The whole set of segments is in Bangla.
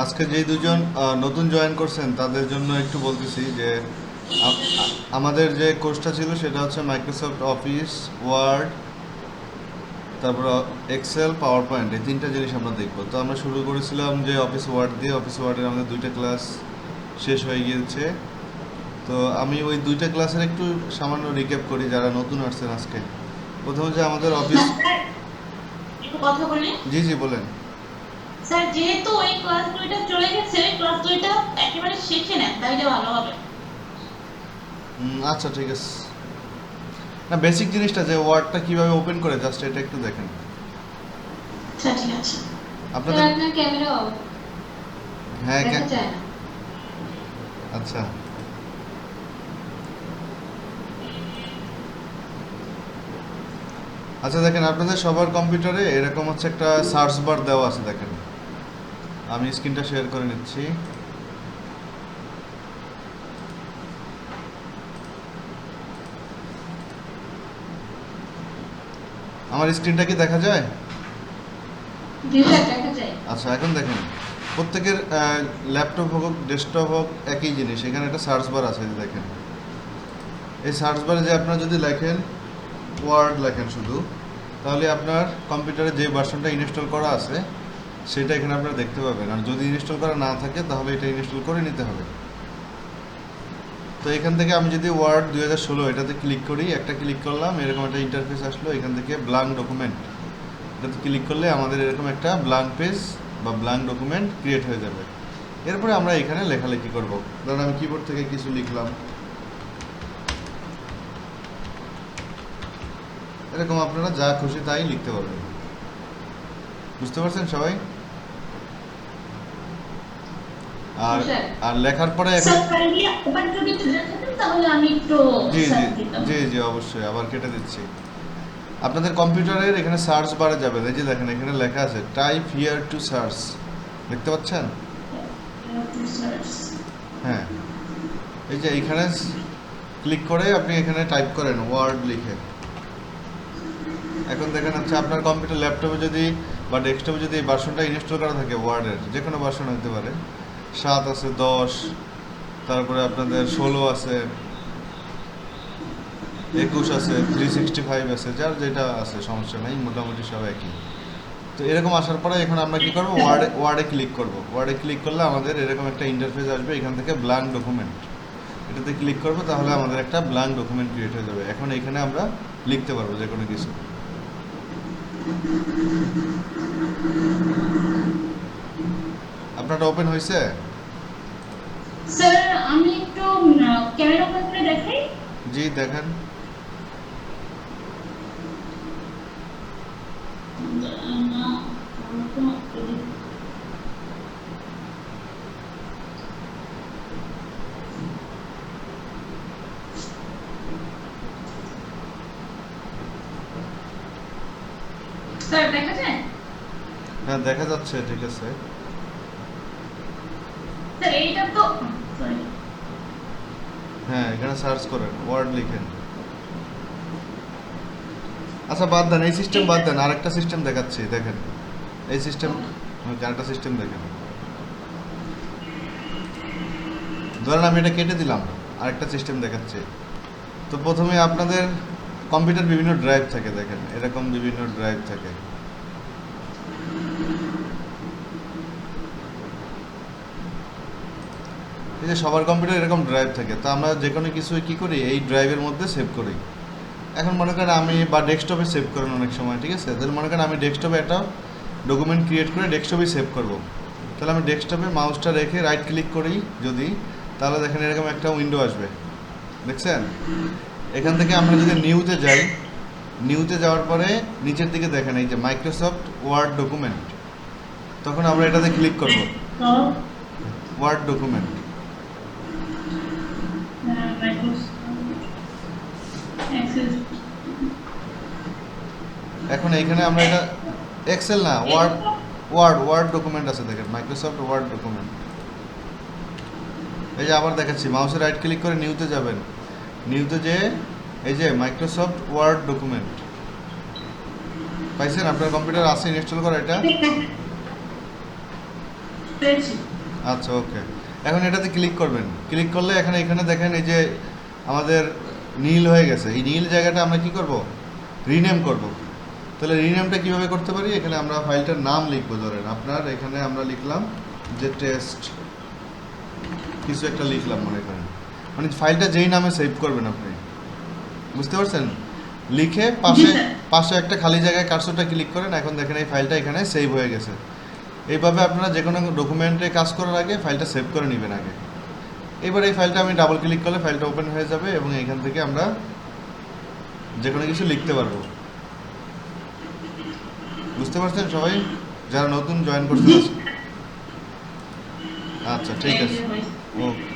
আজকে যেই দুজন নতুন জয়েন করছেন তাদের জন্য একটু বলতেছি যে আমাদের যে কোর্সটা ছিল সেটা হচ্ছে মাইক্রোসফট অফিস ওয়ার্ড, তারপর এক্সেল, পাওয়ার পয়েন্ট, এই তিনটা জিনিস আমরা দেখবো। তো আমরা শুরু করেছিলাম যে অফিস ওয়ার্ড দিয়ে। অফিস ওয়ার্ডের আমাদের দুইটা ক্লাস শেষ হয়ে গিয়েছে। তো আমি ওই দুইটা ক্লাসের একটু সামান্য রিক্যাপ করি যারা নতুন আসছেন আজকে। প্রথমে যে আমাদের অফিস। স্যার একটু কথা বলি। জি জি বলেন। স্যার যেহেতু ওই ক্লাস দুইটা চলে গেছে, ক্লাস দুইটা একেবারে শিখে নেন তাইলে ভালো হবে। আচ্ছা ঠিক আছে। না, বেসিক জিনিসটা যে ওয়ার্ডটা কিভাবে ওপেন করে জাস্ট এটা একটু দেখেন আচ্ছা ঠিক আছে। স্যার আপনাদের। আপনার ক্যামেরা হ্যাঁ দেখা যায় না। আচ্ছা আচ্ছা, দেখেন আপনাদের সবার কম্পিউটারে এরকম হচ্ছে একটা সার্চ বার দেওয়া আছে, দেখেন। আমি স্ক্রিনটা শেয়ার করে নিচ্ছি। আমার স্ক্রিনটা কি দেখা যায়? জি স্যার দেখা যায়। আচ্ছা, এখন দেখেন প্রত্যেকের ল্যাপটপ হোক ডেস্কটপ হোক একই জিনিস, এখানে একটা সার্চ বার আছে, এই যে দেখেন। এই সার্চ বারে যে আপনারা যদি লেখেন ওয়ার্ড লেখেন শুধু, তাহলে আপনার কম্পিউটারে যে ভার্সনটা ইনস্টল করা আছে সেটা এখানে আপনারা দেখতে পাবেন। আর যদি ইনস্টল করা না থাকে তাহলে এটা ইনস্টল করে নিতে হবে। তো এখান থেকে আমি যদি ওয়ার্ড 2016 এটাতে ক্লিক করি, একটা ক্লিক করলাম, এরকম একটা ইন্টারফেস আসলো। এখান থেকে ব্ল্যাঙ্ক ডকুমেন্ট, এটাতে ক্লিক করলে আমাদের এরকম একটা ব্ল্যাঙ্ক পেজ বা ব্ল্যাঙ্ক ডকুমেন্ট ক্রিয়েট হয়ে যাবে। এরপরে আমরা এখানে লেখালেখি করব। ধরুন আমি কিবোর্ড থেকে কিছু লিখলাম, এরকম আপনারা যা খুশি তাই লিখতে পারবেন। বুঝতে পারছেন সবাই? আর স্যার আর লেখার পরে এখন। স্যার কাইন্ডলি আবার যদি একটু দেখাতেন তাহলে আমি একটু জি জি স্যার দিতাম। জি জি অবশ্যই, আবার কেটে দিচ্ছি। আপনাদের কম্পিউটারের এখানে সার্চ বারে যাবেন, এই যে দেখেন এখানে লেখা আছে টাইপ হিয়ার টু সার্চ, দেখতে পাচ্ছেন? হ্যাঁ, এই যে এইখানে ক্লিক করে আপনি এখানে টাইপ করেন ওয়ার্ড লিখে। এখন দেখেন হচ্ছে আপনার কম্পিউটার ল্যাপটপে যদি বা ডেস্কটপে যদি এই ভার্সনটা ইনস্টল করা থাকে, ওয়ার্ডের যে কোনো ভার্সন হতে পারে, 7 আছে, 10, তারপরে আপনাদের 16 আছে, 21 আছে, 365 আছে, যার যেটা আছে সমস্যা নেই, মোটামুটি সব একই। তো এরকম আসার পরে এখন আমরা কি করব, ওয়ার্ডে ক্লিক করব। ওয়ার্ডে ক্লিক করলে আমাদের এরকম একটা ইন্টারফেস আসবে, এখান থেকে ব্ল্যাঙ্ক ডকুমেন্ট, এটাতে ক্লিক করব, তাহলে আমাদের একটা ব্ল্যাঙ্ক ডকুমেন্ট ক্রিয়েট হয়ে যাবে। এখন এখানে আমরা লিখতে পারবো যে কোনো কিছু। আপনারটা ওপেন হয়েছে? স্যার আমি একটু ক্যামেরা ওপেন করে দেখাই। জি দেখেন। স্যার দেখা যায়? হ্যাঁ দেখা যাচ্ছে, ঠিক আছে। স্যার এইটা তো সরি। হ্যাঁ, এখানে সার্চ করেন, ওয়ার্ড লিখেন। আচ্ছা বাদ দেন, এই সিস্টেম বাদ দেন, আরেকটা সিস্টেম দেখাচ্ছি, দেখেন এই সিস্টেম, আরেকটা সিস্টেম দেখেন। ধরেন আমি এটা কেটে দিলাম, আরেকটা সিস্টেম দেখাচ্ছি। তো প্রথমে আপনাদের কম্পিউটার বিভিন্ন ড্রাইভ থাকে, দেখেন এরকম বিভিন্ন ড্রাইভ থাকে। এই যে সবার কম্পিউটার এরকম ড্রাইভ থাকে, তো আমরা যে কোনো কিছু কি করি, এই ড্রাইভের মধ্যে সেভ করি। এখন মনে করেন আমি বা ডেস্কটপে সেভ করেন অনেক সময়, ঠিক আছে? তাহলে মনে করেন আমি ডেস্কটপে একটা ডকুমেন্ট ক্রিয়েট করে ডেস্কটপেই সেভ করব। তাহলে আমি ডেস্কটপে মাউসটা রেখে রাইট ক্লিক করি যদি, তাহলে দেখেন এরকম একটা উইন্ডো আসবে, দেখছেন? এখান থেকে আমরা যদি নিউতে যাই, নিউতে যাওয়ার পরে নিচের দিকে দেখেন এই যে মাইক্রোসফট ওয়ার্ড ডকুমেন্ট, তখন আমরা এটাতে ক্লিক করব, ওয়ার্ড ডকুমেন্ট। এখন এইখানে আমরা এটা এক্সেল না, ওয়ার্ড ডকুমেন্ট আছে, দেখেন মাইক্রোসফট ওয়ার্ড ডকুমেন্ট। এই যে আবার দেখাচ্ছি, মাউসে রাইট ক্লিক করে নিউতে যাবেন, নিউতে যে এই যে মাইক্রোসফট ওয়ার্ড ডকুমেন্ট পাইছেন? আপনার কম্পিউটার আছে ইনস্টল করা এটা? পেয়েছি। আচ্ছা ওকে, এখন এটাতে ক্লিক করবেন। ক্লিক করলে এখানে দেখেন এই যে আমাদের নীল হয়ে গেছে। এই নীল জায়গাটা আমরা কি করব, রিনেম করব। তাহলে রিনেমটা কিভাবে করতে পারি, এখানে আমরা ফাইলটার নাম লিখবো। ধরেন আপনার এখানে আমরা লিখলাম যে টেস্ট কিছু একটা লিখলাম মনে করেন, মানে ফাইলটা যেই নামে সেভ করবেন আপনি, বুঝতে পারছেন? লিখে পাশে জি, স্যার। পাশে একটা খালি জায়গায় কার্সরটা ক্লিক করেন, এখন দেখেন এই ফাইলটা এখানে সেভ হয়ে গেছে। এইভাবে আপনারা যে কোনো ডকুমেন্টে কাজ করার আগে ফাইলটা সেভ করে নেবেন আগে। এবার এই ফাইলটা আমি ডাবল ক্লিক করলে ফাইলটা ওপেন হয়ে যাবে এবং এখান থেকে আমরা যে কোনো কিছু লিখতে পারবো। বুঝতে পারছেন সবাই যারা নতুন জয়েন করতে জি, আছে? আচ্ছা ঠিক আছে,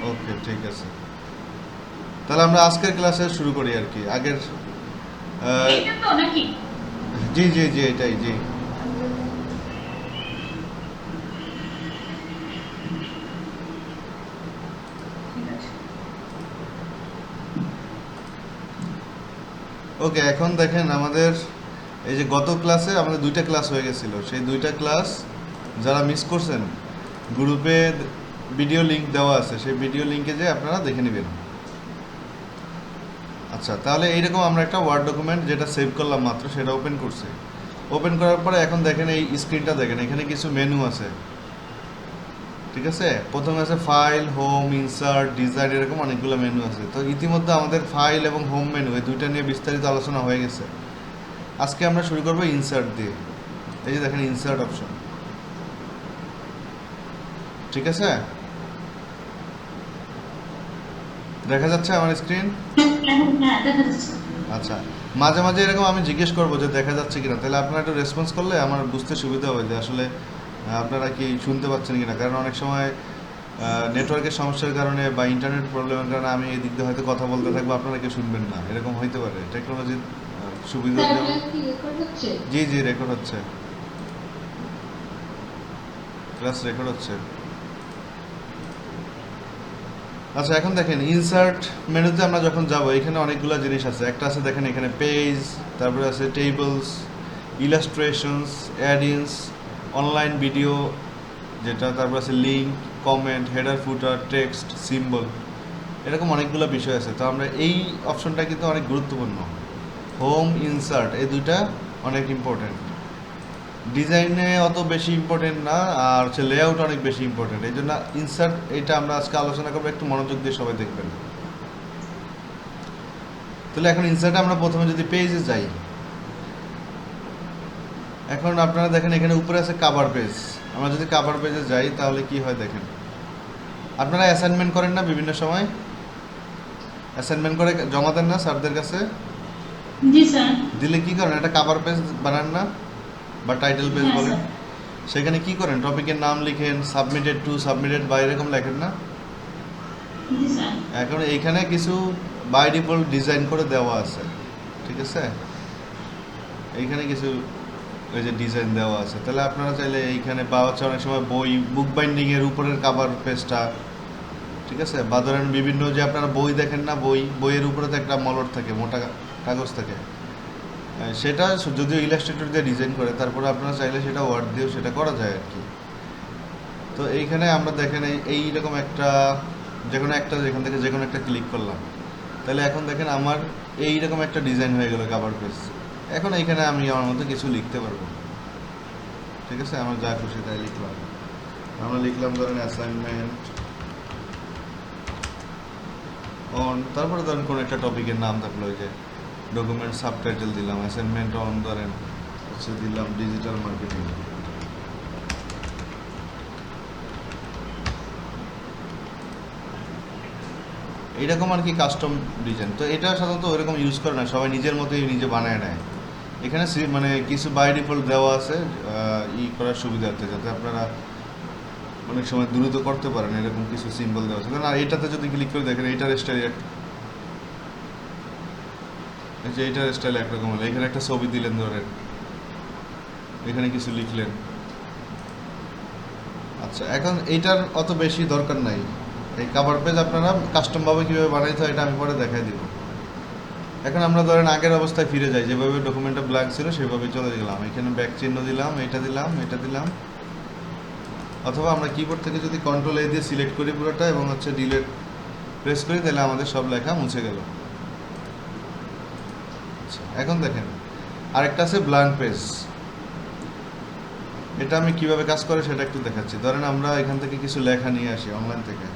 ওকে ঠিক আছে। তাহলে আমরা আজকের ক্লাসে শুরু করি আর কি। আগের এটা তো নাকি? জি জি জি এটাই জি। ঠিক আছে। ওকে, এখন দেখেন আমাদের এই যে গত ক্লাসে আমাদের 2টা ক্লাস হয়ে গেছিল। সেই 2টা ক্লাস যারা মিস করছেন, গ্রুপে ভিডিও লিংক দেওয়া আছে, সেই ভিডিও লিংকে যে আপনারা দেখে নেবেন। আচ্ছা, তাহলে এইরকম আমরা একটা ওয়ার্ড ডকুমেন্ট যেটা সেভ করলাম মাত্র সেটা ওপেন করছি। ওপেন করার পরে এখন দেখেন এই স্ক্রিনটা দেখেন, এখানে কিছু মেনু আছে, ঠিক আছে? প্রথমে আছে ফাইল, হোম, ইনসার্ট, ডিজাইন, এরকম অনেকগুলো মেনু আছে। তো ইতিমধ্যে আমাদের ফাইল এবং হোম মেনু এই দুইটা নিয়ে বিস্তারিত আলোচনা হয়ে গেছে। আজকে আমরা শুরু করবো ইনসার্ট দিয়ে। এই যে দেখেন ইনসার্ট অপশন, ঠিক আছে? দেখা যাচ্ছে আমার স্ক্রিন? হ্যাঁ, দেখা যাচ্ছে। আচ্ছা, মাঝে মাঝে এরকম আমি জিজ্ঞেস করবো যে দেখা যাচ্ছে কিনা, তাহলে আপনারা একটু রেসপন্স করলে আমার বুঝতে সুবিধা হবে যে আসলে আপনারা কি শুনতে পাচ্ছেন কিনা। কারণ অনেক সময় নেটওয়ার্কের সমস্যার কারণে বা ইন্টারনেট প্রবলেমের কারণে আমি এই দিক দিয়ে হয়তো কথা বলতে থাকবো, আপনারা কেউ শুনবেন না, এরকম হইতে পারে। টেকনোলজির সুবিধা স্যার যেমন- ক্লাস কি রেকর্ড হচ্ছে? জি জি রেকর্ড হচ্ছে, ক্লাস রেকর্ড হচ্ছে। আচ্ছা, এখন দেখেন ইনসার্ট মেনুতে আমরা যখন যাব, এখানে অনেকগুলো জিনিস আছে। একটা আছে দেখেন এখানে পেজ, তারপরে আছে টেবলস, ইলাস্ট্রেশনস, অ্যাডিংস, অনলাইন ভিডিও যেটা, তারপর আছে লিঙ্ক, কমেন্ট, হেডার, ফুটার, টেক্সট, সিম্বল, এরকম অনেকগুলো বিষয় আছে। তো আমরা এই অপশনটা কিন্তু অনেক গুরুত্বপূর্ণ। হোম, ইনসার্ট এই দুইটা অনেক ইম্পর্টেন্ট। ডিজাইনে অত বেশি ইম্পর্টেন্ট না, আর হচ্ছে লেআউট অনেক বেশি ইম্পর্টেন্ট। এই জন্য ইনসার্ট এটা আমরা আজকে আলোচনা করবো, একটু মনোযোগ দিয়ে সবাই দেখবেন। তাহলে এখন ইনসার্টে আমরা প্রথমে যদি পেজে যাই, এখন আপনারা দেখেন এখানে উপরে আছে কাভার পেজ। আমরা যদি কাভার পেজে যাই তাহলে কি হয় দেখেন, আপনারা অ্যাসাইনমেন্ট করেন না বিভিন্ন সময়, অ্যাসাইনমেন্ট করে জমা দেন না স্যারদের কাছে? জি স্যার। দিলে কি করেন, একটা কাভার পেজ বানান না, বা টাইটেল পেজ হ্যাঁ, বলেন। স্যার। সেখানে কি করেন, টপিকের নাম লিখেন, সাবমিটেড টু, সাবমিটেড বাই, এরকম লেখেন না? জি স্যার। এখন এইখানে কিছু বাই ডিফল্ট ডিজাইন করে দেওয়া আছে, ঠিক আছে? এইখানে কিছু ওই যে ডিজাইন দেওয়া আছে। তাহলে আপনারা চাইলে এইখানে, বা হচ্ছে অনেক সময় বই, বুক বাইন্ডিংয়ের উপরের কাভার পেজটা, ঠিক আছে? বা ধরেন বিভিন্ন যে আপনারা বই দেখেন না, বইয়ের উপরে তো একটা মলট থাকে, মোটা কাগজ থাকে, সেটা যদিও ইলাস্ট্রেটর দিয়ে ডিজাইন করে, তারপরে আপনারা চাইলে সেটা ওয়ার্ড দিয়েও সেটা করা যায় আর কি। তো এইখানে আমরা দেখেন এইরকম একটা, যেখান থেকে যে কোনো একটা ক্লিক করলাম, তাহলে এখন দেখেন আমার এইরকম একটা ডিজাইন হয়ে গেল কাভার পেজ। এখন এইখানে আমি আমার মতো কিছু লিখতে পারবো, ঠিক আছে? আমার যা খুশি তাই লিখলাম। আমরা লিখলাম ধরেন অ্যাসাইনমেন্ট অন, তারপরে ধরেন কোনো একটা টপিকের নাম থাকলো, ওই যে ডকুমেন্ট সাবটাইটেল দিলাম, অ্যাসাইনমেন্ট অন ধরেন হচ্ছে দিলাম ডিজিটাল মার্কেটিং। এইরকম আর কি কাস্টম ডিজাইন। তো এটা সাধারণত ওইরকম ইউজ করে না, সবাই নিজের মতোই নিজে বানায় নেয়। এখানে মানে কিছু বাই ডিফল্ট দেওয়া আছে করার সুবিধার্থে, যাতে আপনারা অনেক সময় দ্রুত করতে পারেন, এরকম কিছু সিম্বল দেওয়া আছে। আর এটাতে যদি ক্লিক করে দেখেন, এইটার স্টাইল, এই যে এইটার স্টাইল একরকম হলো। এখানে একটা ছবি দিলেন ধরেন, এখানে কিছু লিখলেন। আচ্ছা, এখন এইটার অত বেশি দরকার নাই। এই কাভার পেজ আপনারা কাস্টমভাবে কীভাবে বানাইতে হয় এটা আমি পরে দেখাই দিব। এখন আমরা ধরেন আগের অবস্থায় ফিরে যাই, যেভাবে ডকুমেন্টটা ব্ল্যাঙ্ক ছিল সেভাবে চলে গেলাম। এখানে ব্যাক চিহ্ন দিলাম, এটা দিলাম, এটা দিলাম। অথবা আমরা কিবোর্ড থেকে যদি কন্ট্রোল এ দিয়ে সিলেক্ট করি পুরোটা এবং হচ্ছে ডিলিট প্রেস করি, তাহলে আমাদের সব লেখা মুছে গেল। আচ্ছা, এখন দেখেন আরেকটা আছে ব্ল্যাঙ্ক পেজ। এটা আমি কিভাবে কাজ করে সেটা একটু দেখাচ্ছি। ধরেন আমরা এখান থেকে কিছু লেখা নিয়ে আসি অনলাইন থেকে।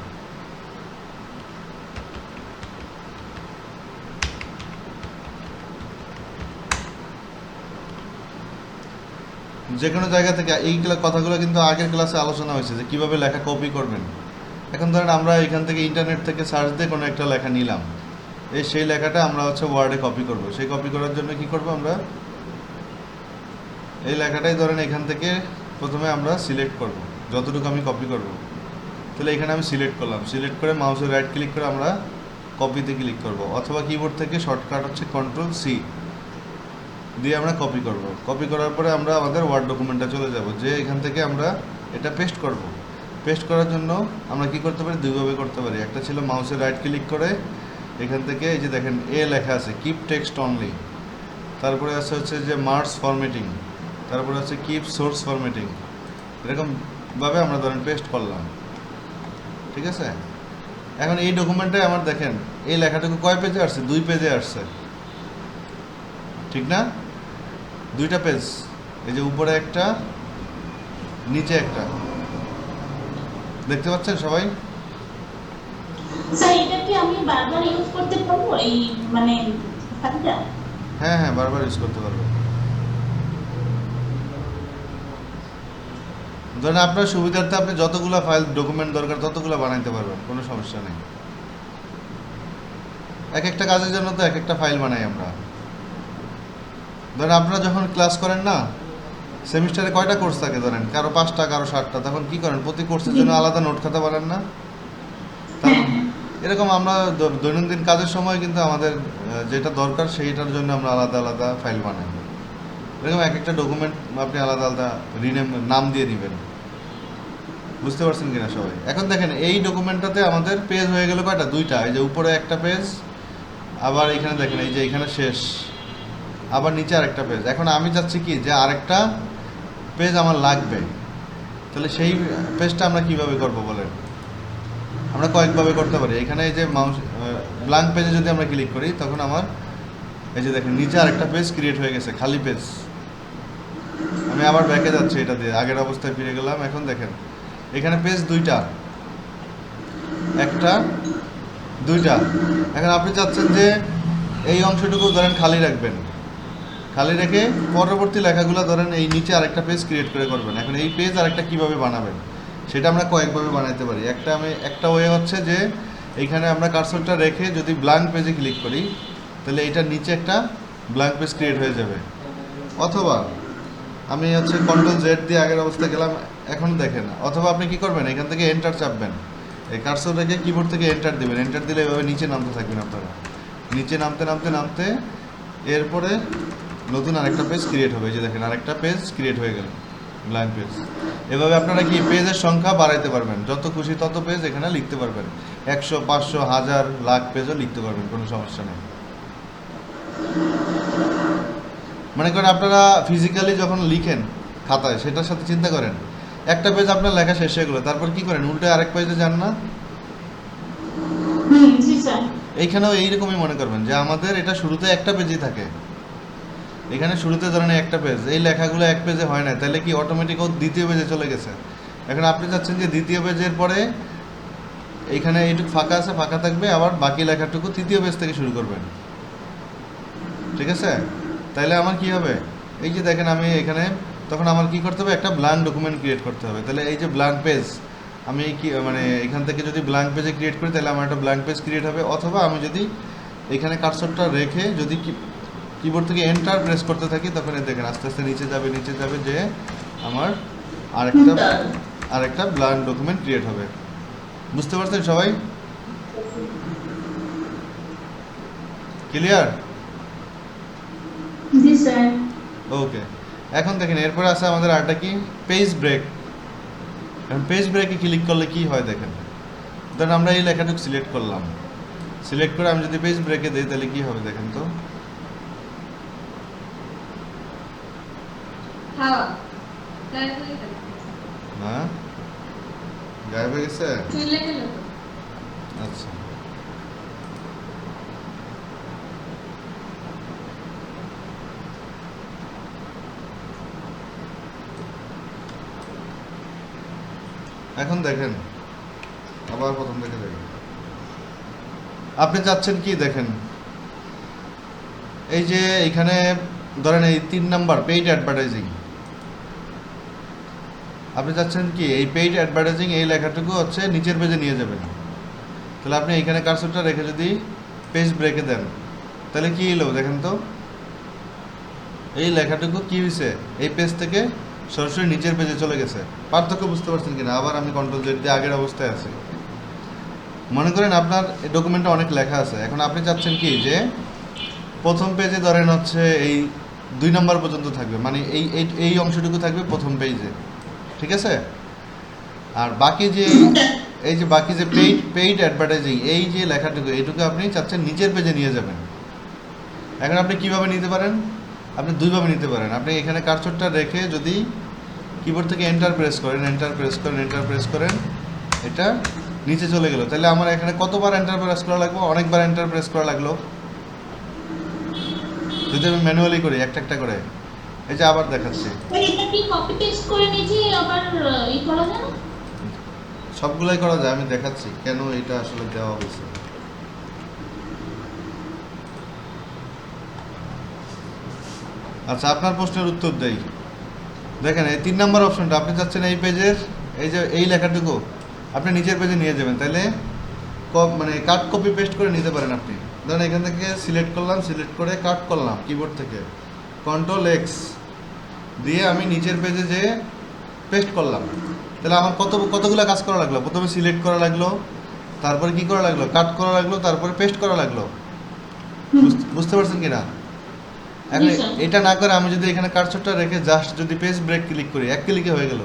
যে কোনো জায়গা থেকে এই কথাগুলো কিন্তু আগের ক্লাসে আলোচনা হয়েছে যে কিভাবে লেখা কপি করবেন। এখন ধরেন আমরা এখান থেকে ইন্টারনেট থেকে সার্চ দিয়ে কোনো একটা লেখা নিলাম, সেই লেখাটা আমরা হচ্ছে ওয়ার্ডে কপি করব। সেই কপি করার জন্য কি করব, আমরা এই লেখাটাই ধরেন এখান থেকে প্রথমে আমরা সিলেক্ট করব, যতটুকু আমি কপি করব। তাহলে এখানে আমি সিলেক্ট করলাম, সিলেক্ট করে মাউসের রাইট ক্লিক করে আমরা কপিতে ক্লিক করব, অথবা কিবোর্ড থেকে শর্টকাট হচ্ছে কন্ট্রোল সি দিয়ে আমরা কপি করব। কপি করার পরে আমরা আমাদের ওয়ার্ড ডকুমেন্টটা চলে যাব, যে এখান থেকে আমরা এটা পেস্ট করব। পেস্ট করার জন্য আমরা কি করতে পারি, দুইভাবে করতে পারি। একটা ছিল মাউসের রাইট ক্লিক করে এখান থেকে এই যে দেখেন এ লেখা আছে কিপ টেক্সট অনলি, তারপরে আছে হচ্ছে যে মার্জ ফরম্যাটিং, তারপরে হচ্ছে কিপ সোর্স ফরম্যাটিং। এরকমভাবে আমরা ধরেন পেস্ট করলাম, ঠিক আছে। এখন এই ডকুমেন্টে আমার দেখেন এই লেখাটুকু কয় পেজে আসছে, 2 পেজে আসছে, ঠিক না? 2টা পেজ, এই যে উপরে একটা নিচে একটা, দেখতে পাচ্ছেন সবাই? স্যার এটা কি আমি বারবার ইউজ করতে পারবো এই মানে ফাইলটা? হ্যাঁ হ্যাঁ, বারবার ইউজ করতে পারবেন। ধরেন আপনার সুবিধার্থে আপনি যতগুলো ফাইল ডকুমেন্ট দরকার ততগুলো বানাইতে পারবেন, কোনো সমস্যা নেই। এক একটা কাজের জন্য তো এক একটা ফাইল বানাই আমরা। ধরেন আপনারা যখন ক্লাস করেন না, সেমিস্টারে কয়টা কোর্স থাকে, ধরেন কারো 5টা কারো 7টা, তখন কি করেন, প্রতি কোর্সের জন্য আলাদা নোট খাতা বানান না? এরকম আমরা দৈনন্দিন কাজের সময় কিন্তু আমাদের যেটা দরকার সেইটার জন্য আমরা আলাদা আলাদা ফাইল বানাই। এরকম এক একটা ডকুমেন্ট আপনি আলাদা আলাদা নাম দিয়ে নেবেন। বুঝতে পারছেন কিনা সবাই? এখন দেখেন এই ডকুমেন্টটাতে আমাদের পেজ হয়ে গেল কয়টা, 2টা। এই যে উপরে একটা পেজ, আবার এখানে দেখেন এই যে এখানে শেষ, আবার নিচে আরেকটা পেজ। এখন আমি চাচ্ছি কি যে আরেকটা পেজ আমার লাগবে, তাহলে সেই পেজটা আমরা কিভাবে করব বলেন? আমরা কয়েকভাবে করতে পারি। এখানে এই যে মাউস ব্ল্যাঙ্ক পেজে যদি আমরা ক্লিক করি, তখন আমার এই যে দেখেন নিচে আরেকটা পেজ ক্রিয়েট হয়ে গেছে, খালি পেজ। আমি আবার ব্যাকে যাচ্ছি, এটা দিয়ে আগের অবস্থায় ফিরে গেলাম। এখন দেখেন এখানে পেজ 2টা, একটা 2টা। এখন আপনি চাচ্ছেন যে এই অংশটুকু ধরেন খালি রাখবেন, খালি রেখে পরবর্তী লেখাগুলো ধরেন এই নিচে আরেকটা পেজ ক্রিয়েট করে করবেন। এখন এই পেজ আরেকটা কিভাবে বানাবেন সেটা আমরা কয়েকভাবে বানাইতে পারি। একটা ওয়ে হচ্ছে যে এইখানে আমরা কার্সরটা রেখে যদি ব্ল্যাঙ্ক পেজে ক্লিক করি, তাহলে এইটার নিচে একটা ব্ল্যাঙ্ক পেজ ক্রিয়েট হয়ে যাবে। অথবা আমি হচ্ছে কন্ট্রোল জেড দিয়ে আগের অবস্থায় গেলাম, এখন দেখেন। অথবা আপনি কি করবেন, এখান থেকে এন্টার চাপবেন, এই কার্সর রেখে কিবোর্ড থেকে এন্টার দিবেন। এন্টার দিলে এভাবে নিচে নামতে থাকবেন আপনারা, নিচে নামতে নামতে নামতে এরপরে নতুন আরেকটা পেজ ক্রিয়েট হবে। এই যে দেখেন আরেকটা পেজ ক্রিয়েট হয়ে গেল, ব্ল্যাঙ্ক পেজ। এভাবে আপনারা কি পেজের সংখ্যা বাড়াইতে পারবেন, যত খুশি তত পেজ এখানে লিখতে পারবেন। 100, 500, 1000, লাখ পেজও লিখতে পারবেন, কোনো সমস্যা নেই। মনে করেন আপনারা ফিজিক্যালি যখন লিখেন খাতায়, সেটার সাথে চিন্তা করেন একটা পেজ আপনার লেখা শেষ হয়ে গেলো, তারপর কি করেন, উল্টে আরেক পেজে যান না? জি স্যার। এইখানেও এইরকমই মনে করবেন যে আমাদের এটা শুরুতে একটা পেজই থাকে। এখানে শুরুতে ধরেন একটা পেজ, এই লেখাগুলো এক পেজে হয় না, তাহলে কি অটোমেটিক ও দ্বিতীয় পেজে চলে গেছে। এখন আপনি চাচ্ছেন যে দ্বিতীয় পেজের পরে এইখানে এইটুকু ফাঁকা আছে, ফাঁকা থাকবে, আবার বাকি লেখাটুকু তৃতীয় পেজ থেকে শুরু করবেন, ঠিক আছে? তাহলে আমার কি হবে, এই যে দেখেন আমি এখানে, তখন আমার কি করতে হবে, একটা ব্ল্যাঙ্ক ডকুমেন্ট ক্রিয়েট করতে হবে। তাহলে এই যে ব্ল্যাঙ্ক পেজ, আমি কি মানে এখান থেকে যদি ব্ল্যাঙ্ক পেজে ক্রিয়েট করি, তাহলে আমার একটা ব্ল্যাঙ্ক পেজ ক্রিয়েট হবে। অথবা আমি যদি এখানে কার্সরটা রেখে যদি কিবোর্ড থেকে এন্টার প্রেস করতে থাকি, তখন দেখেন আস্তে আস্তে নিচে যাবে যে আমার আরেকটা ব্ল্যাঙ্ক ডকুমেন্ট ক্রিয়েট হবে। বুঝতে পারছেন সবাই? ক্লিয়ার? জি স্যার। ওকে। এখন দেখেন এরপরে আছে আমাদের আরেকটা কি, পেজ ব্রেক। এখন পেজ ব্রেকে ক্লিক করলে কি হয় দেখেন, ধরেন আমরা এই লেখাটুকু সিলেক্ট করলাম, সিলেক্ট করে আমি যদি পেজ ব্রেকে দিই তাহলে কি হবে দেখেন তো। হাওয়া। হ্যাঁ, গায়েব হয়ে গেছে? চলে গেল তো। আচ্ছা, এখন দেখেন, আবার প্রথম থেকে দেখেন। আপনি চাচ্ছেন কি দেখেন, এই যে এখানে ধরেন এই 3 নাম্বার পেইড অ্যাডভার্টাইজিং, আপনি চাচ্ছেন কি এই পেইড অ্যাডভার্টাইজিং এই লেখাটুকু হচ্ছে নিচের পেজে নিয়ে যাবেন। তাহলে আপনি এইখানে কার্সরটা রেখে যদি পেজ ব্রেকে দেন, তাহলে কি এলো দেখেন তো, এই লেখাটুকু কি হয়েছে, এই পেজ থেকে সরাসরি নিচের পেজে চলে গেছে। পার্থক্য বুঝতে পারছেন কিনা? আবার আমি কন্ট্রোল জেড দিয়ে আগের অবস্থায় আছি। মনে করেন আপনার ডকুমেন্টে অনেক লেখা আছে, এখন আপনি চাচ্ছেন কি যে প্রথম পেজে ধরেন হচ্ছে এই 2 নাম্বার পর্যন্ত থাকবে, মানে এই এই এই অংশটুকু থাকবে প্রথম পেজে, ঠিক আছে? আর বাকি যে এই যে বাকি যে পেইড অ্যাডভার্টাইজিং এই যে লেখাটুকু, এইটুকু আপনি চাচ্ছেন নিচের পেজে নিয়ে যাবেন। এখন আপনি কিভাবে নিতে পারেন? আপনি দুইভাবে নিতে পারেন। আপনি এখানে কার্সরটা রেখে যদি কিবোর্ড থেকে এন্টার প্রেস করেন, এটা নিচে চলে গেল, তাহলে আমার এখানে কতবার এন্টার প্রেস করা লাগবে? অনেকবার এন্টার প্রেস করা লাগলো। যদি আমি ম্যানুয়ালি করি একটা একটা করে, এই যে আবার দেখাচ্ছি, এটা কি কপি পেস্ট করে নিচে আবার ই করা যায় না? সবগুলাই করা যায়। আমি দেখাচ্ছি কেন এটা আসলে দেওয়া হয়েছে। আচ্ছা, আপনার প্রশ্নের উত্তর দেই। দেখেন এই 3 নাম্বার অপশনটা আপনি চাচ্ছেন এই পেজের এই যে এই লেখাটুকু আপনি নিচের পেজে নিয়ে যাবেন, তাহলে মানে কাট কপি পেস্ট করে নিতে পারেন আপনি। ধরেন এখান থেকে সিলেক্ট করলাম, সিলেক্ট করে কাট করলাম কিবোর্ড থেকে, কন্ট্রোল এক্স দিয়ে আমি নিচের পেজে যে পেস্ট করলাম, তাহলে আমার কতগুলো কাজ করা লাগলো? প্রথমে সিলেক্ট করা লাগলো, তারপরে কি করা লাগলো? কাট করা লাগলো, তারপরে পেস্ট করা লাগলো। বুঝতে পারছেন কি না? এখন জি, স্যার। এটা না করে আমি যদি এখানে কার্সরটা রেখে জাস্ট যদি পেজ ব্রেক ক্লিক করি, এক ক্লিকে হয়ে গেল।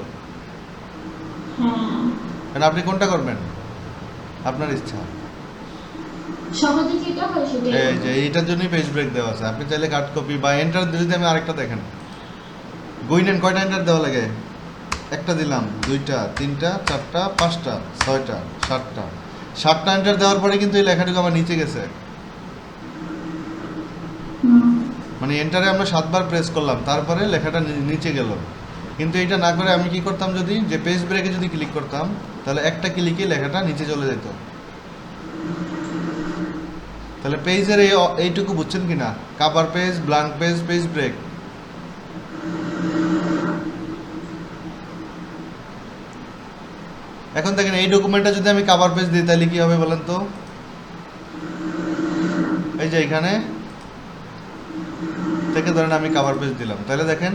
হ্যাঁ, কারণ আপনি কোনটা করবেন? আপনার ইচ্ছা। সহজে যেটা হয় সেটাই এই করবো। যে এইটার জন্যই পেজ ব্রেক দেওয়া আছে। আপনি চাইলে কাট কপি বা এন্টার যদি আমি আরেকটা দেখেন, গুইনেন কয়টা এন্টার দেওয়া লাগে? একটা দিলাম, 2টা, 3টা, 4টা, 5টা, 6টা, 7টা। 7টা এন্টার দেওয়ার পরে কিন্তু এই লেখাটুকু আমার নিচে গেছে। হুম। মানে এন্টারে আমরা 7বার প্রেস করলাম, তারপরে লেখাটা নিচে গেল। কিন্তু এটা না করে আমি কি করতাম, যদি যে পেজ ব্রেকে যদি ক্লিক করতাম, তাহলে একটা ক্লিকে লেখাটা নিচে চলে যেত। তাহলে পেজের এইটুকু বুঝছেন কি না? Cover page, blank page, page break. এখন দেখেন এই ডকুমেন্টটা যদি আমি কাভার পেজ দিই তাহলে কি হবে বলেন তো? এই যে এখানে থেকে ধরেন আমি কাভার পেজ দিলাম, তাহলে দেখেন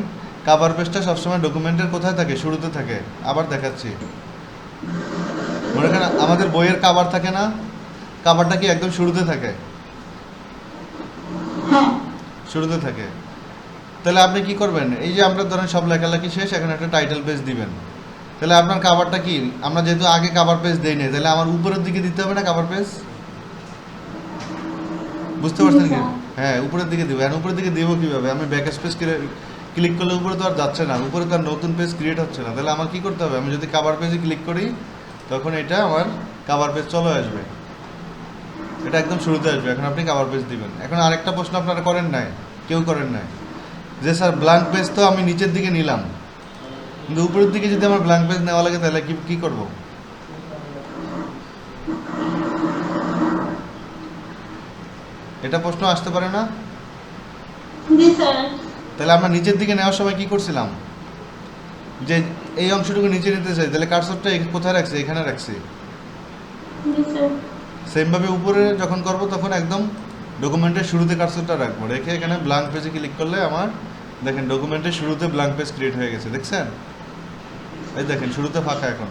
কাভার পেজটা সবসময় ডকুমেন্টের কোথায় থাকে? শুরুতে থাকে। আবার দেখাচ্ছি, মনে করেন আমাদের বইয়ের কাভার থাকে না, কাভারটা কি একদম শুরুতে থাকে? হ্যাঁ, শুরুতে থাকে। তাহলে আপনি কি করবেন? এই যে আমরা ধরেন সব লেখালেখি শেষ, এখানে একটা টাইটেল পেজ দিবেন। তাহলে আপনার কাভারটা কি, আমরা যেহেতু আগে কাভার পেজ দেই না, তাহলে আমার উপরের দিকে দিতে হবে না কাভার পেজ? বুঝতে পারছেন কি? হ্যাঁ, উপরের দিকে দিব। এখন উপরের দিকে দিব কিভাবে? আমি ব্যাক স্পেস ক্লিক করলে উপরে তো আর যাচ্ছে না, উপরে তো আর নতুন পেজ ক্রিয়েট হচ্ছে না। তাহলে আমার কি করতে হবে? আমি যদি কাভার পেজে ক্লিক করি, তখন এটা আমার কাভার পেজ চলে আসবে, এটা একদম শুরুতে আসবে। এখন আপনি কাভার পেজ দিবেন। এখন আরেকটা প্রশ্ন আপনারা করেন নাই, কেউ করেন নাই, যে স্যার ব্ল্যাঙ্ক পেজ তো আমি নিচের দিকে নিলাম, কিন্তু উপরের দিকে যদি আমার ব্ল্যাঙ্ক পেজ নেওয়া লাগে তাহলে কি করব? এটা প্রশ্ন আসতে পারে না? জি স্যার। তাহলে আমরা নিচের দিকে নেওয়ার সময় কি করছিলাম? যে এই অংশটুকু নিচে নিতে চাই, তাহলে কার্সরটা কোথায় রাখছি? এখানে রাখছি। জি স্যার। সেমভাবে উপরে যখন করব তখন একদম ডকুমেন্টের শুরুতে কার্সরটা রাখবো, রেখে এখানে ব্ল্যাঙ্ক পেজে ক্লিক করলে আমার দেখেন ডকুমেন্টের শুরুতে ব্ল্যাঙ্ক পেজ ক্রিয়েট হয়ে গেছে। দেখছেন? এই দেখেন শুরুতে ফাঁকা। এখন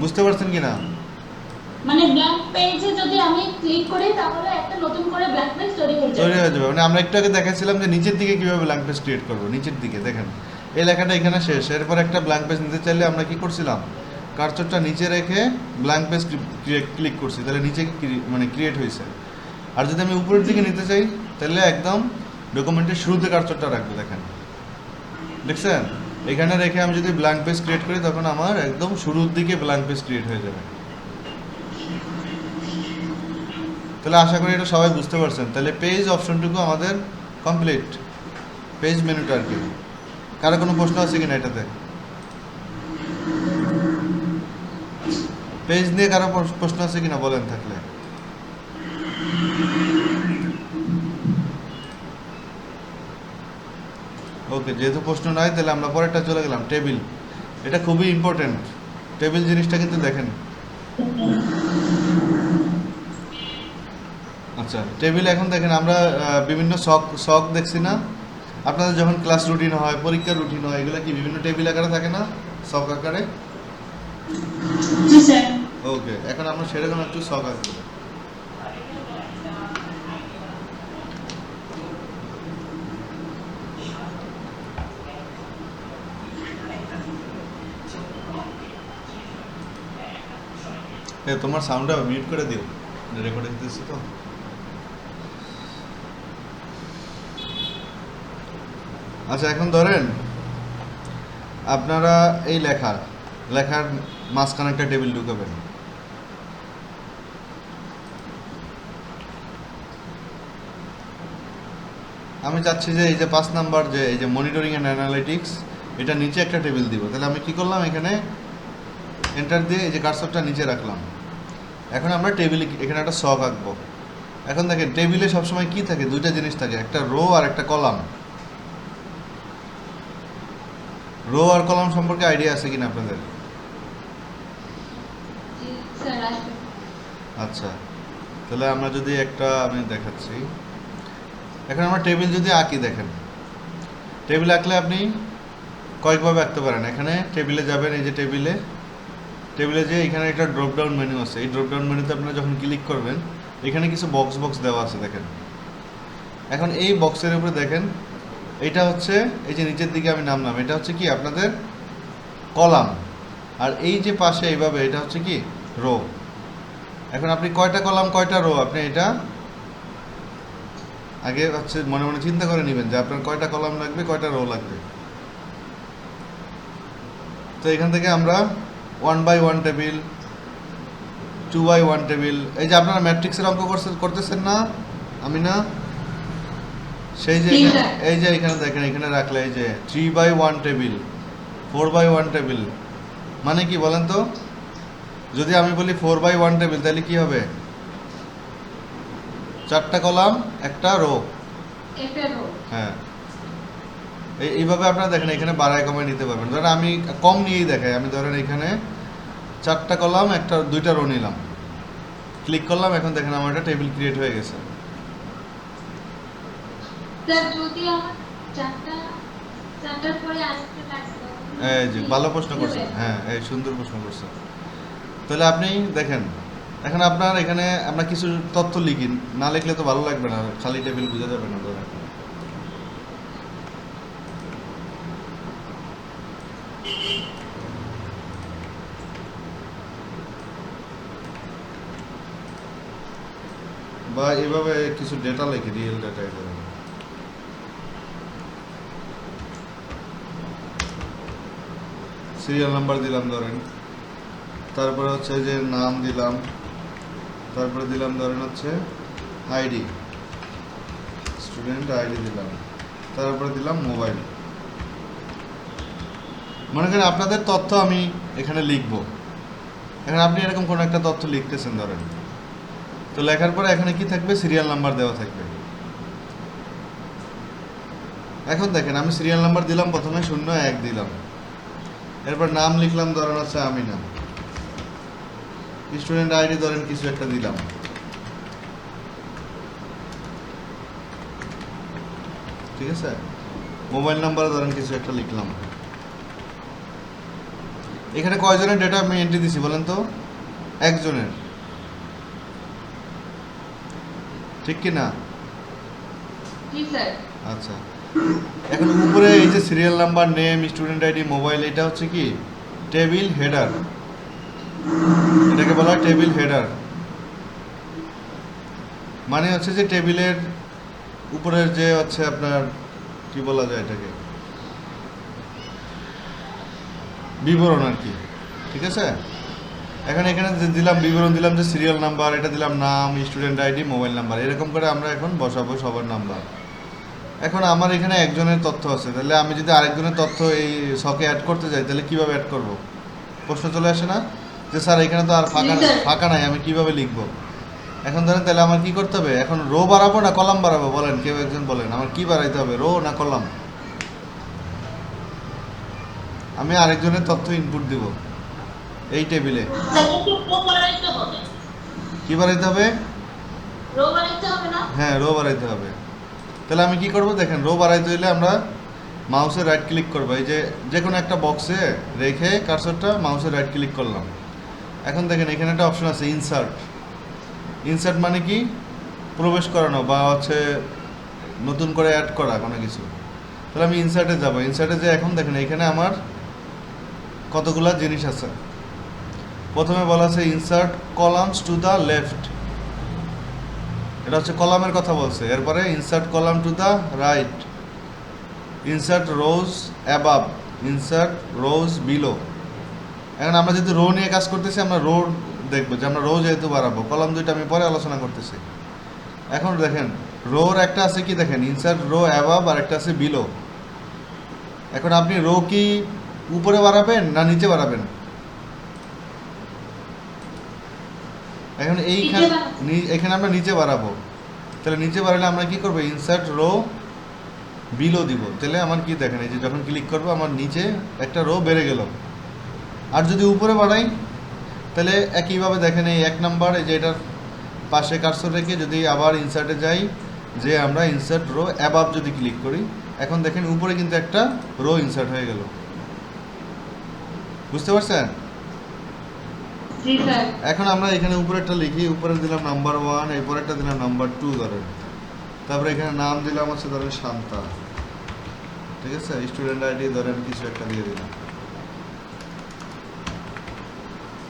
বুঝতে পারছেন কি না? মানে ব্ল্যাঙ্ক পেজে যদি আমি ক্লিক করি তাহলে একটা নতুন করে ব্ল্যাঙ্ক পেজ তৈরি হয়ে তৈরি যাবে। হয়ে যাবে। মানে আমরা একটু আগে দেখাচ্ছিলাম যে নিচের দিকে কিভাবে ব্ল্যাঙ্ক পেজ ক্রিয়েট করবো। নিচের দিকে দেখেন এই লেখাটা এখানে শেষ, এরপর একটা ব্ল্যাঙ্ক পেজ নিতে চাইলে আমরা কি করছিলাম? কার্সরটা নিচে রেখে ব্ল্যাঙ্ক পেজ ক্লিক করছি, তাহলে নিচে মানে ক্রিয়েট হয়েছে। আর যদি আমি উপরের দিকে নিতে চাই তাহলে একদম ডকুমেন্টের শুরুতে কার্সরটা রাখবো। দেখেন, দেখছেন? এখানে রেখে আমি যদি ব্ল্যাঙ্ক পেজ ক্রিয়েট করি তখন আমার একদম শুরুর দিকে ব্ল্যাঙ্ক পেজ ক্রিয়েট হয়ে যাবে। তাহলে আশা করি এটা সবাই বুঝতে পারছেন। তাহলে পেজ অপশনটুকু আমাদের কমপ্লিট, পেজ মেনুটা আর কি। কারো কোনো প্রশ্ন আছে কিনা এটাতে? পেজ নিয়ে কারো প্রশ্ন আছে কিনা বলেন থাকলে। ওকে, যেহেতু প্রশ্ন নাই তাহলে আমরা পরেরটা চলে গেলাম, টেবিল। এটা খুবই ইম্পর্টেন্ট, টেবিল জিনিসটা কিন্তু দেখেন। আচ্ছা, টেবিল এখন দেখেন আমরা বিভিন্ন শখ দেখছি না, আপনাদের যখন ক্লাস রুটিন হয়, পরীক্ষার রুটিন হয়, এগুলো কি বিভিন্ন টেবিল আকারে থাকে না, শখ আকারে? জি স্যার। ওকে, এখন আমরা সেরকম একটু শখ আঁকবো। তোমার সাউন্ডটা মিউট করে দিও, রেকর্ডিং দিচ্ছি তো। আচ্ছা, এখন ধরেন আপনারা এই লেখার মাঝখানে একটা টেবিল ঢুকাবেন। আমি চাচ্ছি যে এই যে 5 নাম্বার যে এই যে মনিটরিং অ্যান্ড অ্যানালিটিক্স, এটা নিচে একটা টেবিল দিব। তাহলে আমি কি করলাম, এখানে এন্টার দিয়ে এই যে কার্সরটা নিচে রাখলাম। এখন আমরা টেবিলে এখানে একটা শখ আঁকবো। এখন দেখেন টেবিলে সবসময় কি থাকে, দুইটা জিনিস থাকে, একটা রো আর একটা কলাম। রো আর কলাম সম্পর্কে আইডিয়া আছে কিনা আপনাদের? জি স্যার আসবে। আচ্ছা, তাহলে আমরা যদি আমি দেখাচ্ছি, এখন আমরা টেবিল যদি আঁকি, দেখেন টেবিল আঁকলে আপনি কয়েকভাবে আঁকতে পারেন। এখানে টেবিলে যাবেন, এই যে টেবিলে যে এখানে একটা ড্রপ ডাউন মেনু আছে, এই ড্রপ ডাউন মেনুতে আপনারা যখন ক্লিক করবেন এখানে কিছু বক্স দেওয়া আছে দেখেন। এখন এই বক্সের উপরে দেখেন এটা হচ্ছে এই যে নিচের দিকে আমি নামলাম, এটা হচ্ছে কি আপনাদের কলাম, আর এই যে পাশে এইভাবে এটা হচ্ছে কি রো। এখন আপনি কয়টা কলাম কয়টা রো, আপনি এটা আগে হচ্ছে মনে মনে চিন্তা করে নেবেন যে আপনার কয়টা কলাম লাগবে, কয়টা রো লাগবে। তো এখান থেকে আমরা 1x1 টেবিল, 2x1 টেবিল, এই যে আপনারা ম্যাট্রিক্সের অঙ্ক করতেছেন না, আমি না, সেই যে এই যে এখানে দেখেন, এখানে রাখলে এই যে 3x1 টেবিল, 4x1 টেবিল, মানে কি বলেন তো? যদি আমি বলি 4x1 টেবিল তাহলে কি হবে? 4টা কলাম একটা রো। একটা রো। হ্যাঁ, এইভাবে আপনারা দেখেন এখানে বাড়ায় কমায় নিতে পারবেন। ধরেন আমি কম নিয়েই দেখাই, আমি ধরেন এখানে 4টা কলাম দুইটা রো নিলাম, ক্লিক করলাম, এখন দেখেন আমার একটা টেবিল ক্রিয়েট হয়ে গেছে। স্যার যদি আমার চারটার পরে আসতে লাগতো। এই যে ভালো প্রশ্ন করছেন, হ্যাঁ এই সুন্দর প্রশ্ন করছেন। তাহলে আপনি দেখেন এখন আপনার এখানে আমরা কিছু তথ্য লিখি, না লিখলে তো ভালো লাগবে না, খালি টেবিল বোঝা যাবে না। ধরেন বা এভাবে কিছু ডেটা লিখি, রিয়েল ডেটা। ধরেন সিরিয়াল নাম্বার দিলাম ধরেন, তারপরে হচ্ছে যে নাম দিলাম, তারপরে দিলাম ধরেন হচ্ছে আইডি, স্টুডেন্ট আইডি দিলাম, তারপরে দিলাম মোবাইল। মনে করেন আপনাদের তথ্য আমি এখানে লিখব। এখন আপনি এরকম কোনো একটা তথ্য লিখতেছেন ধরেন, তো লেখার পরে এখানে কি থাকবে, সিরিয়াল নাম্বার দেওয়া থাকবে। এখন দেখেন আমি সিরিয়াল নাম্বার দিলাম, প্রথমে 01 দিলাম, এরপর নাম লিখলাম ধরেন হচ্ছে আমিনা, স্টুডেন্ট আইডি ধরেন কিছু একটা দিলাম, ঠিক আছে, মোবাইল নাম্বার ধরেন কিছু একটা লিখলাম। এখানে কয়জনের ডেটা আমি এন্ট্রি দিছি বলেন তো? একজনের, ঠিক কি না? জি স্যার। আচ্ছা, এখন উপরে এই যে serial number, name, student ID, mobile, এটা হচ্ছে কি টেবিল হেডার, এটাকে বলা হয় টেবিল হেডার। মানে হচ্ছে যে টেবিলের উপরের যে হচ্ছে আপনার কি বলা যায় এটাকে, বিবরণ আর কি, ঠিক আছে। এখন এখানে যে দিলাম বিবরণ, দিলাম যে সিরিয়াল নাম্বার, এটা দিলাম নাম, স্টুডেন্ট আইডি, মোবাইল নাম্বার, এরকম করে আমরা এখন বসাবো সবার নাম্বার। এখন আমার এখানে একজনের তথ্য আছে, তাহলে আমি যদি আরেকজনের তথ্য এই ছকে অ্যাড করতে যাই তাহলে কিভাবে অ্যাড করব? প্রশ্ন চলে আসে না যে স্যার এখানে তো আর ফাঁকা জি, স্যার। ফাঁকা নাই, আমি কিভাবে লিখবো? এখন ধরেন তাহলে আমার কি করতে হবে? এখন রো বাড়াবো না কলাম বাড়াবো? বলেন, কেউ একজন বলেন, আমার কি বাড়াইতে হবে, রো না কলাম? আমি আরেকজনের তথ্য ইনপুট দিব এই টেবিলে, স্যার একটু রো বাড়াইতে হবে। কি বাড়াইতে হবে? রো বাড়াইতে হবে না? হ্যাঁ, রো বাড়াইতে হবে। তাহলে আমি কি করব? দেখেন, রো বাড়াইতে হলে আমরা মাউসে রাইট ক্লিক করবো, এই যে কোনো একটা বক্সে রেখে কার্সরটা মাউসে রাইট ক্লিক করলাম। এখন দেখেন এখানে একটা অপশন আছে ইনসার্ট। ইনসার্ট মানে কি? প্রবেশ করানো বা হচ্ছে নতুন করে অ্যাড করা কোনো কিছু। তাহলে আমি ইনসার্টে যাব, ইনসার্টে যে এখন দেখেন এখানে আমার কতগুলা জিনিস আছে। প্রথমে বলা আছে insert columns to the left, এটা হচ্ছে কলামের কথা বলছে। এরপরে insert column two the right, insert rose above, insert rose below. এখন আমরা যেহেতু রো নিয়ে কাজ করতেছি, আমরা রো দেখবো যে আমরা রো যেহেতু বাড়াবো, কলাম দুইটা আমি পরে আলোচনা করতেছি। এখন দেখেন রোর একটা আছে কি, দেখেন ইনসার্ট রো অ্যাবাভ আর একটা আছে বিলো। এখন আপনি রো কি উপরে বাড়াবেন না নিচে বাড়াবেন? এখন এইখানে নিচে বাড়াবো। এখানে আমরা নিচে বাড়াবো। তাহলে নিচে বাড়ালে আমরা কি করবো? ইনসার্ট রো বিলো দিব। তাহলে আমার কি দেখেন, এই যে যখন ক্লিক করবো আমার নিচে একটা রো বেড়ে গেল। আর যদি উপরে বাড়াই তাহলে একইভাবে দেখেন এই 1 নাম্বার, এই যে এটার পাশে কার্সর রেখে যদি আবার ইনসার্টে যাই, যে আমরা ইনসার্ট রো অ্যাবাভ যদি ক্লিক করি, এখন দেখেন উপরে কিন্তু একটা রো ইনসার্ট হয়ে গেল। বুঝতে পারছেন? জি স্যার। এখন আমরা এখানে উপরে একটা লিখি, উপরে দিলাম নাম্বার 1, এরপরে একটা দিলাম নাম্বার 2 ধরেন, তারপরে এখানে নাম দিলাম হচ্ছে ধরেন শান্তা, ঠিক আছে। স্টুডেন্ট আইডি ধরেন কিছু একটা দিয়ে দিলাম,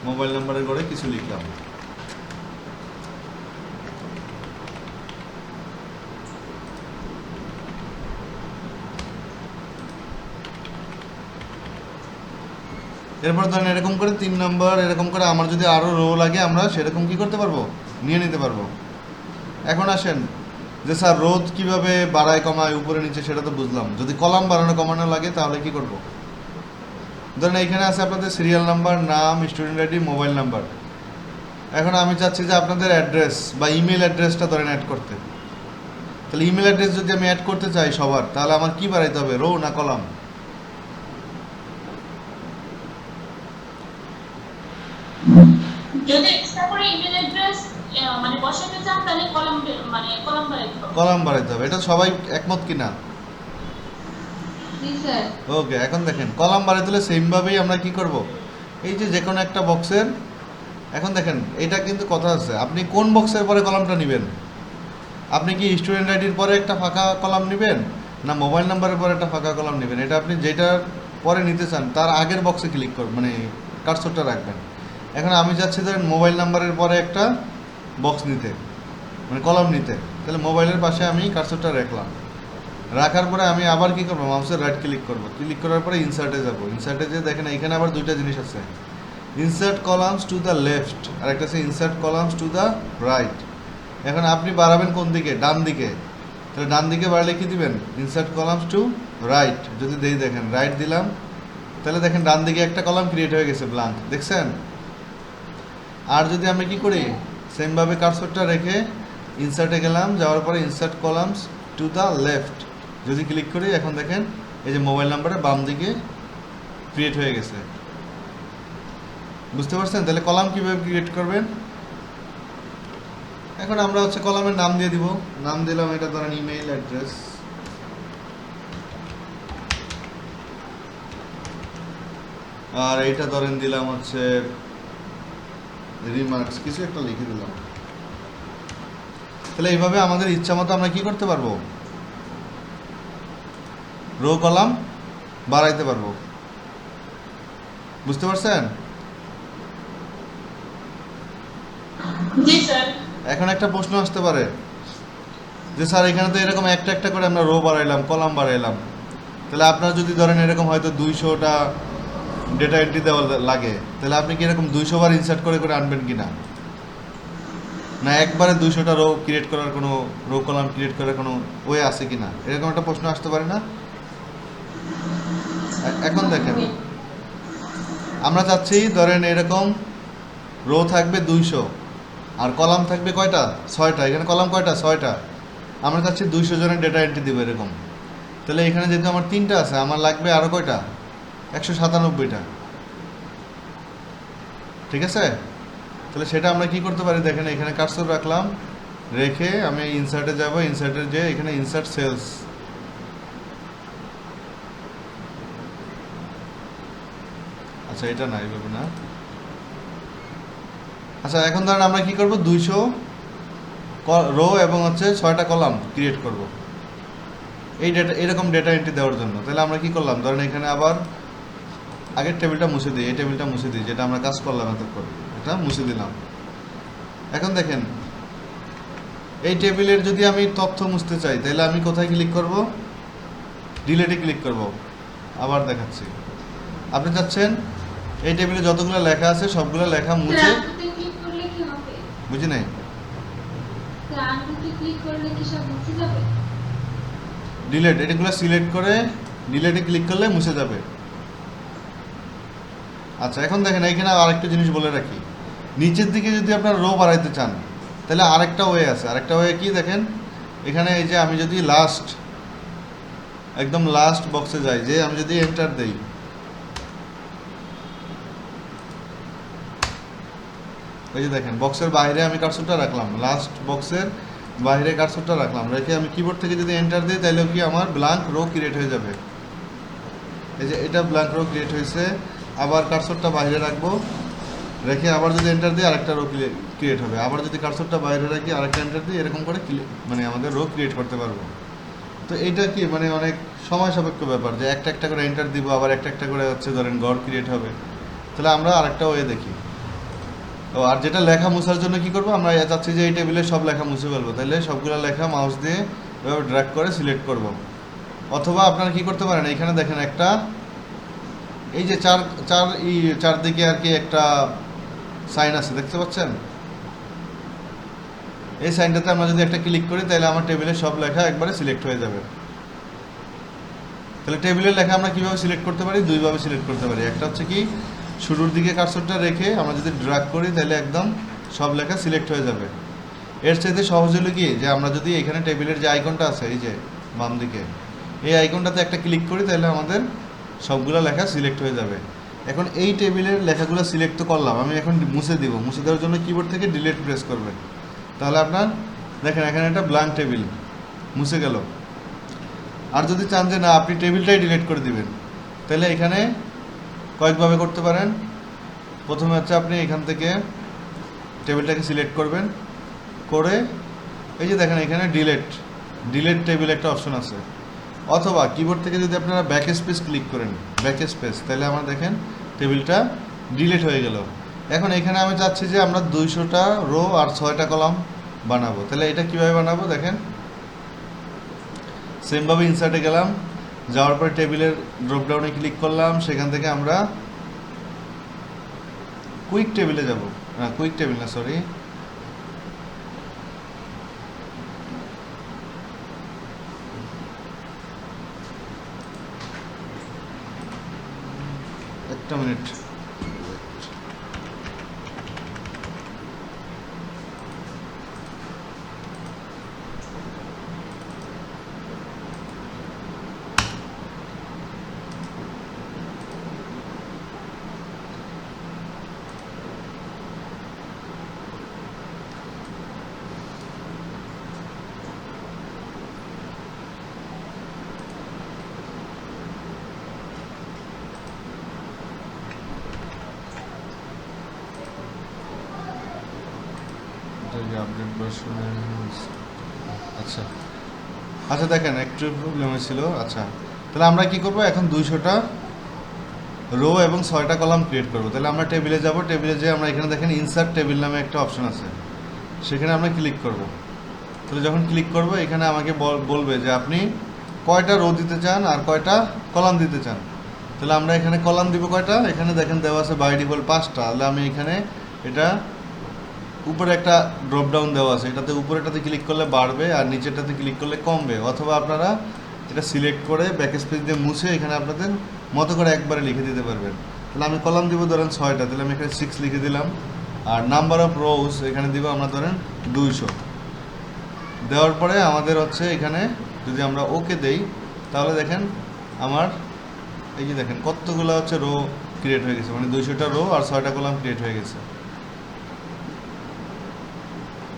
মোবাইল নাম্বারের ঘরে কিছু লিখলাম। এরপর ধরেন এরকম করে 3 নাম্বার, এরকম করে আমার যদি আরও রো লাগে আমরা সেরকম কি করতে পারবো? নিয়ে নিতে পারবো। এখন আসেন যে স্যার রোদ কিভাবে বাড়ায় কমায় উপরে নিচে, সেটা তো বুঝলাম। যদি কলাম বাড়ানো কমানো লাগে তাহলে কি করব? ধরেন এইখানে আছে আপনাদের সিরিয়াল নাম্বার, নাম, স্টুডেন্ট আইডি, মোবাইল নাম্বার। এখন আমি চাচ্ছি যে আপনাদের অ্যাড্রেস বা ইমেল অ্যাড্রেসটা ধরেন অ্যাড করতে। তাহলে ইমেল অ্যাড্রেস যদি আমি অ্যাড করতে চাই সবার, তাহলে আমার কি বাড়াইতে হবে? রো না কলাম? যদি এক্সট্রা করে ইমেল অ্যাড্রেস মানে বসাতে চান তাহলে কলাম মানে কলাম বাড়াইতে হবে। কলাম বাড়াইতে হবে, এটা সবাই একমত কিনা? জি স্যার। ওকে, এখন দেখেন কলাম বাড়াইতে হলে সেমভাবেই আমরা কি করব? এই যে কোনো একটা বক্সের, এখন দেখেন এটা কিন্তু কথা আছে, আপনি কোন বক্সের পরে কলামটা নেবেন? আপনি কি স্টুডেন্ট আইডির পরে একটা ফাঁকা কলাম নেবেন না মোবাইল নাম্বারের পরে একটা ফাঁকা কলাম নেবেন? এটা আপনি যেটার পরে নিতে চান তার আগের বক্সে ক্লিক করবেন, মানে কার্সরটা রাখবেন। এখন আমি যাচ্ছি ধরেন মোবাইল নাম্বারের পরে একটা বক্স নিতে, মানে কলাম নিতে। তাহলে মোবাইলের পাশে আমি কার্সরটা রাখলাম, রাখার পরে আমি আবার কি করবো? মাউসের রাইট ক্লিক করবো, ক্লিক করার পরে ইনসার্টে যাব। ইনসার্টে যে দেখেন এখানে আবার দুইটা জিনিস আছে, insert columns to the left আর একটা আছে insert columns to the right. এখন আপনি বাড়াবেন কোন দিকে? ডান দিকে। তাহলে ডান দিকে বাড়লে কি দিবেন? Insert columns to right. যদি দেই দেখেন রাইট দিলাম, তাহলে দেখেন ডান দিকে একটা কলাম ক্রিয়েট হয়ে গেছে ব্ল্যাঙ্ক, দেখছেন? আর যদি আমি কি করি, সেমভাবে কার্সরটা রেখে ইনসার্টে গেলাম, যাওয়ার পরে insert columns to the left যদি ক্লিক করি, এখন দেখেন এই যে মোবাইল নাম্বারের বাম দিকে ক্রিয়েট হয়ে গেছে। বুঝতে পারছেন? তাহলে কলাম কীভাবে ক্রিয়েট করবেন? এখন আমরা হচ্ছে কলামের নাম দিয়ে দিব, নাম দিলাম এটা ধরেন ইমেইল অ্যাড্রেস, আর এইটা ধরেন দিলাম হচ্ছে রিমার্কস, কিছু একটা লিখে দিলাম। তাহলে এইভাবে আমাদের ইচ্ছা মতো আমরা কি করতে পারবো? রো কলাম বাড়াইতে পারবো। বুঝতে পারছেন? জি স্যার। এখন একটা প্রশ্ন আসতে পারে যে স্যার এখানে তো এরকম একটা একটা করে আমরা রো বাড়াইলাম, কলাম বাড়াইলাম, তাহলে আপনার যদি ধরেন এরকম হয়তো 200টা ডেটা এন্ট্রি দেওয়া লাগে, তাহলে আপনি কি এরকম 200 বার ইনসার্ট করে করে আনবেন কিনা, না একবারে 200টা রো ক্রিয়েট করার কোনো রো কলাম ক্রিয়েট করার কোনো ওয়ে আছে কিনা, এরকম একটা প্রশ্ন আসতে পারে না? এখন দেখেন আমরা চাচ্ছি ধরেন এরকম রো থাকবে 200 আর কলাম থাকবে কয়টা, 6টা। এখানে কলাম কয়টা, 6টা। আমরা চাচ্ছি 200 জনের ডেটা এন্ট্রি দিব এরকম। তাহলে এখানে যেহেতু আমার 3টা আছে, আমার লাগবে আরও কয়টা, 197টা। ঠিক আছে? তাহলে সেটা আমরা কি করতে পারি, দেখেন এখানে কার্সর রাখলাম, রেখে আমি ইনসার্টে যাব, ইনসার্টে যে এখানে ইনসার্ট সেলস, আচ্ছা এটা না, এইভাবে না। আচ্ছা এখন ধরেন আমরা কি করব, 200 রো এবং হচ্ছে 6টা কলাম ক্রিয়েট করব এই ডেটা, এরকম ডেটা এন্ট্রি দেওয়ার জন্য। তাহলে আমরা কি করলাম, ধরেন এখানে আবার আগের টেবিলটা মুছে দিই, এই টেবিলটা মুছে দিই, যেটা আমরা কাজ করলাম এতক্ষণ, এটা মুছে দিলাম। এখন দেখেন এই টেবিলের যদি আমি তথ্য মুছতে চাই, তাহলে আমি কোথায় ক্লিক করব, ডিলেটে ক্লিক করব। আবার দেখাচ্ছি, আপনি চাচ্ছেন এই টেবিলে যতগুলো লেখা আছে সবগুলো লেখা মুছে, ক্লিক করলে কি হবে? বুঝি নাই, আনডুতে ক্লিক করলে কি সব মুছে যাবে? ডিলেট এটাগুলো সিলেক্ট করে ডিলেটে ক্লিক করলে মুছে যাবে। আচ্ছা এখন দেখেন এইখানে আরেকটা জিনিস বলে রাখি, নিচের দিকে যদি আপনার রো বাড়াইতে চান তাহলে আরেকটা ওয়ে আছে। আরেকটা ওয়ে কি দেখেন, এখানে এই যে আমি যদি লাস্ট, একদম লাস্ট বক্সে যাই, যে আমি যদি এন্টার দেই, এই যে দেখেন বক্সের বাইরে আমি কার্সরটা রাখলাম, লাস্ট বক্সের বাইরে কার্সরটা রাখলাম, রেখে আমি কিবোর্ড থেকে যদি এন্টার দিই তাহলে কি আমার ব্ল্যাঙ্ক রো ক্রিয়েট হয়ে যাবে। এই যে এটা ব্ল্যাঙ্ক রো ক্রিয়েট হয়েছে। আবার কার্সরটা বাইরে রাখবো, রেখে আবার যদি এন্টার দিই আরেকটা রো ক্রিয়েট হবে। আবার যদি কার্সরটা বাইরে রাখি আরেকটা এন্টার দিই, এরকম করে মানে আমাদের রো ক্রিয়েট করতে পারবো। তো এইটা কি মানে অনেক সময় সাপেক্ষ ব্যাপার, যে একটা একটা করে এন্টার দিব, আবার একটা একটা করে হচ্ছে ধরেন গড় ক্রিয়েট হবে। তাহলে আমরা আরেকটা ওয়ে দেখি। ও আর যেটা লেখা মুছার জন্য কি করবো, আমরা চাচ্ছি যে এই টেবিলে সব লেখা মুছে ফেলবো, তাহলে সবগুলো লেখা মাউস দিয়ে এভাবে ড্র্যাগ করে সিলেক্ট করব। অথবা আপনারা কি করতে পারেন, এখানে দেখেন একটা এই যে চারদিকে আর কি একটা সাইন আছে, দেখতে পাচ্ছেন? এই সাইনটাতে আমরা যদি একটা ক্লিক করি তাহলে আমার টেবিলের সব লেখা একবারে সিলেক্ট হয়ে যাবে। তাহলে টেবিলের লেখা আমরা কিভাবে সিলেক্ট করতে পারি, দুইভাবে সিলেক্ট করতে পারি। একটা হচ্ছে কি, শুরুর দিকে কার্সরটা রেখে আমরা যদি ড্র্যাগ করি তাহলে একদম সব লেখা সিলেক্ট হয়ে যাবে। এর চাইতে সহজ হলো কি, যে আমরা যদি এখানে টেবিলের যে আইকনটা আছে এই যে বাম দিকে, এই আইকনটাতে একটা ক্লিক করি তাহলে আমাদের সবগুলো লেখা সিলেক্ট হয়ে যাবে। এখন এই টেবিলের লেখাগুলো সিলেক্ট তো করলাম, আমি এখন মুছে দিব। মুছে দেওয়ার জন্য কিবোর্ড থেকে ডিলিট প্রেস করবেন, তাহলে আপনার দেখেন এখানে একটা ব্ল্যাঙ্ক টেবিল মুছে গেল। আর যদি চান যে না আপনি টেবিলটাই ডিলিট করে দিবেন, তাহলে এখানে কয়েকভাবে করতে পারেন। প্রথমে হচ্ছে আপনি এখান থেকে টেবিলটাকে সিলেক্ট করবেন, করে এই যে দেখেন এখানে ডিলিট টেবিল একটা অপশন আছে। অথবা কিবোর্ড থেকে যদি আপনারা ব্যাক স্পেস ক্লিক করেন, ব্যাক স্পেস, তাহলে আমার দেখেন টেবিলটা ডিলিট হয়ে গেল। এখন এখানে আমি চাচ্ছি যে আমরা 200টা রো আর 6টা কলাম বানাবো। তাহলে এটা কিভাবে বানাবো দেখেন, সেমভাবে ইনসার্টে গেলাম, যাওয়ার পরে টেবিলের ড্রপডাউনে ক্লিক করলাম, সেখান থেকে আমরা কুইক টেবিলে যাব, না কুইক টেবিল না সরি, একটা মিনিট, আপডেট ভার্সনে, আচ্ছা আচ্ছা দেখেন একটু প্রবলেম হয়েছিল। আচ্ছা তাহলে আমরা কি করব, এখন 200টা রো এবং 6টা কলাম ক্রিয়েট করব। তাহলে আমরা টেবিলে যাব, টেবিলে যেয়ে আমরা এখানে দেখেন ইনসার্ট টেবিল নামে একটা অপশন আছে, সেখানে আমরা ক্লিক করব। তাহলে যখন ক্লিক করব এখানে আমাকে বলবে যে আপনি কয়টা রো দিতে চান আর কয়টা কলাম দিতে চান। তাহলে আমরা এখানে কলাম দিব কয়টা? এখানে দেখেন দেওয়া আছে বাই ডিফল্ট 5টা। তাহলে আমি এখানে এটা উপরে একটা ড্রপ ডাউন দেওয়া আছে, এটাতে উপরেটাতে ক্লিক করলে বাড়বে আর নিচেরটাতে ক্লিক করলে কমবে, অথবা আপনারা এটা সিলেক্ট করে ব্যাক স্পেস দিয়ে মুছে এখানে আপনাদের মতো করে একবারে লিখে দিতে পারবেন। তাহলে আমি কলাম দিব ধরেন 6টা, তাহলে আমি এখানে 6 লিখে দিলাম। আর নাম্বার অফ রোজ এখানে দিব আমরা ধরেন 200। দেওয়ার পরে আমাদের হচ্ছে এখানে যদি আমরা ওকে দেই তাহলে দেখেন আমার এই যে দেখেন কতগুলো হচ্ছে রো ক্রিয়েট হয়ে গেছে, মানে 200টা রো আর 6টা কলাম ক্রিয়েট হয়ে গেছে।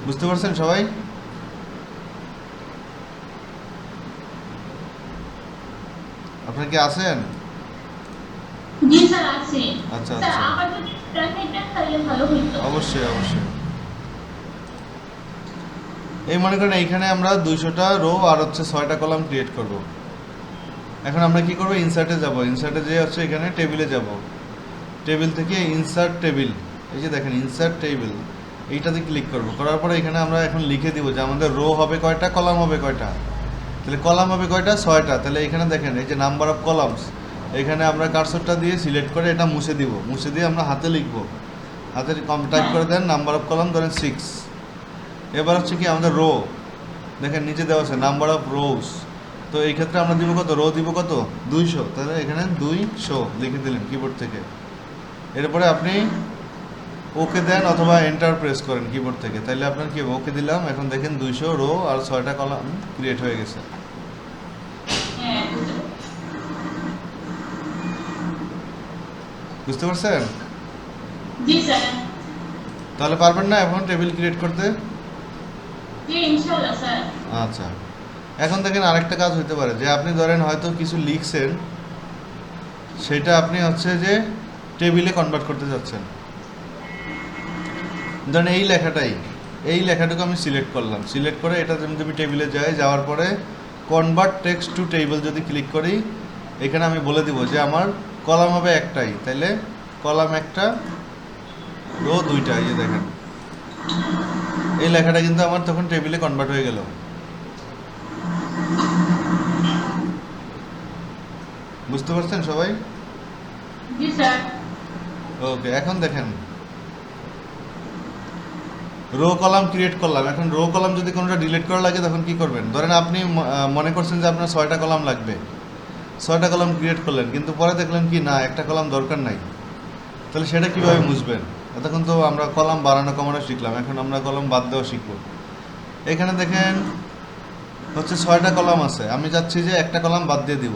বুঝতে পারছেন সবাই? আপনারা কি আছেন? জি স্যার আছে। আচ্ছা স্যার আচ্ছা, আবার যদি দেখাইতেন তাহলে ভালো হইতো। অবশ্যই অবশ্যই। এই মনে করেন এইখানে আমরা 200টা রো আর হচ্ছে 6টা কলাম ক্রিয়েট করব। এখন আমরা কি করব? ইনসার্টে যাব। ইনসার্টে যেয়ে হচ্ছে এখানে টেবিলে যাব। টেবিল থেকে ইনসার্ট টেবিল, এই যে দেখেন ইনসার্ট টেবিল, এইটাতে ক্লিক করব। করার পরে এখানে আমরা এখন লিখে দিব যে আমাদের রো হবে কয়টা, কলাম হবে কয়টা। তাহলে কলাম হবে কয়টা? 6টা। তাহলে এখানে দেখেন এই যে নাম্বার অফ কলামস, এখানে আমরা কার্সরটা দিয়ে সিলেক্ট করে এটা মুছে দিব। মুছে দিয়ে আমরা হাতে লিখব, হাতে টাইপ করে দেন নাম্বার অফ কলাম ধরেন 6। এবার হচ্ছে কি আমাদের রো, দেখেন নিচে দেওয়া আছে নাম্বার অফ রোজ। তো এই ক্ষেত্রে আমরা দিব কত? রো দিব কত? 200। তাহলে এখানে 200 লিখে দিলেন কিবোর্ড থেকে। এরপরে আপনি ওকে দেন অথবা এন্টার প্রেস করেন কিবোর্ড থেকে, তাহলে আপনার কি ওকে দিলাম। এখন দেখেন 200 রো আর 6টা কলাম ক্রিয়েট হয়ে গেছে। হ্যাঁ, বুঝতে পারছি। বুঝতে পারছেন? জি স্যার। তাহলে পারবেন না এখন টেবিল ক্রিয়েট করতে? জি ইনশাআল্লাহ স্যার। আচ্ছা, এখন দেখেন আরেকটা কাজ হতে পারে যে আপনি ধরেন হয়তো কিছু লিখছেন, সেটা আপনি হচ্ছে যে টেবিলে কনভার্ট করতে যাচ্ছেন। ধরেন এই লেখাটুকু আমি সিলেক্ট করলাম, সিলেক্ট করে এটা যদি আমি টেবিলে যাই, যাওয়ার পরে কনভার্ট টেক্সট টু টেবিল যদি ক্লিক করি, এখানে আমি বলে দিব যে আমার কলাম হবে একটাই, তাইলে কলাম একটা, রো 2টা। এই যে দেখেন এই লেখাটা কিন্তু আমার তখন টেবিলে কনভার্ট হয়ে গেল। বুঝতে পারছেন সবাই? জি স্যার। ওকে, এখন দেখেন রো কলাম ক্রিয়েট করলাম। এখন রো কলাম যদি কোনোটা ডিলিট করা লাগে তখন কি করবেন? ধরেন আপনি মনে করছেন যে আপনার 6টা কলাম লাগবে, 6টা কলাম ক্রিয়েট করলেন, কিন্তু পরে দেখলেন কি না, একটা কলাম দরকার নাই। তাহলে সেটা কিভাবে মুছবেন? এতক্ষণ তো আমরা কলাম বাড়ানো কমানো শিখলাম, এখন আমরা কলাম বাদ দেওয়া শিখব। এখানে দেখেন হচ্ছে 6টা কলাম আছে, আমি চাচ্ছি যে একটা কলাম বাদ দিয়ে দিব।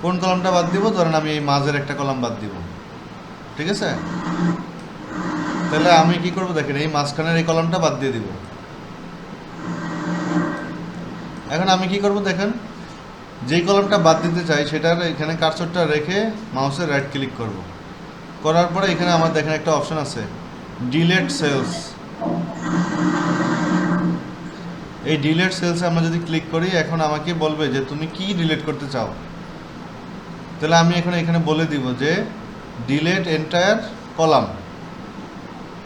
কোন কলামটা বাদ দিব? ধরেন আমি এই মাঝের একটা কলাম বাদ দিব, ঠিক আছে? তাহলে আমি কি করব? দেখেন এই মাঝখানের এই কলামটা বাদ দিয়ে দিব। এখন আমি কি করব? দেখেন যেই কলামটা বাদ দিতে চাই সেটার এখানে কার্সরটা রেখে মাউসের রাইট ক্লিক করব। করার পরে এখানে আমার দেখেন একটা অপশন আছে ডিলিট সেলস। এই ডিলিট সেলসে আমরা যদি ক্লিক করি, এখন আমাকে বলবে যে তুমি কি ডিলিট করতে চাও। তাহলে আমি এখন এখানে বলে দিব যে delete entire column.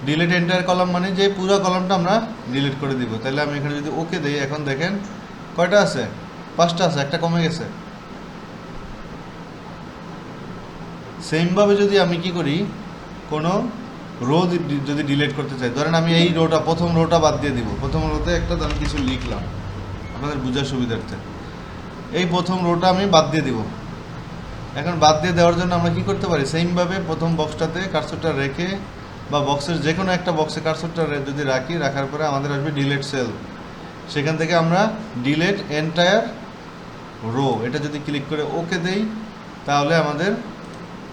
Delete entire column মানে যে পুরো কলামটা আমরা ডিলিট করে দিব। তাহলে আমি এখানে যদি ওকে দিই, এখন দেখেন কয়টা আছে? 5টা আছে, একটা কমে গেছে। সেমভাবে যদি আমি কি করি, কোনো রো যদি ডিলিট করতে চাই, ধরেন আমি এই রোটা, প্রথম রোটা বাদ দিয়ে দিব। প্রথম রোতে একটা আমি কিছু লিখলাম আপনাদের বোঝার সুবিধার্থে, এই প্রথম রোটা আমি বাদ দিয়ে দিব। এখন বাদ দিয়ে দেওয়ার জন্য আমরা কি করতে পারি? সেমভাবে প্রথম বক্সটাতে কার্সরটা রেখে বা বক্সের যে কোনো একটা বক্সে কার্সরটা যদি রাখি, রাখার পরে আমাদের আসবে ডিলিট সেল। সেখান থেকে আমরা ডিলিট এন্টায়ার রো এটা যদি ক্লিক করে ওকে দেই, তাহলে আমাদের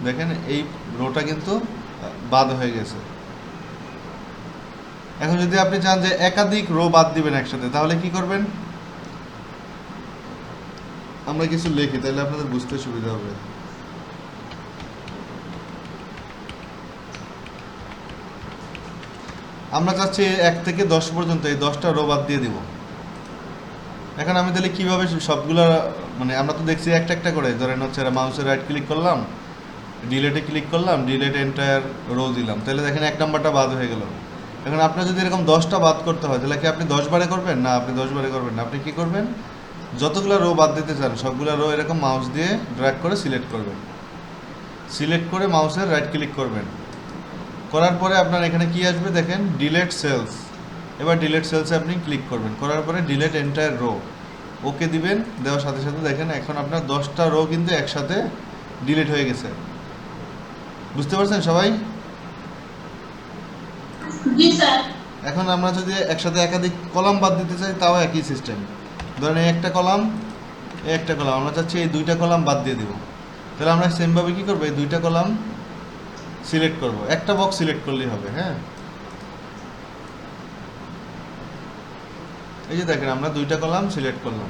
দেখেন এই রোটা কিন্তু বাদ হয়ে গেছে। এখন যদি আপনি চান যে একাধিক রো বাদ দিবেন একসাথে, তাহলে কি করবেন? আমরা কিছু লিখি, তাহলে আপনাদের বুঝতে সুবিধা হবে। আমরা চাচ্ছি 1 থেকে 10 পর্যন্ত এই 10টা রো বাদ দিয়ে দিব। এখন আমি তাহলে কীভাবে সবগুলো, মানে আমরা তো দেখছি একটা একটা করে, ধরেন হচ্ছে মাউসের রাইট ক্লিক করলাম, ডিলেটে ক্লিক করলাম, ডিলেট এন্টায়ার রো দিলাম, তাহলে দেখেন 1 নাম্বারটা বাদ হয়ে গেল। এখন আপনার যদি এরকম 10টা বাদ করতে হয়, তাহলে কি আপনি 10 বারে করবেন? না, আপনি 10 বারে করবেন না। আপনি কি করবেন? যতগুলো রো বাদ দিতে চান সবগুলো রো এরকম মাউস দিয়ে ড্র্যাগ করে সিলেক্ট করবেন। সিলেক্ট করে মাউসের রাইট ক্লিক করবেন, করার পরে আপনার এখানে কি আসবে দেখেন, ডিলেট সেলস। এবার ডিলেট সেলসে আপনি ক্লিক করবেন, করার পরে ডিলেট এন্টায়ার রো, ওকে দিবেন। দেওয়ার সাথে সাথে দেখেন এখন আপনার 10টা রো কিন্তু একসাথে ডিলিট হয়ে গেছে। বুঝতে পারছেন সবাই? জি স্যার। এখন আমরা যদি একসাথে একাধিক কলাম বাদ দিতে চাই তাও একই সিস্টেম। ধরেন এই একটা কলাম, এই একটা কলাম, আমরা চাচ্ছি এই 2টা কলাম বাদ দিয়ে দিব। তাহলে আমরা সেমভাবে কী করবো, এই 2টা কলাম সিলেক্ট করব, একটা বক্স সিলেক্ট করলেই হবে। হ্যাঁ, এই যে দেখেন আমরা 2টা কলাম সিলেক্ট করলাম।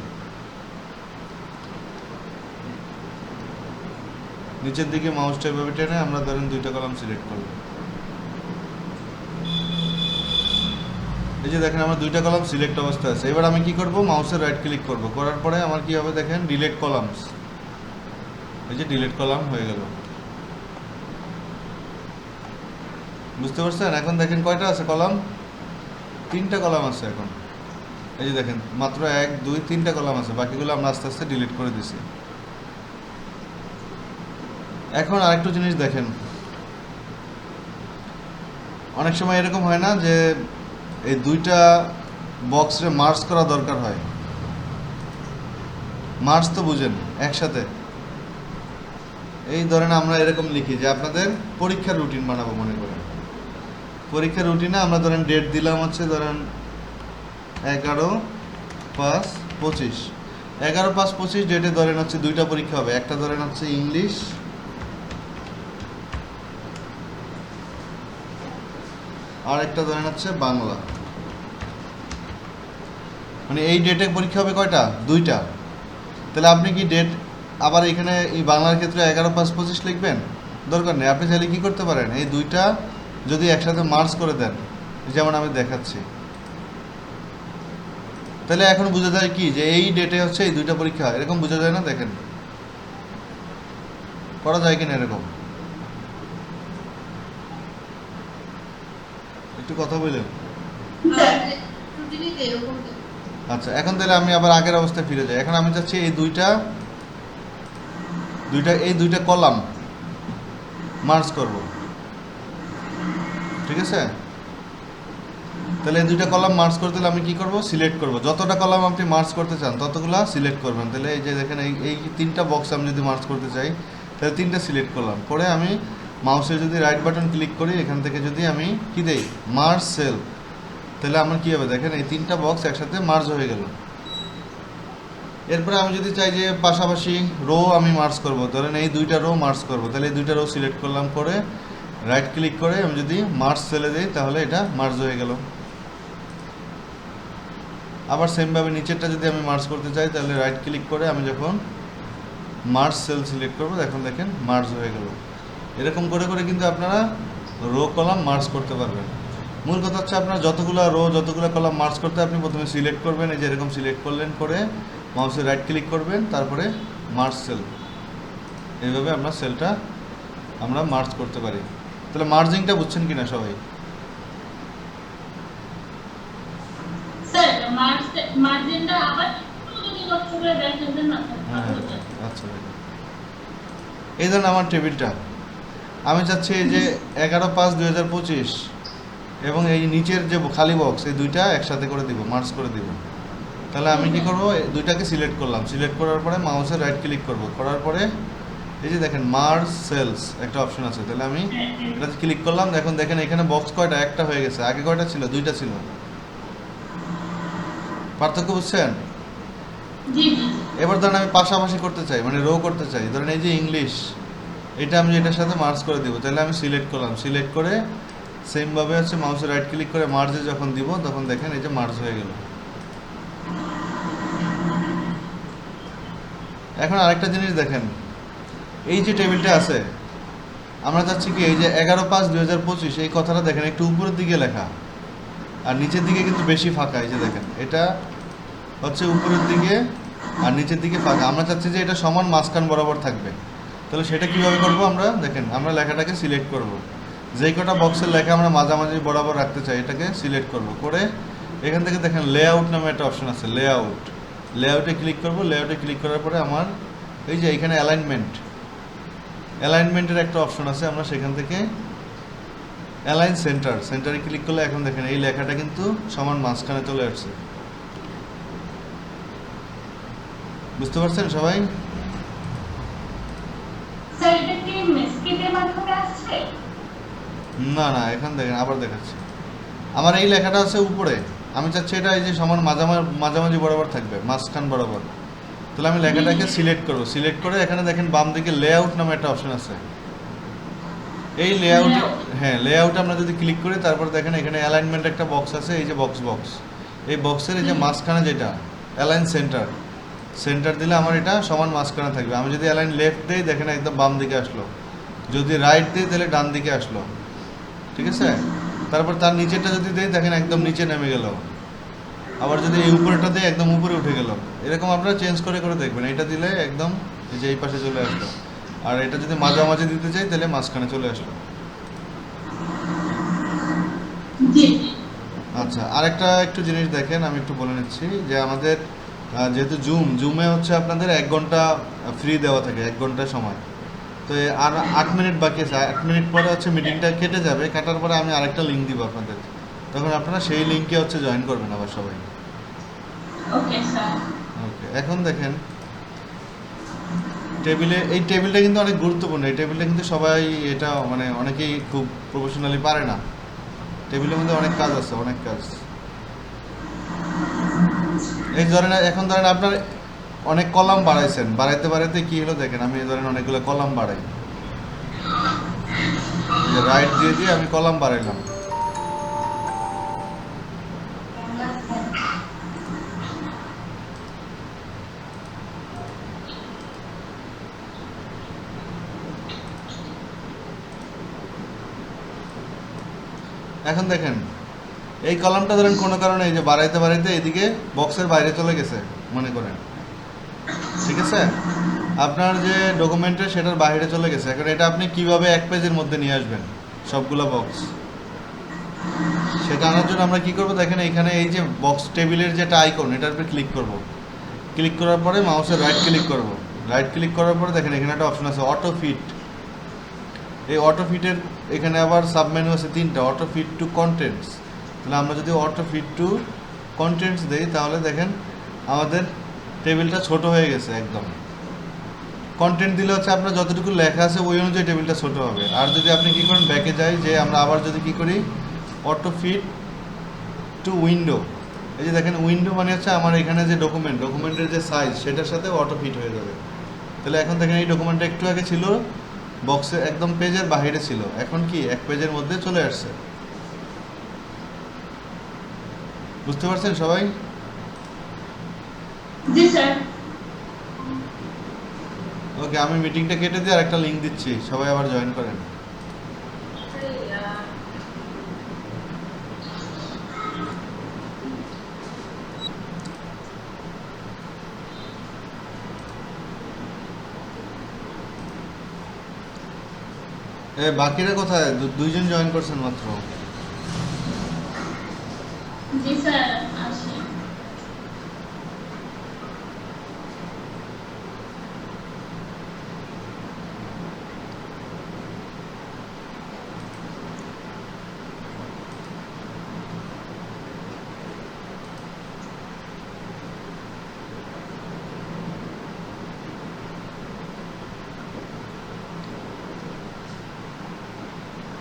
নিচের দিকে মাউসটা এভাবে টেনে আমরা ধরেন 2টা কলাম সিলেক্ট করলাম। এই যে দেখেন আমার 2টা কলাম সিলেক্ট অবস্থায় আছে। এবার আমি কি করব, মাউসের রাইট ক্লিক করব, করার পরে আমার কি হবে দেখেন, ডিলিট কলামস। এই যে ডিলিট কলাম হয়ে গেল। বুঝতে পারছেন? এখন দেখেন কয়টা আছে কলাম, 3টা কলাম আছে এখন। এই যে দেখেন মাত্র 1 2 3টা কলাম আছে, বাকিগুলো আমরা আস্তে আস্তে ডিলিট করে দিছি। এখন আরেকটু জিনিস দেখেন, অনেক সময় এরকম হয় না যে এই 2টা বক্সে মার্জ করা দরকার হয়। মার্জ তো বুঝেন, একসাথে। এই ধরেন আমরা এরকম লিখি যে আপনাদের পরীক্ষার রুটিন বানাবো মনে করেন। পরীক্ষার রুটিনে আমরা ধরেন ডেট দিলাম হচ্ছে ধরেন 11/5/25। 11/5/25 ডেটে ধরেন হচ্ছে 2টা পরীক্ষা হবে। একটা ধরেন হচ্ছে ইংলিশ, আর একটা ধরেন হচ্ছে বাংলা। মানে এই ডেটে পরীক্ষা হবে কয়টা, 2টা। তাহলে আপনি কি ডেট আবার এখানে এই বাংলার ক্ষেত্রে 11/5/25 লিখবেন? দরকার নেই। আপনি চাইলে কি করতে পারেন, এই 2টা যদি একসাথে মার্জ করে দেন, যেমন আমি দেখাচ্ছি, তাহলে এখন বোঝা যায় কি যে এই ডেটে হচ্ছে এই 2টা পরীক্ষা, এরকম বোঝা যায় না? দেখেন করা যায় কিনা এরকম, একটু কথা বললেন। আচ্ছা, এখন তাহলে আমি আবার আগের অবস্থায় ফিরে যাই। এখন আমি চাচ্ছি এই দুইটা কলাম মার্জ করব, ঠিক আছে? তাহলে এই 2টা কলাম মার্জ করতে হলে আমি কি করব, সিলেক্ট করব। যতটা কলাম আপনি মার্জ করতে চান ততগুলা সিলেক্ট করবেন। তাহলে এই যে দেখেন এই 3টা বক্স আমি যদি মার্জ করতে চাই তাহলে 3টা সিলেক্ট করলাম, করে আমি মাউসে যদি রাইট বাটন ক্লিক করি, এখান থেকে যদি আমি কি দেই, মার্জ সেল, তাহলে আমার কি হবে দেখেন এই 3টা বক্স একসাথে মার্জ হয়ে গেল। এরপরে আমি যদি চাই যে পাশাপাশি রো আমি মার্জ করব, ধরেন এই 2টা রো মার্জ করব, তাহলে এই 2টা রো সিলেক্ট করলাম, করে রাইট ক্লিক করে আমি যদি মার্জ সেলে দিই তাহলে এটা মার্জ হয়ে গেল। আবার সেমভাবে নিচেরটা যদি আমি মার্জ করতে চাই তাহলে রাইট ক্লিক করে আমি যখন মার্জ সেল সিলেক্ট করবো, এখন দেখেন মার্জ হয়ে গেল। এরকম করে করে কিন্তু আপনারা রো কলাম মার্জ করতে পারবেন। মূল কথা হচ্ছে আপনার যতগুলো রো যতগুলো কলাম মার্জ করতে আপনি প্রথমে সিলেক্ট করবেন, এই যে এরকম সিলেক্ট করলেন, করে মাউসে রাইট ক্লিক করবেন, তারপরে মার্জ সেল। এইভাবে আমরা সেলটা আমরা মার্জ করতে পারি। তাহলে মার্জিংটা বুঝছেন কিনা সবাই? স্যার মার্জিনটা আবার একটু যদি কষ্ট করে দেখেন না। হ্যাঁ, আচ্ছা। এই ধরুন আমার টেবিলটা আমি চাচ্ছি এই যে 11/5/2025 এবং এই নিচের যে খালি বক্স, এই 2টা একসাথে করে দিব, মার্জ করে দিব। তাহলে আমি কি করব, 2টাকে সিলেক্ট করলাম, সিলেক্ট করার পরে মাউসের রাইট ক্লিক করব, করার পরে এই যে দেখেন মার্জ সেলস একটা অপশন আছে, তাহলে আমি এটাতে ক্লিক করলাম। এখন দেখেন এখানে বক্স কয়টা, একটা হয়ে গেছে। আগে কয়টা ছিল, 2টা ছিল। পার্থক্য বুঝছেন? জি জি। এবার ধরেন আমি পাশাপাশি করতে চাই, মানে রো করতে চাই, ধরেন এই যে ইংলিশ, এটা আমি এটার সাথে মার্জ করে দিব, তাহলে আমি সিলেক্ট করলাম, সিলেক্ট করে সেমভাবে হচ্ছে মাউসে রাইট ক্লিক করে মার্জে যখন দিব তখন দেখেন এই যে মার্জ হয়ে গেল। এখন আরেকটা জিনিস দেখেন, এই যে টেবিলটা আছে আমরা চাচ্ছি কি এই যে 11/5/2025 এই কথাটা দেখেন একটু উপরের দিকে লেখা আর নিচের দিকে কিন্তু বেশি ফাঁকা। এই যে দেখেন এটা হচ্ছে উপরের দিকে আর নিচের দিকে ফাঁকা। আমরা চাচ্ছি যে এটা সমান মাঝখান বরাবর থাকবে। তাহলে সেটা কিভাবে করব, আমরা দেখেন আমরা লেখাটাকে সিলেক্ট করব, যেই কটা বক্সের লেখা আমরা মাঝামাঝি বরাবর রাখতে চাই এটাকে সিলেক্ট করব, করে এখান থেকে দেখেন লেআউট নামে একটা অপশন আছে, লেআউটে ক্লিক করব। লেআউটে ক্লিক করার পরে আমার এই যে এখানে অ্যালাইনমেন্ট, অ্যালাইনমেন্টের একটা অপশন আছে, আমরা সেখান থেকে অ্যালাইন সেন্টারে ক্লিক করলে এখন দেখেন এই লেখাটা কিন্তু সমান মাঝখানে চলে আসছে। বুঝতে পারছেন সবাই? স্যার এটা কি স্কিপের মাধ্যমে আসছে? না না, এখান দেখেন আবার দেখাচ্ছি। আমার এই লেখাটা আছে উপরে, আমি চাচ্ছি এটা এই যে সমান মাঝামাঝি বরাবর থাকবে, মাঝখান বরাবর। তাহলে আমি লেখাটাকে সিলেক্ট করব, সিলেক্ট করে এখানে দেখেন বাম দিকে লেআউট নামে একটা অপশন আছে। এই লেআউটে, হ্যাঁ লেআউটে আমরা যদি ক্লিক করি তারপর দেখেন এখানে অ্যালাইনমেন্ট একটা বক্স আছে, এই যে বক্স এই বক্সের এই যে মাঝখানে যেটা অ্যালাইন সেন্টার দিলে আমার এটা সমান মাঝখানে থাকবে। আমি যদি অ্যালাইন লেফট দিই দেখেন একদম বাম দিকে আসলো, যদি রাইট দিই তাহলে ডান দিকে আসলো, ঠিক আছে? তারপর তার নিচেরটা যদি দিই দেখেন একদম নিচে নেমে গেল, আবার যদি এই উপরেটা দিই একদম উপরে উঠে গেল। এরকম আপনারা চেঞ্জ করে করে দেখবেন। এটা দিলে একদম এই যে এই পাশে চলে আসলো, আর এটা যদি মাঝামাঝি দিতে চাই তাহলে মাঝখানে চলে আসলো। জি আচ্ছা, আরেকটা একটু জিনিস দেখেন, আমি একটু বলে নিচ্ছি যে আমাদের যেহেতু জুমে হচ্ছে আপনাদের 1 ঘন্টা ফ্রি দেওয়া থাকে, 1 ঘন্টা সময়। তো আর 8 মিনিট বাকি আছে, 8 মিনিট পরে হচ্ছে মিটিংটা কেটে যাবে, কাটার পরে আমি আরেকটা লিঙ্ক দিব আপনাদের, তখন আপনারা সেই লিঙ্কে হচ্ছে জয়েন করবেন আবার সবাই। Okay sir. ওকে, এখন দেখেন এই টেবিলটা কিন্তু অনেক গুরুত্বপূর্ণ। এই টেবিলটা কিন্তু সবাই এটা মানে অনেকেই খুব প্রফেশনালি পারে না। টেবিলের মধ্যে অনেক কাজ আছে, অনেক কাজ। এই ধরেন এখন ধরেন আপনার অনেক কলাম বাড়াইছেন, বাড়াইতে কি হলো দেখেন, আমি ধরেন অনেকগুলো কলাম বাড়াই, রাইট দিয়ে আমি কলাম বাড়াইলাম। এখন দেখেন এই কলামটা ধরেন কোনো কারণে এই যে বাড়াইতে এদিকে বক্সের বাইরে চলে গেছে মনে করেন, ঠিক আছে? আপনার যে ডকুমেন্টে সেটার বাইরে চলে গেছে। এখন এটা আপনি কিভাবে এক পেজের মধ্যে নিয়ে আসবেন সবগুলো বক্স, সেটা আনার জন্য আমরা কি করব দেখেন, এখানে এই যে বক্স টেবিলের যেটা আইকন এটার উপর ক্লিক করব। ক্লিক করার পরে মাউসের রাইট ক্লিক করব। রাইট ক্লিক করার পরে দেখেন এখানে একটা অপশন আছে অটো ফিট। এই অটো ফিটের এখানে আবার সাবমেনু আছে 3টা, অটো ফিট টু কন্টেন্টস। তাহলে আমরা যদি অটো ফিট টু কন্টেন্টস দেই তাহলে দেখেন আমাদের টেবিলটা ছোট হয়ে গেছে একদম। কন্টেন্ট দিলে হচ্ছে আপনার যতটুকু লেখা আছে ওই অনুযায়ী টেবিলটা ছোট হবে। আর যদি আপনি কী করেন ব্যাকে যাই, যে আমরা আবার যদি কী করি অটো ফিট টু উইন্ডো, এই যে দেখেন উইন্ডো মানে হচ্ছে আমার এখানে যে ডকুমেন্টের যে সাইজ সেটার সাথে অটো ফিট হয়ে যাবে। তাহলে এখন দেখেন এই ডকুমেন্টটা একটু আগে ছিল বক্সে একদম পেজের বাইরে ছিল, এখন কি এক পেজের মধ্যে চলে আসছে। বুঝতে পারছেন সবাই? জি স্যার। ওকে, আমি মিটিংটা কেটে দিয়ে আরেকটা লিঙ্ক দিচ্ছি, সবাই আবার জয়েন করেন। বাকিরা কোথায়? দুইজন জয়েন করছেন মাত্র। জি স্যার আসি।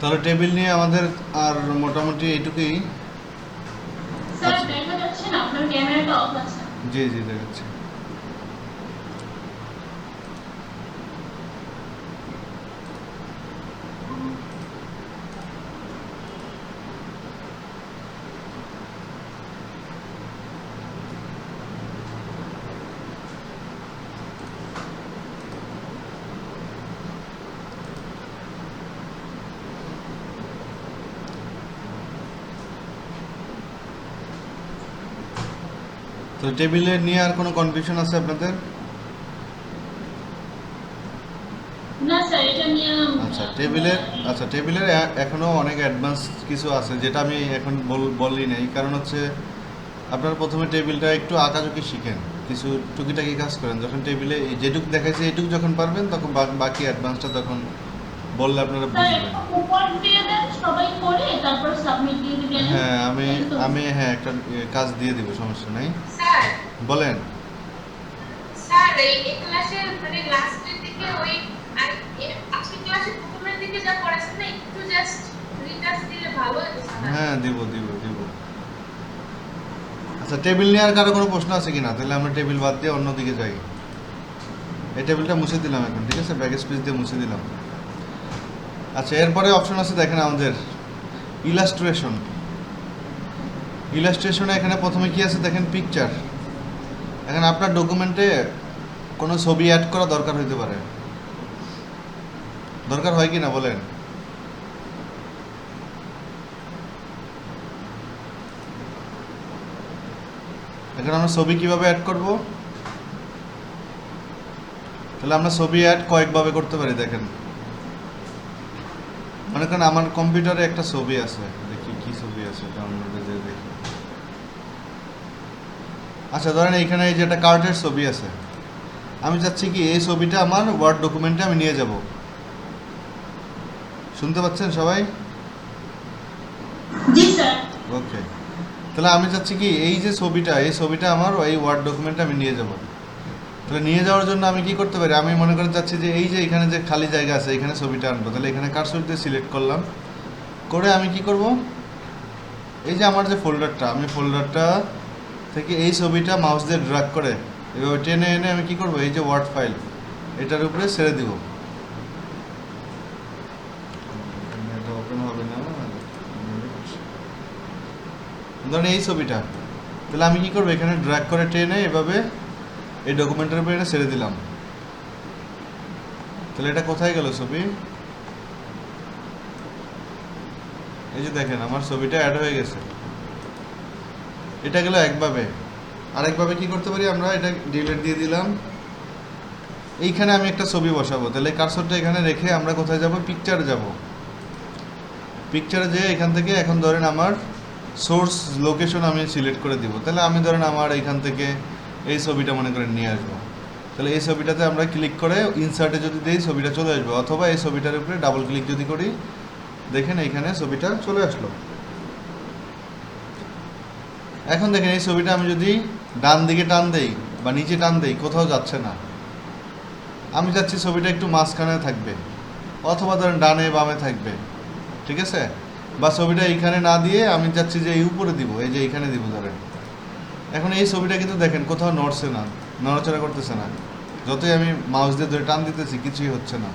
তাহলে টেবিল নিয়ে আমাদের আর মোটামুটি এইটুকুই। স্যার দেখা যাচ্ছে না, আপনার ক্যামেরাটা অফ আছে। জি দেখাচ্ছি। তো টেবিলে নিয়ে আর কোনো কনফিউশন আছে আপনাদের? না স্যার এটা নিয়ে টেবিলের এখনো অনেক অ্যাডভান্স কিছু আছে যেটা আমি এখন বললি না। এই কারণ হচ্ছে আপনারা প্রথমে টেবিলটা একটু আঁকাঝুঁকি শিখেন। কিছু টুকিটাকি কাজ করেন, যখন টেবিলে যেটুকু দেখাইছে এইটুকু যখন পারবেন তখন বাকি অ্যাডভান্সটা তখন বললে আপনারা স্যার বুঝবেন। একটু উপর দিয়ে দেন, সবাই করে তারপর সাবমিট দিয়ে দিবেন। হ্যাঁ আমি হ্যাঁ একটা কাজ দিয়ে দিব, সমস্যা নাই। স্যার বলেন। স্যার এই ক্লাসের মানে লাস্টের দিকে ওই আর আজকে ক্লাসের প্রথমের দিকে যা পড়াছেন না একটু জাস্ট রিটাচ দিলে ভালো হতো স্যার। হ্যাঁ দিব। আচ্ছা, টেবিল নিয়ে আর কারো কোনো প্রশ্ন আছে কিনা? তাহলে আমরা টেবিল বাদ দিয়ে অন্যদিকে যাই। এই টেবিলটা মুছে দিলাম এখন, ঠিক আছে, ব্যাক স্পেস দিয়ে মুছে দিলাম। আচ্ছা, এরপরে অপশন আছে দেখেন আমাদের ইলাস্ট্রেশনে এখানে প্রথমে কি আছে দেখেন, পিকচার। এখন আপনার ডকুমেন্টে কোনো ছবি অ্যাড করা দরকার হইতে পারে, দরকার হয় কি না বলেন? এখন আমরা ছবি কিভাবে অ্যাড করব? তাহলে আমরা ছবি অ্যাড কয়েকভাবে করতে পারি। দেখেন, মনে করেন আমার কম্পিউটারে একটা ছবি আছে, দেখি কি ছবি আছে, ডাউনলোডে যে দেখি। আচ্ছা, ধরেন এইখানে এই যে একটা কার্ডের ছবি আছে, আমি চাচ্ছি কি এই ছবিটা আমার ওয়ার্ড ডকুমেন্টে আমি নিয়ে যাব। শুনতে পাচ্ছেন সবাই? জি স্যার। ওকে, তাহলে আমি চাচ্ছি কি এই যে ছবিটা, এই ছবিটা আমার এই ওয়ার্ড ডকুমেন্টে আমি নিয়ে যাব। তাহলে নিয়ে যাওয়ার জন্য আমি কি করতে পারি? আমি মনে করেন চাচ্ছি যে এই যে এখানে যে খালি জায়গা আছে এখানে ছবিটা আনবো। তাহলে এখানে কার্সর দিয়ে সিলেক্ট করলাম, করে আমি কি করব, এই যে আমার যে ফোল্ডারটা, আমি ফোল্ডারটা থেকে এই ছবিটা মাউস দিয়ে ড্র্যাগ করে এভাবে টেনে এনে আমি কি করব, এই যে ওয়ার্ড ফাইল এটার উপরে ছেড়ে দিব। এটা ওপেন হবে না, ধরেন এই ছবিটা, তাহলে আমি কি করবো, এখানে ড্র্যাগ করে টেনে এভাবে এই ডকুমেন্টের উপরে এটা ছেড়ে দিলাম। তাহলে এটা কোথায় গেল ছবি? এই যে দেখেন আমার ছবিটা অ্যাড হয়ে গেছে। এটা গেল একভাবে। আরেকভাবে কি করতে পারি আমরা, এটা ডিলিট দিয়ে দিলাম, এইখানে আমি একটা ছবি বসাবো। তাহলে কার্সরটা এখানে রেখে আমরা কোথায় যাব, পিকচারে যাব। পিকচারে যেয়ে এখান থেকে এখন ধরেন আমার সোর্স লোকেশন আমি সিলেক্ট করে দিব। তাহলে আমি ধরেন আমার এখান থেকে এই ছবিটা মনে করেন নিয়ে আসবো। তাহলে এই ছবিটাতে আমরা ক্লিক করে ইনসার্টে যদি দিই ছবিটা চলে আসবে, অথবা এই ছবিটার উপরে ডাবল ক্লিক যদি করি, দেখেন এইখানে ছবিটা চলে আসলো। এখন দেখেন এই ছবিটা আমি যদি ডান দিকে টান দেই বা নিচে টান দেই, কোথাও যাচ্ছে না। আমি চাচ্ছি ছবিটা একটু মাঝখানে থাকবে, অথবা ধরেন ডানে বামে থাকবে, ঠিক আছে। বা ছবিটা এইখানে না দিয়ে আমি চাচ্ছি যে এই উপরে দিব, এই যে এইখানে দিব ধরেন। এখন এই ছবিটা কিন্তু দেখেন কোথাও নড়ছে না, নড়াচড়া করতেছে না, যতই আমি মাউস দিয়ে ধরে টান দিতেছি কিছুই হচ্ছে না।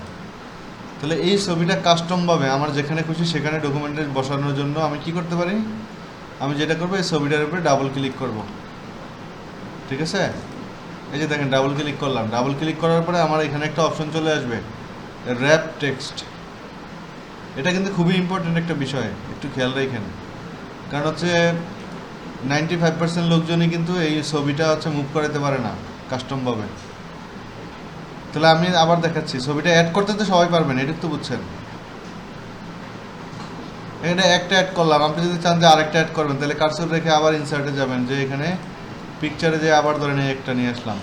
তাহলে এই ছবিটা কাস্টমভাবে আমার যেখানে খুশি সেখানে ডকুমেন্টে বসানোর জন্য আমি কি করতে পারি, আমি যেটা করবো এই ছবিটার উপরে ডাবল ক্লিক করব, ঠিক আছে। এই যে দেখেন ডাবল ক্লিক করলাম, ডাবল ক্লিক করার পরে আমার এখানে একটা অপশন চলে আসবে, র্যাপ টেক্সট। এটা কিন্তু খুবই ইম্পর্টেন্ট একটা বিষয়, একটু খেয়াল রাখেন। কারণ হচ্ছে 95% লোকজনই কিন্তু এই ছবিটা হচ্ছে মুভ করাতে পারে না কাস্টমভাবে। তাহলে আমি আবার দেখাচ্ছি, ছবিটা অ্যাড করতে তো সবাই পারবেন, এটুকু তো বুঝছেন। এখানে একটা অ্যাড করলাম, আপনি যদি চান যে আরেকটা অ্যাড করবেন তাহলে কার্সর রেখে আবার ইনসার্টে যাবেন, যে এখানে পিকচারে যে আবার ধরেন একটা নিয়ে আসলাম,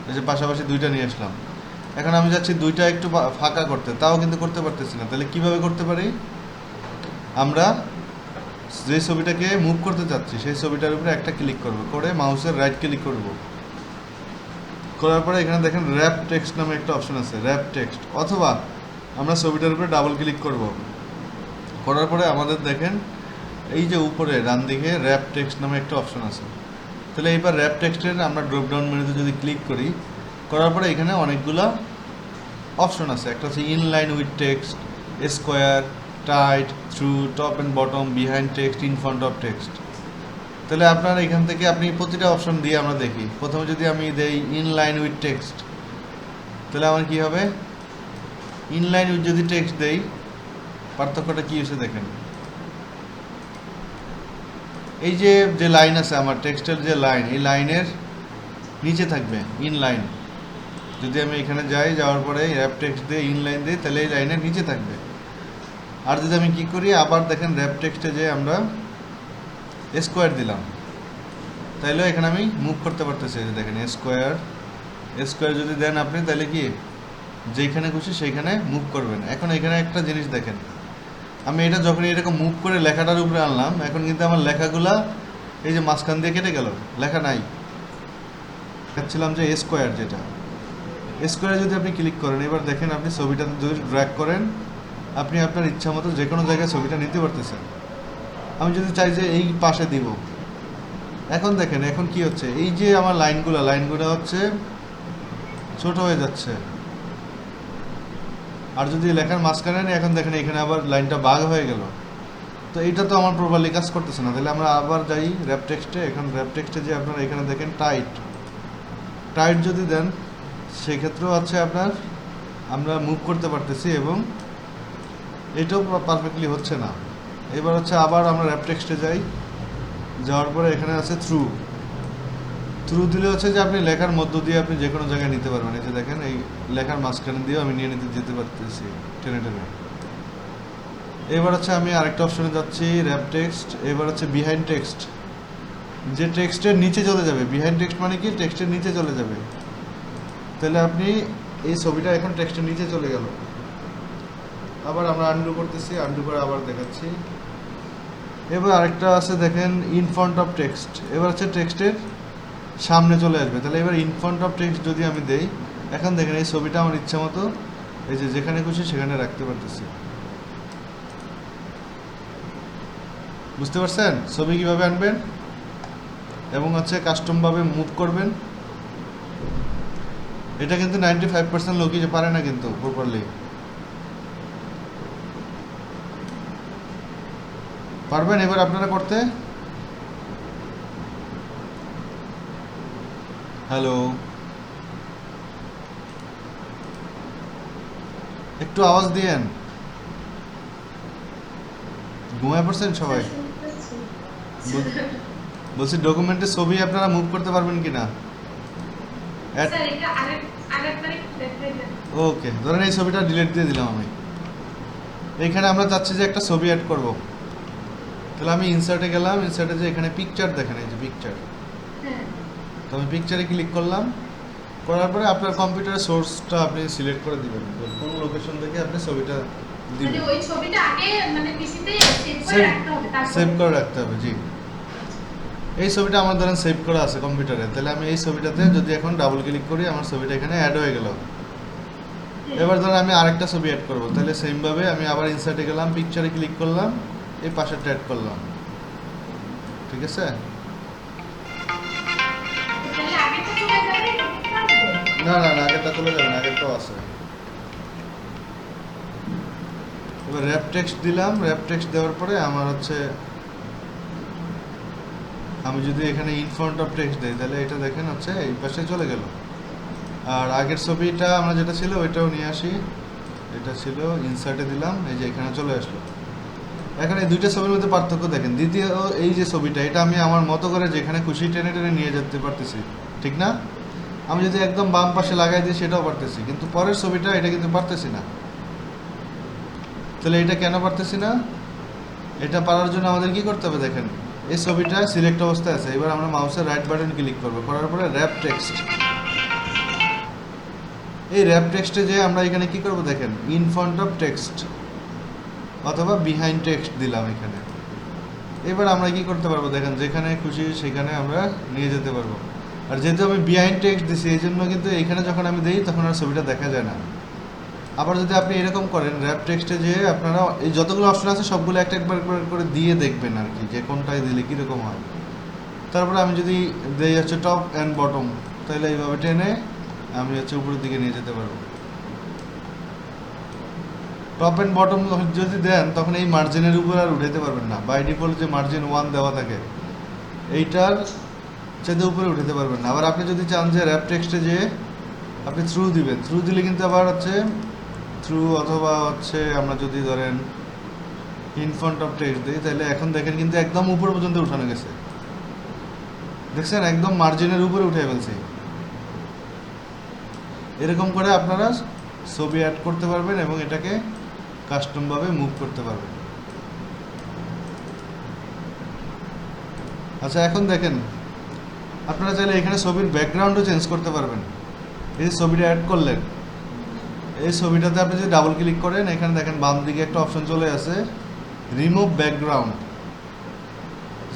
এই যে পাশাপাশি দুইটা নিয়ে আসলাম। এখন আমি যাচ্ছি দুইটা একটু ফাঁকা করতে, তাও কিন্তু করতে পারতেছি না। তাহলে কিভাবে করতে পারি, আমরা যে ছবিটাকে মুভ করতে চাচ্ছি সেই ছবিটার উপরে একটা ক্লিক করব, করে মাউসের রাইট ক্লিক করব, করার পরে এখানে দেখেন র্যাপ টেক্সট নামে একটা অপশন আছে, র্যাপ টেক্সট। অথবা আমরা ছবিটার উপরে ডাবল ক্লিক করব, করার পরে আমাদের দেখেন এই যে উপরে ডান দিকে র্যাপ টেক্সট নামে একটা অপশন আছে। তাহলে এইবার র্যাপ টেক্সটের আমরা ড্রপ ডাউন মেনুতে যদি ক্লিক করি, করার পরে এখানে অনেকগুলো অপশন আছে। একটা হচ্ছে inline with text, square, tight, through, top and bottom, behind text, in front of text. তাহলে আপনার এখান থেকে আপনি প্রতিটা অপশন দিয়ে আমরা দেখি। প্রথমে যদি আমি দেই ইনলাইন উইথ টেক্সট, তাহলে আমার কী হবে, ইনলাইন উইথ যদি টেক্সট দেই পার্থক্যটা কী হয়েছে দেখেন। এই যে লাইন আছে আমার টেক্সটের যে লাইন, এই লাইনের নিচে থাকবে ইনলাইন। যদি আমি এখানে যাই, যাওয়ার পরে র্যাপ টেক্সট দিয়ে ইনলাইন দিই, তাহলে এই লাইনের নিচে থাকবে। আর যদি আমি কি করি, আবার দেখেন র্যাপ টেক্সটে যে আমরা স্কোয়ার দিলাম, তাইলে এখানে আমি মুভ করতে পারতেছি। এই যে দেখেন স্কোয়ার যদি দেন আপনি, তাহলে কি যেখানে খুশি সেইখানে মুভ করবেন। এখন এখানে একটা জিনিস দেখেন, আমি এটা যখন এরকম মুভ করে লেখাটার উপরে আনলাম, এখন কিন্তু আমার লেখাগুলা এই যে মাঝখান দিয়ে কেটে গেল, লেখা নাই। দেখাচ্ছিলাম যে স্কোয়ার, যেটা স্কোয়ারে যদি আপনি ক্লিক করেন, এবার দেখেন আপনি ছবিটাতে যদি ড্র্যাগ করেন, আপনি আপনার ইচ্ছা মতো যে কোনো জায়গায় ছবিটা নিতে পারতেছেন। আমি যদি চাই যে এই পাশে দিব, এখন দেখেন এখন কি হচ্ছে, এই যে আমার লাইনগুলো হচ্ছে ছোট হয়ে যাচ্ছে। আর যদি লেখার মাঝখানে নেই, এখন দেখেন এখানে আবার লাইনটা ভাগ হয়ে গেল। তো এইটা তো আমার প্রপারলি কাজ করতেছে না। তাহলে আমরা আবার যাই র্যাপ টেক্সটে। এখন র্যাপ টেক্সটে যে আপনারা এখানে দেখেন টাইট যদি দেন, সেক্ষেত্রেও আছে আপনার আমরা মুভ করতে পারতেছি, এবং এটাও পারফেক্টলি হচ্ছে না। এবার হচ্ছে আবার আমরা র্যাপ টেক্সটে যাওয়ার পরে এখানে আছে থ্রু দিলে হচ্ছে যে আপনি লেখার মধ্য দিয়ে আপনি যে কোনো জায়গায় নিতে পারবেন। এই যে দেখেন এই লেখার মাঝখানে দিয়েও আমি নিয়ে যেতে পারতেছি টেনে। এবার হচ্ছে আমি আরেকটা অপশনে যাচ্ছি, র্যাপ টেক্সট। এবার হচ্ছে বিহাইন্ড টেক্সট, যে টেক্সটের নিচে চলে যাবে। বিহাইন্ড টেক্সট মানে কি, টেক্সটের নিচে চলে যাবে। তাহলে আপনি এই ছবিটা এখন টেক্সটের নিচে চলে গেল। আবার আমরা আনডু করতেছি, আনডু করে আবার দেখাচ্ছি। এবার আরেকটা আছে দেখেন ইন ফ্রন্ট অফ টেক্সট। এবার হচ্ছে টেক্সটের সামনে চলে আসবে। তাহলে এবার ইন ফ্রন্ট অফ টেক্সট যদি আমি দেই, এখন দেখেন এই ছবিটা আমার ইচ্ছা মতো এই যে যেখানে খুশি সেখানে রাখতে পারতেছি। বুঝতে পারছেন ছবি কিভাবে আনবেন এবং হচ্ছে কাস্টমভাবে মুভ করবেন। এটা কিন্তু 95% লোকই যে পারে না কিন্তু প্রপারলি। পারবেন এবার আপনারা করতে? হ্যালো, একটু আওয়াজ দিয়েন। ঘুমায় পড়ছেন সবাই? বলছি ডকুমেন্টের ছবি আপনারা মুভ করতে পারবেন কিনা? স্যার এটা আরেকবার একটু দেখাই দেন। ওকে, ধরেন এই ছবিটা ডিলিট দিয়ে দিলাম আমি। এখানে আমরা চাচ্ছি যে একটা ছবি অ্যাড করব। তাহলে আমি ইনসার্টে গেলাম, ইনসার্টে যে এখানে পিকচার দেখেন, এই যে পিকচার, হ্যাঁ তো আমি পিকচারে ক্লিক করলাম। করার পরে আপনার কম্পিউটারের সোর্সটা আপনি সিলেক্ট করে দিবেন, কোন লোকেশন থেকে আপনি ছবিটা মানে দিবেন। ওই ছবিটা আগে মানে পিসিতে সেভ করে সেভ রাখতে হবে, তারপর সেভ করে রাখতে হবে, জি। এই ছবিটা আমার ধরেন সেভ করা আছে কম্পিউটারে। তাহলে আমি এই ছবিটাতে যদি এখন ডাবল ক্লিক করি, আমার ছবিটা এখানে অ্যাড হয়ে গেল। এবার ধরেন আমি আরেকটা ছবি অ্যাড করব। তাহলে সেমভাবে আমি আবার ইনসার্টে গেলাম, পিকচারে ক্লিক করলাম, এই পাশেরটা অ্যাড করলাম। ঠিক আছে? তাহলে আগেটা চলে যাবে, নতুনটা আসবে। না না না, আগেরটা চলে যাবে না, আগেরটাও আছে। এবার র্যাপ টেক্সট দিলাম। র্যাপ টেক্সট দেওয়ার পরে আমার হচ্ছে, আমি যদি এখানে ইন ফ্রন্ট অফ টেক্সট দিই, তাহলে এটা দেখেন হচ্ছে এই পাশে চলে গেল। আর আগের ছবিটা আমরা যেটা ছিল ওইটাও নিয়ে আসি। এটা ছিল ইনসার্টে দিলাম, এই যে এখানে চলে আসলো। এখন এই দুইটা ছবির মধ্যে পার্থক্য দেখেন। দ্বিতীয় এই যে ছবিটা, এটা আমি আমার মতো করে যেখানে খুশি টেনে টেনে নিয়ে যেতে পারতেছি, ঠিক না? আমি যদি একদম বাম পাশে লাগাই দিই সেটাও পারতেছি, কিন্তু পরের ছবিটা এটা কিন্তু পারতেছি না। তাহলে এটা কেন পারতেছি না? এটা পারার জন্য আমাদের কি করতে হবে দেখেন, এই ছবিটা সিলেক্ট অবস্থায় আছে। এবার আমরা মাউসের রাইট বাটন ক্লিক করবো, করার পরে র্যাপ টেক্সট। এই র্যাপ টেক্সটে যে আমরা এখানে কি করব দেখেন, ইন ফ্রন্ট অফ টেক্সট অথবা বিহাইন্ড টেক্সট দিলাম এখানে। এবার আমরা কি করতে পারবো দেখেন, যেখানে খুশি সেখানে আমরা নিয়ে যেতে পারবো। আর যেহেতু আমি বিহাইন্ড টেক্সট দিছি, এই জন্য কিন্তু এখানে যখন আমি দিই তখন আর ছবিটা দেখা যায় না। আবার যদি আপনি এরকম করেন, র্যাপ টেক্সটে যে আপনারা এই যতগুলো অপশন আছে সবগুলো একটা একবার করে দিয়ে দেখবেন আর কি, যে কোনটায় দিলে কীরকম হয়। তারপরে আমি যদি দেই হচ্ছে টপ অ্যান্ড বটম, তাহলে এইভাবে টেনে আমি হচ্ছে উপরের দিকে নিয়ে যেতে পারবো। টপ অ্যান্ড বটম যদি দেন, তখন এই মার্জিনের উপর আর উঠাতে পারবেন না। বাই ডিফল্ট যে মার্জিন 1 দেওয়া থাকে, এইটার চাইতে উপরে উঠাতে পারবেন না। আবার আপনি যদি চান যে র্যাপ টেক্সটে যে আপনি থ্রু দিবেন, থ্রু দিলে কিন্তু আবার হচ্ছে থ্রু, অথবা হচ্ছে আমরা যদি ধরেন ইন ফ্রন্ট অফ টেক্সট দিই, তাহলে এখন দেখেন কিন্তু একদম উপর পর্যন্ত উঠানো গেছে। দেখছেন, একদম মার্জিনের উপরে উঠে ফেলছি। এরকম করে আপনারা ছবি অ্যাড করতে পারবেন এবং এটাকে কাস্টমভাবে মুভ করতে পারবেন। আচ্ছা, এখন দেখেন আপনারা চাইলে এখানে ছবির ব্যাকগ্রাউন্ডও চেঞ্জ করতে পারবেন। এই যে ছবিটা অ্যাড করলেন, এই ছবিটাতে আপনি যদি ডাবল ক্লিক করেন, এখানে দেখেন বাম দিকে একটা অপশন চলে আসে রিমুভ ব্যাকগ্রাউন্ড।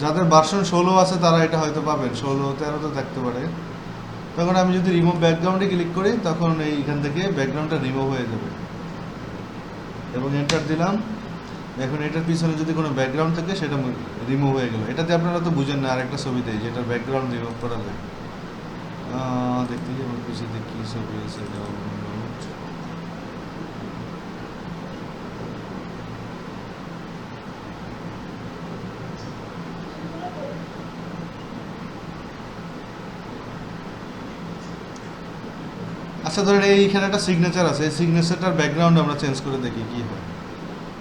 যাদের ভার্সন 16 আছে তারা এটা হয়তো পাবেন, 16 13 থাকতে পারে। তখন আমি যদি রিমুভ ব্যাকগ্রাউন্ডে ক্লিক করি তখন এইখান থেকে ব্যাকগ্রাউন্ডটা রিমুভ হয়ে যাবে এবং এন্টার দিলাম। এখন এটার পিছনে যদি কোনো ব্যাকগ্রাউন্ড থাকে সেটা রিমুভ হয়ে গেল। এটাতে আপনারা তো বুঝেন না আরেকটা ছবিতে যেটার ব্যাকগ্রাউন্ড রিমুভ করা যায়। দেখতে আমার পিছনে কি ছবি আছে ডাউনলোড। আচ্ছা ধরেন এইখানে একটা সিগনেচার আছে, এই সিগনেচারটার ব্যাকগ্রাউন্ড আমরা চেঞ্জ করে দেখি কি হয়।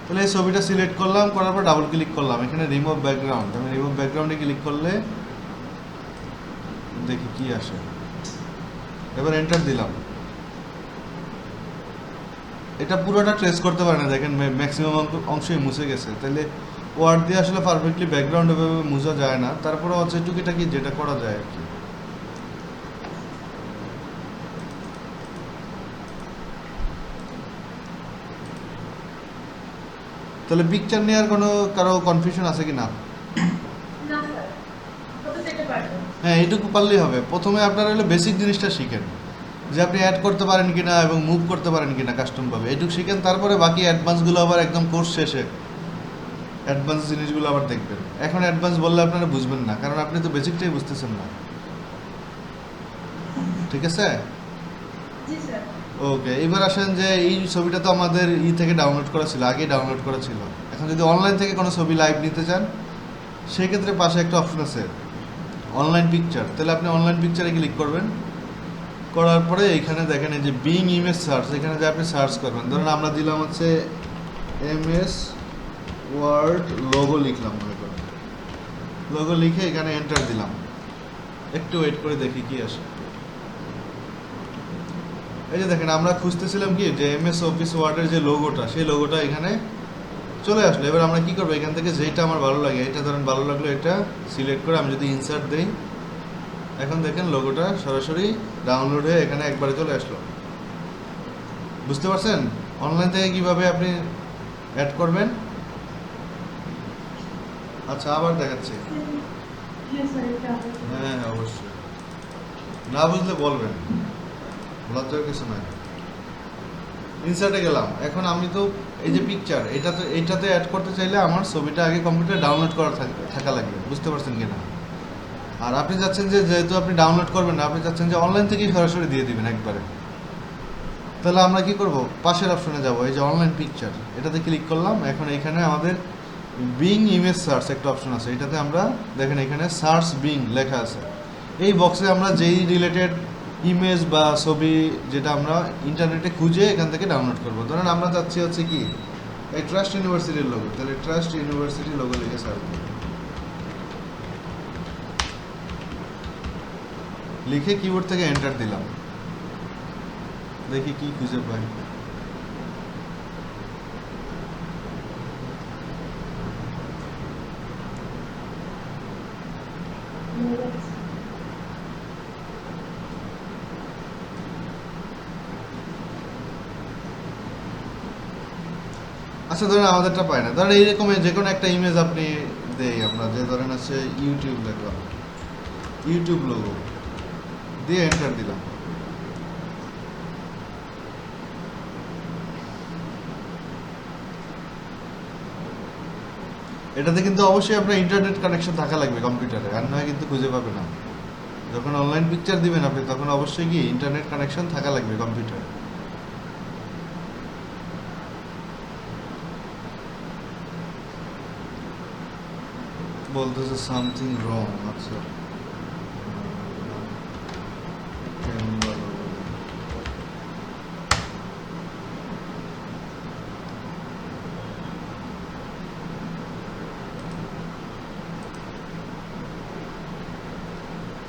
তাহলে এই ছবিটা সিলেক্ট করলাম, করার পর ডাবল ক্লিক করলাম, এখানে রিমুভ ব্যাকগ্রাউন্ড। আমি রিমুভ ব্যাকগ্রাউন্ডে ক্লিক করলে দেখি কি আসে। এবার এন্টার দিলাম। এটা পুরোটা ট্রেস করতে পারে না, দেখেন ম্যাক্সিমাম অংশই মুছে গেছে। তাহলে ওয়ার্ড দিয়ে আসলে পারফেক্টলি ব্যাকগ্রাউন্ড এভাবে মুছা যায় না, তারপরে হচ্ছে টুকিটাকি যেটা করা যায় আর কি। তাহলে পিকচার নেওয়ার কারো কনফিউশন আছে কি না? না স্যার, কত থেকে পারবো? হ্যাঁ, এইটুকু পারলেই হবে। প্রথমে আপনারা হলো বেসিক জিনিসটা শিখেন, যে আপনি অ্যাড করতে পারেন কিনা এবং মুভ করতে পারেন কিনা কাস্টমভাবে, এইটুকু শিখেন। তারপরে বাকি অ্যাডভান্সগুলো আবার একদম কোর্স শেষে অ্যাডভান্স জিনিসগুলো আবার দেখবেন। এখন অ্যাডভান্স বললে আপনারা বুঝবেন না, কারণ আপনি তো বেসিকটাই বুঝতেছেন না। ঠিক আছে? জি স্যার। ওকে, এবার আসেন যে এই ছবিটা তো আমাদের থেকে ডাউনলোড করা ছিল, আগেই ডাউনলোড করা ছিল। এখন যদি অনলাইন থেকে কোনো ছবি লাইভ নিতে চান, সেক্ষেত্রে পাশে একটা অপশন আছে অনলাইন পিকচার। তাহলে আপনি অনলাইন পিকচারে ক্লিক করবেন, করার পরে এখানে দেখেন এই যে বিং ইমেজ সার্চ, এখানে যে আপনি সার্চ করবেন। ধরুন আমরা দিলাম হচ্ছে MS ওয়ার্ড লোগো লিখলাম, মনে করেন লোগো লিখে এখানে এন্টার দিলাম। একটু ওয়েট করে দেখি কি আসে। এই যে দেখেন আমরা খুঁজতেছিলাম কি যে MS অফিস ওয়ার্ডের যে লোগোটা, সেই লোগোটা এখানে চলে আসলো। এবার আমরা কি করবো, এখান থেকে যেটা আমার ভালো লাগে, এটা ধরেন ভালো লাগলো, এটা সিলেক্ট করে আমি যদি ইনসার্ট দেই, এখন দেখেন লোগোটা সরাসরি ডাউনলোড হয়ে এখানে একবারে চলে আসলো। বুঝতে পারছেন অনলাইন থেকে কিভাবে আপনি অ্যাড করবেন? আচ্ছা, আবার দেখাচ্ছি। হ্যাঁ স্যার, এটা হ্যাঁ অবশ্যই, না বুঝলে বলবেন, লজ্জার কিছু নাই। ইনসার্টে গেলাম, এখন আমি তো এই যে পিকচার, এইটাতে অ্যাড করতে চাইলে আমার ছবিটা আগে কম্পিউটারে ডাউনলোড করা থাকা লাগবে। বুঝতে পারছেন কিনা? আর আপনি চাচ্ছেন যে যেহেতু আপনি ডাউনলোড করবেন না, আপনি চাচ্ছেন যে অনলাইন থেকেই সরাসরি দিয়ে দিবেন একবারে। তাহলে আমরা কি করব, পাশের অপশনে যাব, এই যে অনলাইন পিকচার, এটাতে ক্লিক করলাম। এখন এখানে আমাদের বিং ইমেজ সার্চ একটা অপশন আছে, এটাতে আমরা দেখেন এখানে সার্চ বিং লেখা আছে। এই বক্সে আমরা যেই রিলেটেড ইমেজ বা ছবি যেটা আমরা ইন্টারনেটে খুঁজে এখান থেকে ডাউনলোড করব। ধরেন আমরা চাচ্ছি হচ্ছে কি এই ট্রাস্ট ইউনিভার্সিটির লোগো, তাহলে ট্রাস্ট ইউনিভার্সিটি লোগো লিখে সার্চ করব, লিখে কিবোর্ড থেকে এন্টার দিলাম। দেখি কি খুঁজে পাই। আচ্ছা ধরেন আমাদেরটা পাই না, ধরেন এইরকম যে কোনো একটা ইমেজ আপনি দেই আমরা, যে ধরেন আছে ইউটিউব লিখলাম, ইউটিউব লোগো দিয়ে এন্টার দিলাম। এটাতে কিন্তু অবশ্যই আপনার ইন্টারনেট কানেকশন থাকা লাগবে কম্পিউটারে, আর নয় কিন্তু খুঁজে পাবে না। যখন অনলাইন পিকচার দিবেন আপনি, তখন অবশ্যই কি ইন্টারনেট কানেকশন থাকা লাগবে কম্পিউটারে। বলতেছে সামথিং রং। আচ্ছা,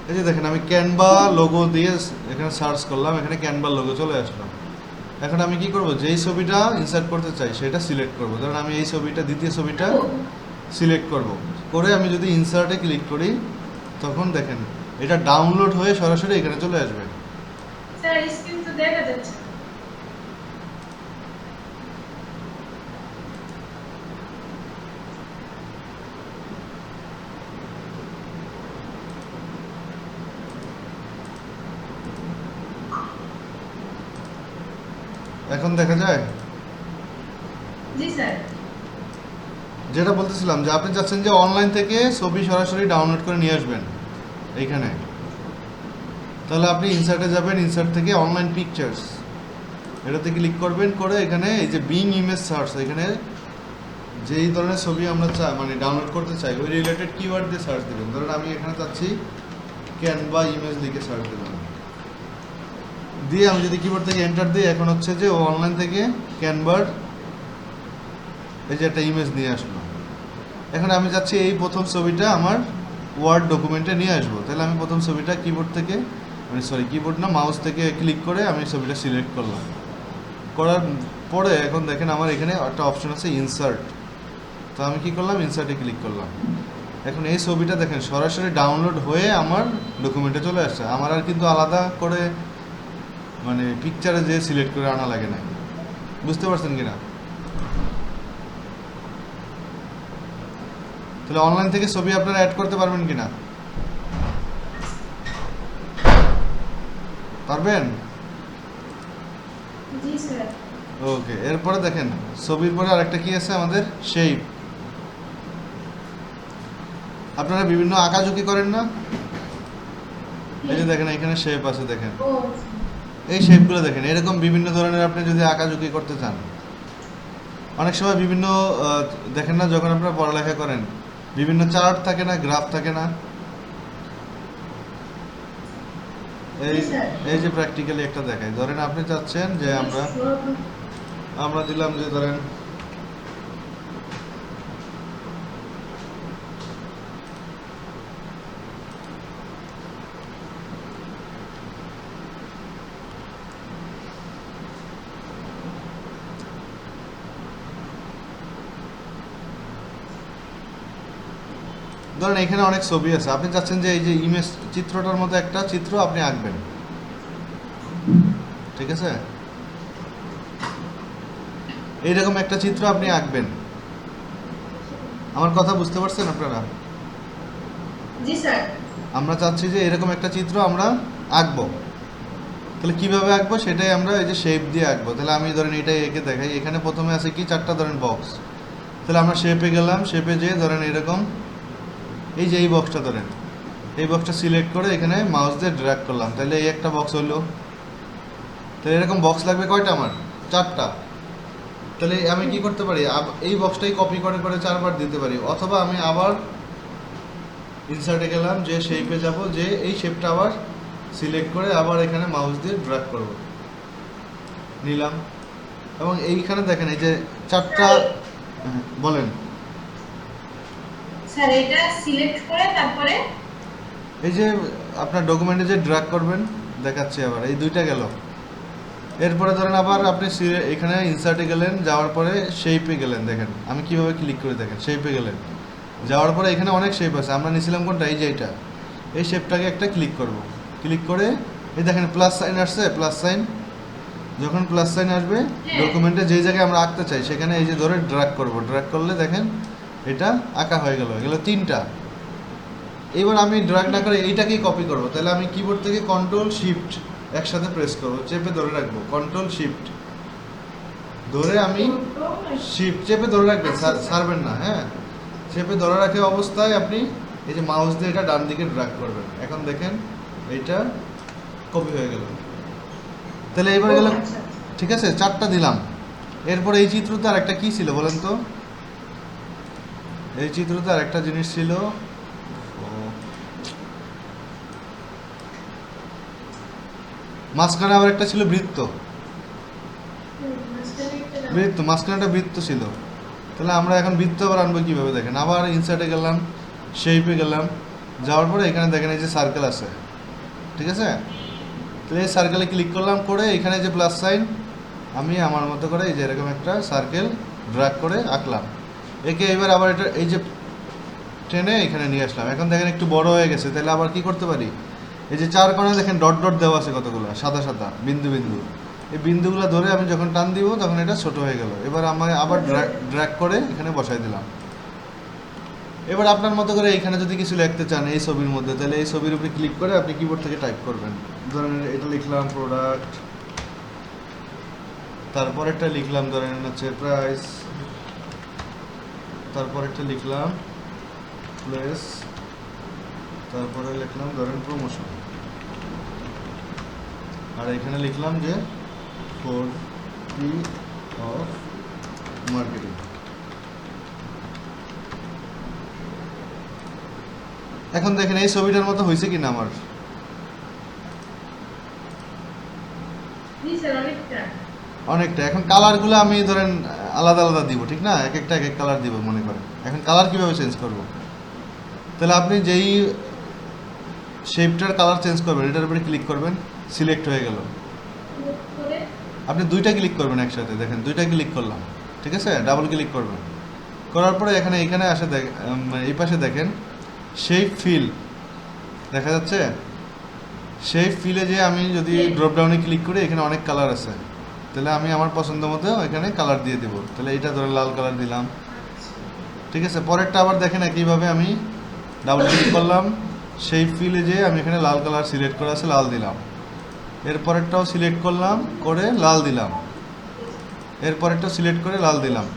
এই যে দেখেন আমি ক্যানভা লোগো দিয়ে এখানে সার্চ করলাম, এখানে ক্যানভা লোগো চলে আসলো। এখন আমি কি করব, যেই ছবিটা ইনসার্ট করতে চাই সেটা সিলেক্ট করব। ধরুন আমি এই ছবিটা, দ্বিতীয় ছবিটা সিলেক্ট করব, করে আমি যদি ইনসার্টে ক্লিক করি, তখন দেখেন এটা ডাউনলোড হয়ে সরাসরি এখানে চলে আসবে। স্যার স্ক্রিন তো দেখা যাচ্ছে। এখন দেখা যায়? জি স্যার। যেটা বলতেছিলাম যে আপনি চাচ্ছেন যে অনলাইন থেকে ছবি সরাসরি ডাউনলোড করে নিয়ে আসবেন এইখানে, তাহলে আপনি ইনসার্টে যাবেন, ইনসার্ট থেকে অনলাইন পিকচার্স এটাতে ক্লিক করবেন, করে এখানে এই যে বিং ইমেজ সার্চ, এখানে যেই ধরনের ছবি আমরা মানে ডাউনলোড করতে চাই ওই রিলেটেড কিওয়ার্ড দিয়ে সার্চ দেবেন। ধরুন আমি এখানে চাচ্ছি ক্যানভা ইমেজ লিখে সার্চ দিলাম, দিয়ে আমি যদি কিবোর্ড থেকে এন্টার দিই, এখন হচ্ছে যে ও অনলাইন থেকে ক্যানভার এই যে একটা ইমেজ নিয়ে আসলো। এখন আমি চাচ্ছি এই প্রথম ছবিটা আমার ওয়ার্ড ডকুমেন্টে নিয়ে আসবো, তাহলে আমি প্রথম ছবিটা কিবোর্ড থেকে, মানে সরি কিবোর্ড না, মাউস থেকে ক্লিক করে আমি ছবিটা সিলেক্ট করলাম। করার পরে এখন দেখেন আমার এখানে একটা অপশন আছে ইনসার্ট, তো আমি কি করলাম, ইনসার্টে ক্লিক করলাম। এখন এই ছবিটা দেখেন সরাসরি ডাউনলোড হয়ে আমার ডকুমেন্টে চলে আসছে, আমার আর কিন্তু আলাদা করে মানে পিকচারে যে সিলেক্ট করে আনা লাগে না। বুঝতে পারছেন কিনা? তাহলে অনলাইন থেকে ছবি আপনারা অ্যাড করতে পারবেন কিনা? পারবেন? জি স্যার। ওকে, এরপরে দেখেন ছবির পরে আরেকটা কি আছে আমাদের, শেপ। আপনারা বিভিন্ন আঁকাঝুঁকি করেন না? এই যে দেখেন এখানে শেপ আছে, দেখেন ও এই শেপগুলো দেখেন, এরকম বিভিন্ন ধরনের আপনি যদি আঁকাঝুঁকি করতে চান, অনেক সময় বিভিন্ন দেখেন না যখন আপনারা পড়ালেখা করেন বিভিন্ন চার্ট থাকে না, গ্রাফ থাকে না, এই এই যে প্র্যাকটিক্যালি একটা দেখায়। ধরেন আপনি চাচ্ছেন যে আমরা দিলাম যে ধরেন এখানে অনেক ছবি আছে, আপনি চাচ্ছেন যে এই যে ইমেজ চিত্রটার মতো একটা চিত্র আপনি আঁকবেন, ঠিক আছে? এইরকম একটা চিত্র আপনি আঁকবেন। আমার কথা বুঝতে পারছেন আপনারা? জি স্যার। আমরা চাচ্ছি যে এরকম একটা চিত্র আমরা আঁকবো, তাহলে কিভাবে আঁকবো সেটাই আমরা এই যে শেপ দিয়ে আঁকবো। তাহলে আমি ধরেন এটাই এঁকে দেখাই, এখানে প্রথমে আছে কি চারটা ধরেন বক্স, তাহলে আমরা শেপে গেলাম, শেপে যেয়ে ধরেন এরকম এই যে এই বক্সটা ধরেন, এই বক্সটা সিলেক্ট করে এখানে মাউস দিয়ে ড্র্যাগ করলাম, তাহলে এই একটা বক্স হলো। তাহলে এরকম বক্স লাগবে কয়টা আমার, চারটা। তাহলে আমি কি করতে পারি, এই বক্সটাই কপি করে করে চারবার দিতে পারি, অথবা আমি আবার ইনসার্টে গেলাম, যে শেপে যাব, যে এই শেপটা আবার সিলেক্ট করে আবার এখানে মাউস দিয়ে ড্র্যাগ করব, নিলাম। এবং এইখানে দেখেন এই যে চারটা, বলেন স্যার এটা সিলেক্ট করে তারপরে এই যে আপনার ডকুমেন্টে যে ড্র্যাগ করবেন, দেখাচ্ছি আবার এই দুইটা গেল। এরপরে ধরেন আবার আপনি এখানে ইনসার্টে গেলেন, যাওয়ার পরে শেপে গেলেন, দেখেন আমি কিভাবে ক্লিক করে, দেখেন শেপে গেলেন, যাওয়ার পরে এখানে অনেক শেপ আছে, আমরা নিয়েছিলাম কোনটা, এই যে এইটা, এই শেপটাকে একটা ক্লিক করব, ক্লিক করে এই দেখেন প্লাস সাইন আসছে, প্লাস সাইন, যখন প্লাস সাইন আসবে ডকুমেন্টে যেই জায়গায় আমরা আঁকতে চাই সেখানে এই যে ধরে ড্র্যাগ করব, ড্র্যাগ করলে দেখেন এটা আঁকা হয়ে গেল, এগুলো তিনটা। এবার আমি ড্র্যাগ না করে এইটাকেই কপি করব, তাহলে আমি কিবোর্ড থেকে কন্ট্রোল শিফট একসাথে প্রেস করব, চেপে ধরে রাখবো, কন্ট্রোল শিফট ধরে আমি শিফট চেপে ধরে রাখবেন, ছাড়বেন না, হ্যাঁ চেপে ধরে রাখে অবস্থায় আপনি এই যে মাউস দিয়ে এটা ডান দিকে ড্র্যাগ করবেন। এখন দেখেন এইটা কপি হয়ে গেল। তাহলে এবার গেল, ঠিক আছে, চারটা দিলাম। এরপর এই চিত্রতে আর একটা কি ছিল বলেন তো, এই চিত্রতে আর একটা জিনিস ছিল, মাঝখানে আবার একটা ছিল বৃত্ত, বৃত্ত মাঝখানে একটা বৃত্ত ছিল। তাহলে আমরা এখন বৃত্ত আবার আনবো কীভাবে, দেখেন আবার ইনসার্টে গেলাম, শেপে গেলাম, যাওয়ার পরে এখানে দেখেন এই যে সার্কেল আছে, ঠিক আছে? তাহলে এই সার্কেলে ক্লিক করলাম, করে এখানে যে প্লাস সাইন আমি আমার মতো করে এই যে এরকম একটা সার্কেল ড্র্যাগ করে আঁকলাম, একে এবার আবার এটা এই যে টেনে এখানে নিয়ে আসলাম। এখন দেখেন একটু বড় হয়ে গেছে, তাহলে আবার কি করতে পারি, এই যে চার কোণে দেখেন ডট ডট দেওয়া আছে কতগুলো, সাদা সাদা বিন্দু বিন্দু। এই বিন্দুগুলো ধরে আমি যখন টান দিব তখন এটা ছোট হয়ে গেল। এবার আমি আবার ড্র্যাগ করে এখানে বসাই দিলাম। এবার আপনার মতো করে এখানে যদি কিছু লিখতে চান এই ছবির মধ্যে, তাহলে এই ছবির উপরে ক্লিক করে আপনি কিবোর্ড থেকে টাইপ করবেন। ধরেন এটা লিখলাম প্রোডাক্ট, তারপর একটা লিখলাম ধরেন হচ্ছে প্রাইস, তারপর একটা লিখলাম প্লেস, তারপরে লিখলাম ধরেন প্রমোশন, আর এখানে লিখলাম যে 4P অফ মার্কেটিং। এখন দেখেন এই ছবিটার মতো হয়েছে কিনা আমার? জি স্যার অনেকটা। অনেকটা। এখন কালারগুলো আমি ধরেন আলাদা আলাদা দিব, ঠিক না? এক একটা এক এক কালার দিব মনে করেন। এখন কালার কিভাবে চেঞ্জ করব? তাহলে আপনি যেই শেপটার কালার চেঞ্জ করবেন এটার উপরে ক্লিক করবেন, সিলেক্ট হয়ে গেল। করে আপনি দুইটা ক্লিক করবেন একসাথে, দেখেন দুইটা ক্লিক করলাম, ঠিক আছে? ডাবল ক্লিক করবেন, করার পরে এখানে আসে এই পাশে দেখেন শেপ ফিল দেখা যাচ্ছে। শেপ ফিলে যে আমি যদি ড্রপ ডাউনে ক্লিক করি এখানে অনেক কালার আছে, তাহলে আমি আমার পছন্দ মতো এখানে কালার দিয়ে দেবো। তাহলে এইটা ধরে লাল কালার দিলাম, ঠিক আছে? পরেরটা আবার দেখেন একইভাবে আমি ডাবল ক্লিক করলাম, শেপ ফিলে যে আমি এখানে লাল কালার সিলেক্ট করা আছে লাল দিলাম, এরপরেরটাও সিলেক্ট করলাম করে লাল দিলাম, এরপরেরটাও সিলেক্ট করে লাল দিলাম।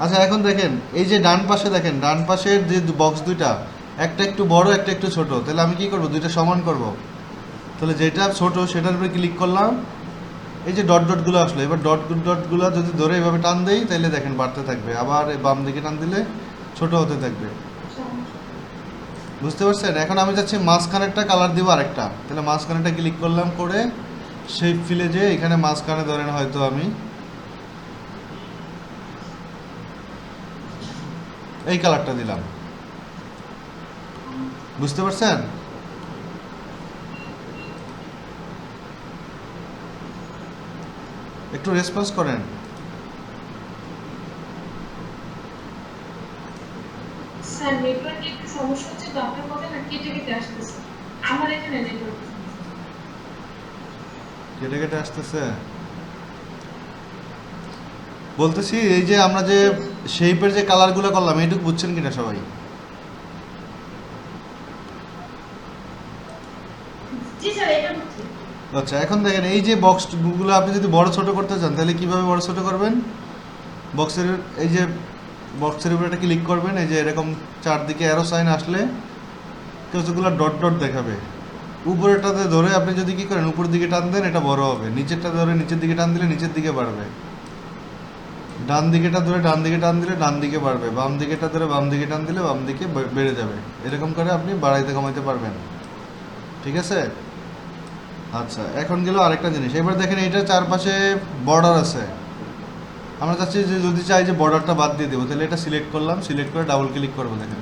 আচ্ছা এখন দেখেন এই যে ডান পাশে দেখেন, ডান পাশের যে বক্স দুইটা, একটা একটু বড় একটা একটু ছোট, তাহলে আমি কি করব? দুইটা সমান করব। তাহলে যেটা ছোট সেটার উপরে ক্লিক করলাম, এই যে ডট ডটগুলো আসলো, এবার ডটগুলো যদি ধরে এভাবে টান দেই তাহলে দেখেন বাড়তে থাকবে, আবার বাম দিকে টান দিলে ছোট হতে থাকবে। বুঝতে পারছেন? এখন আমি চাচ্ছি মাঝখানেরটা কালার দিব আরেকটা, তাহলে মাঝখানেরটা ক্লিক করলাম করে শেপ ফিলে যে এখানে মাঝখানে ধরেন হয়তো আমি এই কালারটা দিলাম। বুঝতে পারছেন? একটু রেসপন্স করেন। স্যার নেটওয়ার্কে একটু সমস্যা হচ্ছে তো, আপনার কথা না কেটে কেটে আসতেছে। আমার এখানে নেটওয়ার্ক কেটে কেটে আসতেছে। বলতেছি এই যে আমরা যে শেপের যে কালারগুলো করলাম এইটুকু বুঝছেন কিনা সবাই? জি স্যার এটা বুঝছি। আচ্ছা এখন দেখেন এই যে বক্সগুলো আপনি যদি বড় ছোট করতে চান তাহলে কিভাবে বড় ছোট করবেন? বক্সের এই যে বক্সের উপরে একটা ক্লিক করবেন, এই যে এরকম চারদিকে অ্যারো সাইন আসলে কিছুগুলো ডট ডট দেখাবে। উপরেরটাতে ধরে আপনি যদি কি করেন উপরের দিকে টান দেন এটা বড় হবে, নিচেরটা ধরে নিচের দিকে টান দিলে নিচের দিকে বাড়বে, ডান দিকেটা ধরে ডান দিকে টান দিলে ডান দিকে বাড়বে, বাম দিকেটা ধরে বাম দিকে টান দিলে বাম দিকে বেড়ে যাবে। এরকম করে আপনি বাড়াইতে কমাইতে পারবেন, ঠিক আছে? আচ্ছা এখন গেল আরেকটা জিনিস। এবার দেখেন এইটার চারপাশে বর্ডার আছে, আমরা চাচ্ছি যে যদি চাই যে বর্ডারটা বাদ দিয়ে দেবো, তাহলে এটা সিলেক্ট করলাম, সিলেক্ট করে ডাবল ক্লিক করবো। দেখেন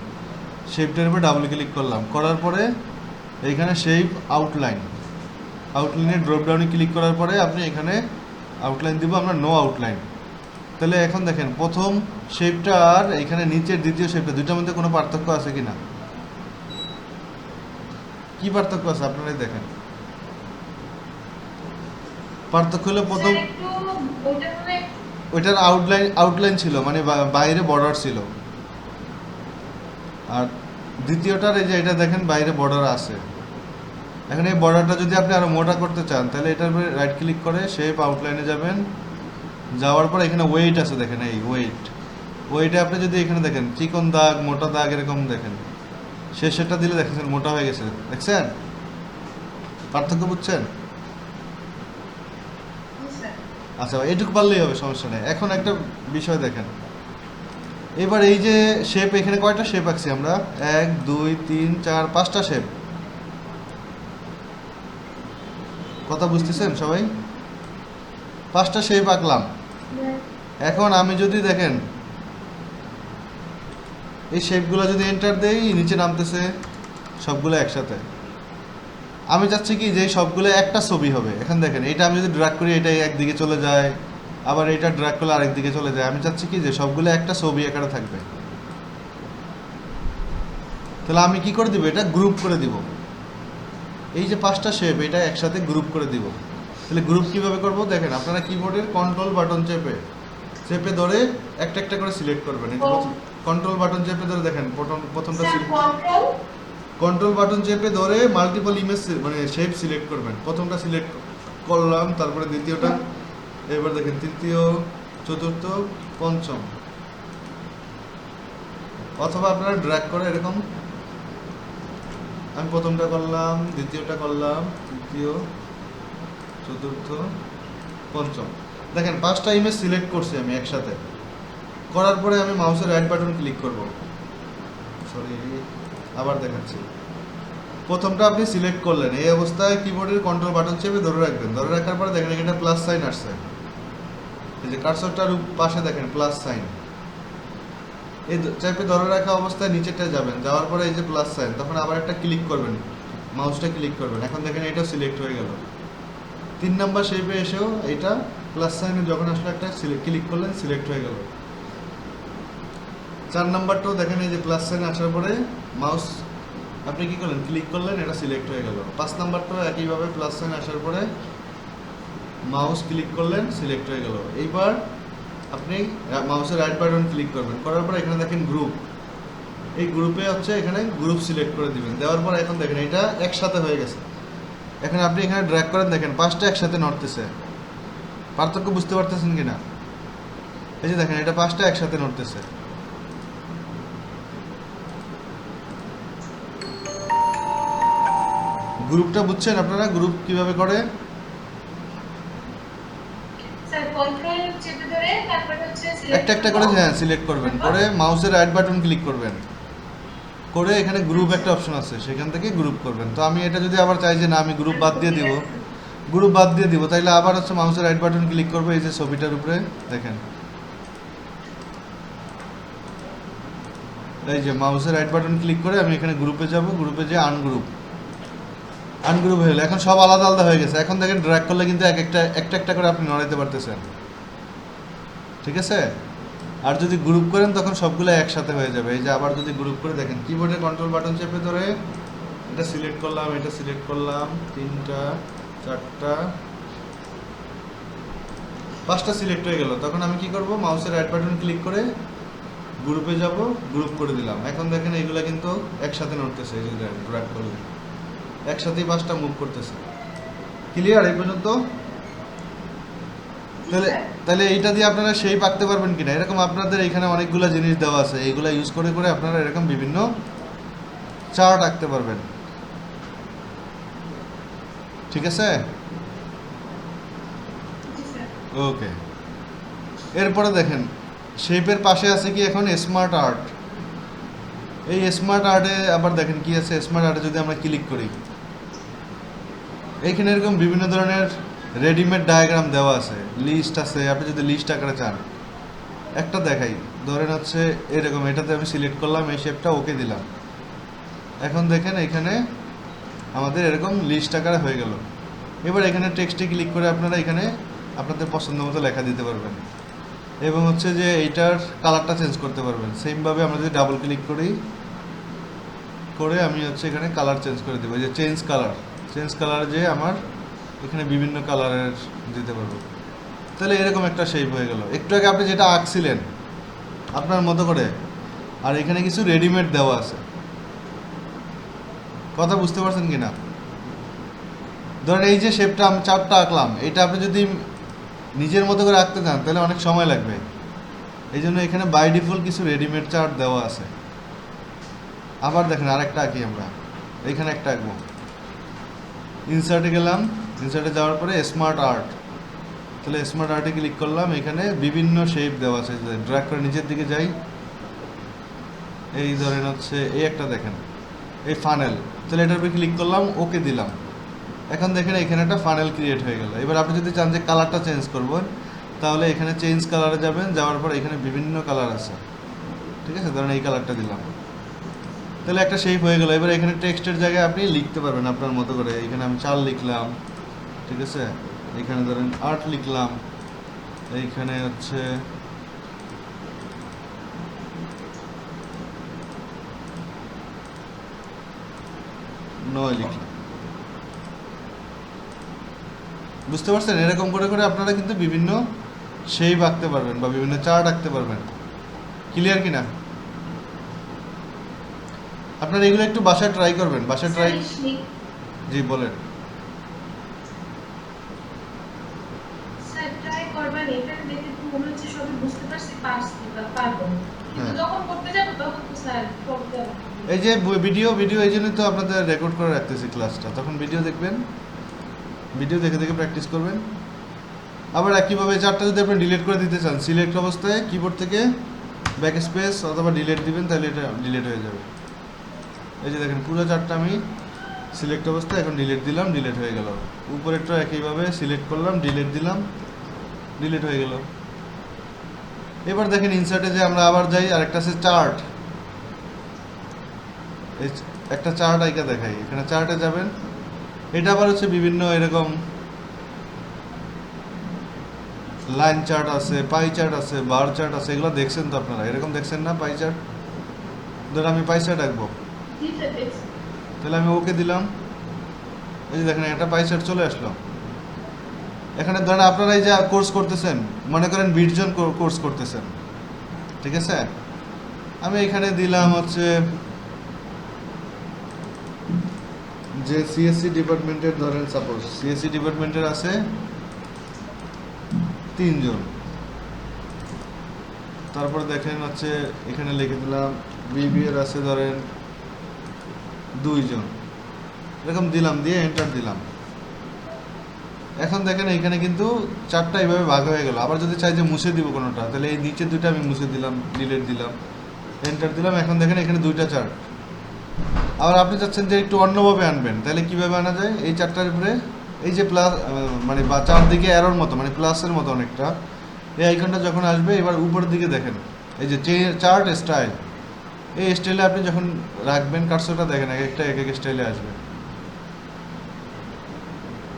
শেপটার উপরে ডাবল ক্লিক করলাম, করার পরে এইখানে শেপ আউটলাইনের ড্রপ ডাউনে ক্লিক করার পরে আপনি এখানে আউটলাইন দিব আমরা নো আউটলাইন। তাহলে এখন দেখেন প্রথম শেপটা আর এখানে নিচের দ্বিতীয় শেপটা দুইটার মধ্যে কোনো পার্থক্য আছে কিনা? কি পার্থক্য আছে আপনারাই দেখেন। পার্থক্য হলো প্রথম স্যার একটু ওইটা মানে ওইটার আউটলাইন ছিল মানে বাইরে বর্ডার ছিল, আর দ্বিতীয়টার এই যে এটা দেখেন বাইরে বর্ডার আছে। এখন এই বর্ডারটা যদি আপনি আরো মোটা করতে চান তাহলে এটার উপরে রাইট ক্লিক করে শেপ আউটলাইনে যাবেন, যাওয়ার পর এখানে ওয়েট আছে দেখেন, এই ওয়েটে আপনি যদি এখানে দেখেন চিকন দাগ মোটা দাগ এরকম দেখেন, শেষেরটা দিলে দেখেছেন মোটা হয়ে গেছে, দেখছেন পার্থক্য বুঝছেন? জি স্যার আচ্ছা এইটুকু পারলেই হবে, সমস্যা নেই। এখন একটা বিষয় দেখেন, এবার এই যে শেপ এখানে কয়টা শেপ আঁকছি আমরা? 1 2 3 4 5টা শেপ। কথা বুঝতেছেন সবাই? 5টা শেপ আঁকলাম। এখন আমি যদি দেখেন এই শেপগুলো যদি এন্টার দেই নিচে নামতেছে সবগুলো একসাথে। আমি চাচ্ছি কি যে সবগুলো একটা ছবি হবে। এখন দেখেন এটা আমি যদি ড্র্যাগ করি এটা একদিকে চলে যায়, আবার এটা ড্র্যাগ করলে আরেক দিকে চলে যায়। আমি চাচ্ছি কি যে সবগুলো একটা ছবি আকারে থাকবে। তাহলে আমি কি করে দিব? এটা গ্রুপ করে দিব। এই যে 5টা শেপ এটা একসাথে গ্রুপ করে দিব। তাহলে গ্রুপ কিভাবে করব দেখেন, আপনারা কিবোর্ডের কন্ট্রোল বাটন চেপে ধরে একটা একটা করে সিলেক্ট করবেন। এই কন্ট্রোল বাটন চেপে ধরে দেখেন প্রথমটা sir select, control control button চেপে ধরে মাল্টিপল ইমেজ মানে শেপ সিলেক্ট করবেন। প্রথমটা সিলেক্ট করলাম, তারপরে দ্বিতীয়টা, এবার দেখেন তৃতীয়, চতুর্থ, পঞ্চম। অথবা আপনারা ড্র্যাগ করে এরকম, আমি প্রথমটা করলাম, দ্বিতীয়টা করলাম, তৃতীয়, চতুর্থ, পঞ্চম। দেখেন 5টা ইমেজ সিলেক্ট করছি আমি একসাথে। করার পরে আমি মাউসের রাইট বাটন ক্লিক করব। সরি, আবার দেখাচ্ছি। প্রথমটা আপনি সিলেক্ট করলেন, এই অবস্থায় কিবোর্ডের কন্ট্রোল বাটন চেপে ধরে রাখবেন। ধরে রাখার পরে দেখেন এখানে প্লাস সাইন আসছে, এই যে কার্সরটার পাশে দেখেন প্লাস সাইন। এই চেপে ধরে রাখা অবস্থায় নিচেটা যাবেন, যাওয়ার পরে এই যে প্লাস সাইন, তখন আবার একটা ক্লিক করবেন, মাউসটা ক্লিক করবেন। এখন দেখেন এটাও সিলেক্ট হয়ে গেল। 3 নাম্বার শেপে এসেও এটা প্লাস সাইনে যখন আসলে একটা ক্লিক করলেন, সিলেক্ট হয়ে গেল। 4 নাম্বারটাও দেখেন এই যে প্লাস সাইন আসার পরে মাউস আপনি কি করলেন, ক্লিক করলেন, এটা সিলেক্ট হয়ে গেল। 5 নাম্বারটাও একইভাবে প্লাস সাইন আসার পরে মাউস ক্লিক করলেন, সিলেক্ট হয়ে গেল। এইবার আপনি মাউসের রাইট বাটন ক্লিক করবেন, করার পর এখানে দেখেন গ্রুপ, এই গ্রুপে হচ্ছে এখানে গ্রুপ সিলেক্ট করে দিবেন। দেওয়ার পর এখন দেখেন এটা একসাথে হয়ে গেছে। এখন আপনি এখানে ড্র্যাগ করেন, দেখেন 5টা একসাথে নড়তেছে। পার্থক্য বুঝতে পারতেছেন কিনা? এই যে দেখেন এটা 5টা একসাথে নড়তেছে। গ্রুপটা বুঝছেন আপনারা, গ্রুপ কিভাবে করে? স্যার কন্ট্রোল চেপে ধরে তারপর হচ্ছে একটা একটা করে হ্যাঁ সিলেক্ট করবেন, করে মাউসের রাইট বাটন ক্লিক করবেন, করে এখানে গ্রুপ একটা অপশন আছে, সেখান থেকে গ্রুপ করবেন। তো আমি এটা যদি আবার চাই যে না আমি গ্রুপ বাদ দিয়ে দিব, তাইলে আবার হচ্ছে মাউসের রাইট বাটন ক্লিক করবো, এই যে ছবিটার উপরে দেখেন, এই যে মাউসের রাইট বাটন ক্লিক করে আমি এখানে গ্রুপে যাব, গ্রুপে যে আনগ্রুপ হয়ে গেল। এখন সব আলাদা আলাদা হয়ে গেছে। এখন দেখেন ড্র্যাগ করলে কিন্তু একটা একটা করে আপনি নড়াইতে পারতেছেন, ঠিক আছে? আর যদি গ্রুপ করেন তখন সবগুলো একসাথে হয়ে যাবে। এই যে আবার যদি গ্রুপ করে দেখেন, কিবোর্ডে কন্ট্রোল বাটন চেপে ধরে এটা সিলেক্ট করলাম, এটা সিলেক্ট করলাম, 3টা, 4টা, 5টা সিলেক্ট হয়ে গেল। তখন আমি কি করব, মাউসের রাইট বাটন ক্লিক করে গ্রুপে যাব, গ্রুপ করে দিলাম। এখন দেখেন এইগুলো কিন্তু একসাথে নড়তেছে, এই যে ড্র্যাগ করলে একসাথেই 5টা মুভ করতেছে। ক্লিয়ার এই পর্যন্ত? তাহলে এইটা দিয়ে আপনারা শেপ আঁকতে পারবেন কিনা, এরকম আপনাদের এখানে অনেকগুলো জিনিস দেওয়া আছে, এইগুলো ইউজ করে করে আপনারা এরকম বিভিন্ন চার্ট আঁকতে পারবেন, ঠিক আছে? জি স্যার। ওকে, এরপরে দেখেন শেপের পাশে আছে কি এখন স্মার্ট আর্ট। এই স্মার্ট আর্টে আবার দেখেন কি আছে, স্মার্ট আর্টে যদি আমরা ক্লিক করি, এইখানে এরকম বিভিন্ন ধরনের রেডিমেড ডায়াগ্রাম দেওয়া আছে, লিস্ট আছে। আপনি যদি লিস্ট আকারে চান, একটা দেখাই, ধরেন হচ্ছে এরকম, এটাতে আমি সিলেক্ট করলাম, এই শেপটা ওকে দিলাম। এখন দেখেন এখানে আমাদের এরকম লিস্ট আকারে হয়ে গেল। এবার এখানে টেক্সটে ক্লিক করে আপনারা এখানে আপনাদের পছন্দ মতো লেখা দিতে পারবেন, এবং হচ্ছে যে এইটার কালারটা চেঞ্জ করতে পারবেন। সেমভাবে আমরা যদি ডাবল ক্লিক করি, করে আমি হচ্ছে এখানে কালার চেঞ্জ করে দেবো, এই যে চেঞ্জ কালার যে আমার এখানে বিভিন্ন কালারের দিতে পারবো। তাহলে এরকম একটা শেপ হয়ে গেল। একটু আগে আপনি যেটা আঁকছিলেন আপনার মতো করে, আর এখানে কিছু রেডিমেড দেওয়া আছে। কথা বুঝতে পারছেন কি না? ধরেন এই যে শেপটা আমি চারটা আঁকলাম, এটা আপনি যদি নিজের মতো করে আঁকতে চান তাহলে অনেক সময় লাগবে। এই জন্য এখানে বাই ডিফল্ট কিছু রেডিমেড চার্ট দেওয়া আছে। আবার দেখেন আরেকটা আঁকি আমরা, এইখানে একটা আঁকবো। ইনসার্টে গেলাম, ইনসার্টে যাওয়ার পরে স্মার্ট আর্ট, তাহলে স্মার্ট আর্টে ক্লিক করলাম, এখানে বিভিন্ন শেপ দেওয়া আছে। ড্র্যাগ করে নিচের দিকে যাই, এই ধরেন হচ্ছে এই একটা দেখেন, এই ফানেল, তাহলে এটার উপরে ক্লিক করলাম, ওকে দিলাম। এখন দেখেন এখানে একটা ফানেল ক্রিয়েট হয়ে গেল। এবার আপনি যদি চান যে কালারটা চেঞ্জ করবেন, তাহলে এখানে চেঞ্জ কালারে যাবেন, যাওয়ার পর এখানে বিভিন্ন কালার আছে, ঠিক আছে? ধরেন এই কালারটা দিলাম, তাহলে একটা শেপ হয়ে গেল। এবার এখানে টেক্সটের জায়গায় আপনি লিখতে পারবেন আপনার মতো করে। এখানে আমি 4 লিখলাম, ঠিক আছে? এখানে ধরেন 8 লিখলাম, এইখানে হচ্ছে 9 লিখলাম, বুঝতে পারছেন? এরকম করে করে আপনারা কিন্তু বিভিন্ন শেপ আঁকতে পারবেন বা বিভিন্ন চার্ট আঁকতে পারবেন। ক্লিয়ার কিনা? আপনারা এগুলো একটু বাসায় ট্রাই করবেন, বাসায় ট্রাই। জি বলেন। স্যার ট্রাই করবেন, এখানে দেখে তো মনে হচ্ছে সবই বুঝতে পারছি, পারবো, কিন্তু হ্যাঁ। যখন করতে যাবো তখন তো স্যার করতে হবে। এই যে ভিডিও এই জন্যই তো আপনাদের রেকর্ড করে রাখতেছি ক্লাসটা, তখন ভিডিও দেখবেন, ভিডিও দেখে দেখে প্র্যাকটিস করবেন। আবার একইভাবে চার্টটা যদি আপনি ডিলিট করে দিতে চান, সিলেক্ট অবস্থায় কিবোর্ড থেকে ব্যাক স্পেস অথবা ডিলিট দিবেন, তাহলে এটা ডিলিট হয়ে যাবে। এই যে দেখেন পুরো চার্টটা আমি সিলেক্ট অবস্থায় এখন ডিলিট দিলাম, ডিলিট হয়ে গেল। উপরেরটা একইভাবে সিলেক্ট করলাম, ডিলিট দিলাম, ডিলিট হয়ে গেল। এবার দেখেন ইনসার্টে যে আমরা আবার যাই, আরেকটা আছে চার্ট। এই একটা চার্ট আইকা দেখাই, এখানে চার্টে যাবেন। এটা আবার হচ্ছে বিভিন্ন এরকম লাইন চার্ট আছে, পাই চার্ট আছে, বার চার্ট আছে, এগুলো দেখছেন তো আপনারা, এরকম দেখছেন না পাই চার্ট? ধর আমি পাই চার্ট আঁকবো, জি স্যার দেখছি। তাহলে আমি ওকে দিলাম। এই যে দেখেন একটা পাই চার্ট চলে আসলো। এখানে ধরেন আপনারা এই যে কোর্স করতেছেন, মনে করেন 20 জন কোর্স করতেছেন, ঠিক আছে? আমি এখানে দিলাম হচ্ছে যে সিএসসি ডিপার্টমেন্টের, ধরেন সাপোজ সিএসসি ডিপার্টমেন্টের আছে 3 জন। তারপর দেখেন হচ্ছে এখানে লিখে দিলাম বিবিএর আছে ধরেন 2 জন, এরকম দিলাম, দিয়ে এন্টার দিলাম। এখন দেখেন এখানে কিন্তু চারটা এইভাবে ভাগ হয়ে গেল। আবার যদি চাই যে মুছে দিব কোনোটা, তাহলে এই নিচে দুইটা আমি মুছে দিলাম, ডিলিট দিলাম, এন্টার দিলাম। এখন দেখেন এখানে দুইটা চার্ট। আবার আপনি চাচ্ছেন যে একটু অন্যভাবে আনবেন, তাহলে কিভাবে আনা যায়? এই চারটার উপরে এই যে প্লাস, মানে বা চারদিকে অ্যারোর মতো, মানে প্লাসের মতো অনেকটা, এই আইকনটা যখন আসবে, এবার উপরের দিকে দেখেন এই যে চার্ট স্টাইল, এই স্টাইলে আপনি যখন রাখবেন কার্সরটা, দেখেন এক একটা এক এক স্টাইলে আসবে।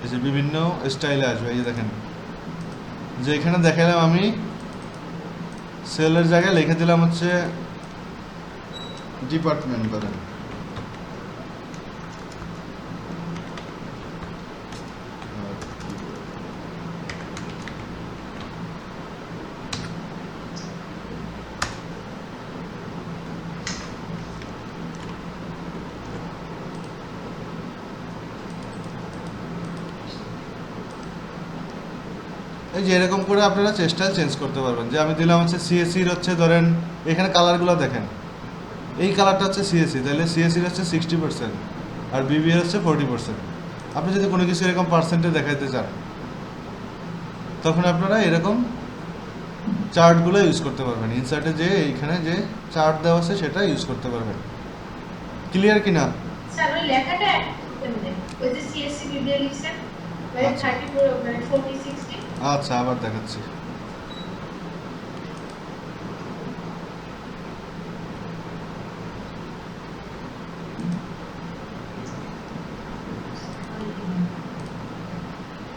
এই যে বিভিন্ন স্টাইলে আসবে। এই যে দেখেন যে এখানে দেখালাম আমি সেলের জায়গায় লিখে দিলাম হচ্ছে ডিপার্টমেন্ট ধরেন। এই যে এরকম করে আপনারা চেষ্টা চেঞ্জ করতে পারবেন। যে আমি দিলাম হচ্ছে সিএসসির হচ্ছে ধরেন এখানে কালারগুলো দেখেন, এই কালারটা হচ্ছে সিএসসি, তাহলে সিএসসির হচ্ছে 60% আর বিবিএর হচ্ছে 40%। আপনি যদি কোনো কিছু এরকম পার্সেন্টে দেখাইতে চান, তখন আপনারা এরকম চার্টগুলো ইউজ করতে পারবেন। ইনসার্টে যে এইখানে যে চার্ট দেওয়া আছে সেটা ইউজ করতে পারবেন। ক্লিয়ার কি না? স্যার ওই লেখাটা কেমনে, ওই যে সিএসসি বিবিএ লিখছেন, মানে আচ্ছা। 34 মানে 40 60। আচ্ছা, আবার দেখাচ্ছি।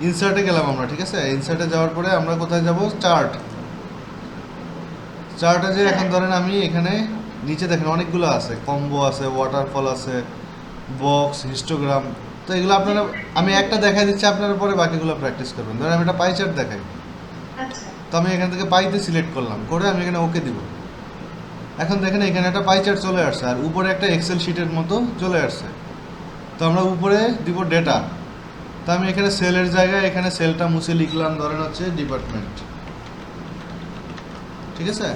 ইনসার্টে গেলাম আমরা, ঠিক আছে? ইনসার্টে যাওয়ার পরে আমরা কোথায় যাব? চার্ট। চার্টে যে এখন ধরেন আমি এখানে নিচে দেখেন অনেকগুলো আছে, কম্বো আছে, ওয়াটারফল আছে, বক্স, হিস্টোগ্রাম। তো এগুলো আপনারা, আমি একটা দেখাই দিচ্ছি, আপনারা পরে বাকিগুলো প্র্যাকটিস করবেন। ধরেন আমি একটা পাই চার্ট দেখাই, আচ্ছা তো আমি এখান থেকে পাইতে সিলেক্ট করলাম, করে আমি এখানে ওকে দিব। এখন দেখেন এখানে একটা পাই চার্ট চলে আসছে, আর উপরে একটা এক্সেল শিটের মতো চলে আসছে। তো আমরা উপরে দিব ডেটা। তো আমি এখানে সেলের জায়গায় এখানে সেলটা মুছে লিখলাম ধরেন হচ্ছে ডিপার্টমেন্ট, ঠিক আছে?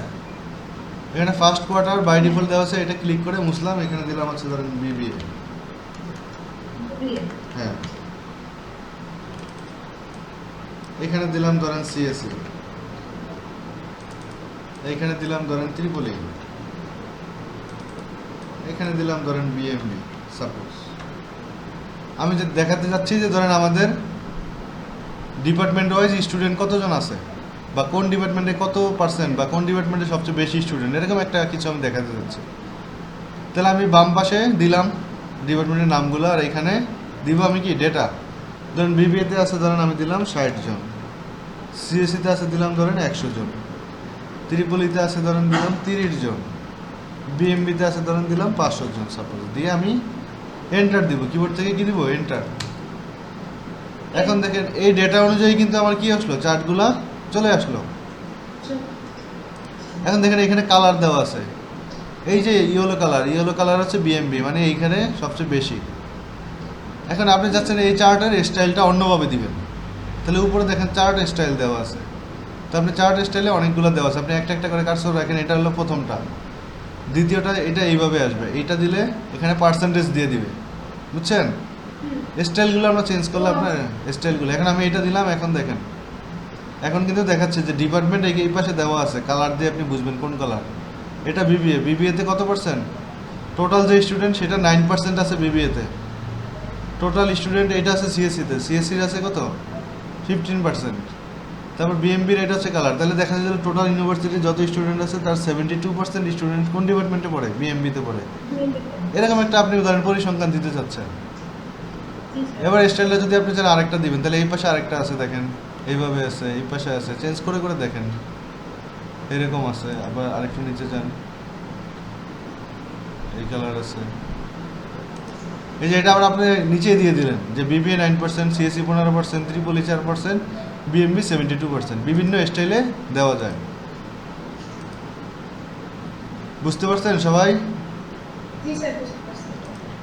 এখানে ফার্স্ট কোয়ার্টার বাই ডিফল্ট দেওয়া আছে, এটা ক্লিক করে মুছলাম, এখানে দিলাম হচ্ছে ধরেন বিবিএ। বিবিএ। হ্যাঁ, এখানে দিলাম ধরেন সিএসসি, এখানে দিলাম ধরেন ত্রিপলি, এখানে দিলাম ধরেন বিএমবি সাপোজ। আমি যে দেখাতে যাচ্ছি যে ধরেন আমাদের ডিপার্টমেন্ট ওয়াইজ স্টুডেন্ট কতজন আছে, বা কোন ডিপার্টমেন্টে কত পার্সেন্ট, বা কোন ডিপার্টমেন্টে সবচেয়ে বেশি স্টুডেন্ট, এরকম একটা কিছু আমি দেখাতে যাচ্ছি। তাহলে আমি বাম পাশে দিলাম ডিপার্টমেন্টের নামগুলো, আর এখানে দিব আমি কি ডেটা। ধরেন বিবিএতে আছে ধরেন আমি দিলাম 60 জন, সিএসসিতে আছে দিলাম ধরেন 100 জন, ত্রিপলিতে আছে ধরেন দিলাম 30 জন, বিএমবিতে আছে ধরেন দিলাম 500 জন সাপোজ। দিয়ে আমি এন্টার দিব, কিবোর্ড থেকে কি দিব? এন্টার। এখন দেখেন এই ডেটা অনুযায়ী কিন্তু আমার কি আসলো, চার্টগুলা চলে আসলো। এখন দেখেন এখানে কালার দেওয়া আছে, এই যে ইয়েলো কালার হচ্ছে বিএমবি, মানে এইখানে সবচেয়ে বেশি। এখন আপনি চাচ্ছেন এই চার্টের স্টাইলটা অন্যভাবে দিবেন, তাহলে উপরে দেখেন চার্ট স্টাইল দেওয়া আছে। তো আপনি চার্ট স্টাইলে অনেকগুলো দেওয়া আছে, আপনি একটা একটা করে কার্সর রাখেন। এটা হলো প্রথমটা, দ্বিতীয়টা এটা এইভাবে আসবে, এইটা দিলে এখানে পার্সেন্টেজ দিয়ে দিবে, বুঝছেন? স্টাইলগুলো আমরা চেঞ্জ করলে আপনার স্টাইলগুলো, এখন আমি এটা দিলাম। এখন দেখেন এখন কিন্তু দেখাচ্ছে যে ডিপার্টমেন্ট এই পাশে দেওয়া আছে, কালার দিয়ে আপনি বুঝবেন কোন কালার। এটা বিবিএতে কত পার্সেন্ট টোটাল যে স্টুডেন্ট, সেটা 9% আছে বিবিএতে। টোটাল স্টুডেন্ট এটা আছে সিএসসিতে, সিএসসির আছে কত 15%। তারপর বিএমবির এটা হচ্ছে কালার, তাহলে দেখা যায় যে টোটাল ইউনিভার্সিটির যত স্টুডেন্ট আছে তার 72% স্টুডেন্ট কোন ডিপার্টমেন্টে পড়ে, বিএমবিতে পড়ে। এরকম একটা আপনি উদাহরণ পরিসংখ্যান দিতে চাচ্ছেন। এবার স্টাইলটা যদি আপনি চান আরেকটা দিবেন, তাহলে এই পাশে আরেকটা আছে দেখেন, এইভাবে আছে, এই পাশে আছে, চেঞ্জ করে করে দেখেন, এরকম আছে। আবার আরেকটু নিচে যান, এই কালার আছে। এই যে এটা আবার আপনি নিচে দিয়ে দিলেন যে বিবিএ 9%, সিএসসি 15%, ত্রিপলি 4%, বিএমবি 72%। বিভিন্ন স্টাইলে দেওয়া যায়। বুঝতে পারছেন সবাই? জি স্যার, বুঝতে পারছি।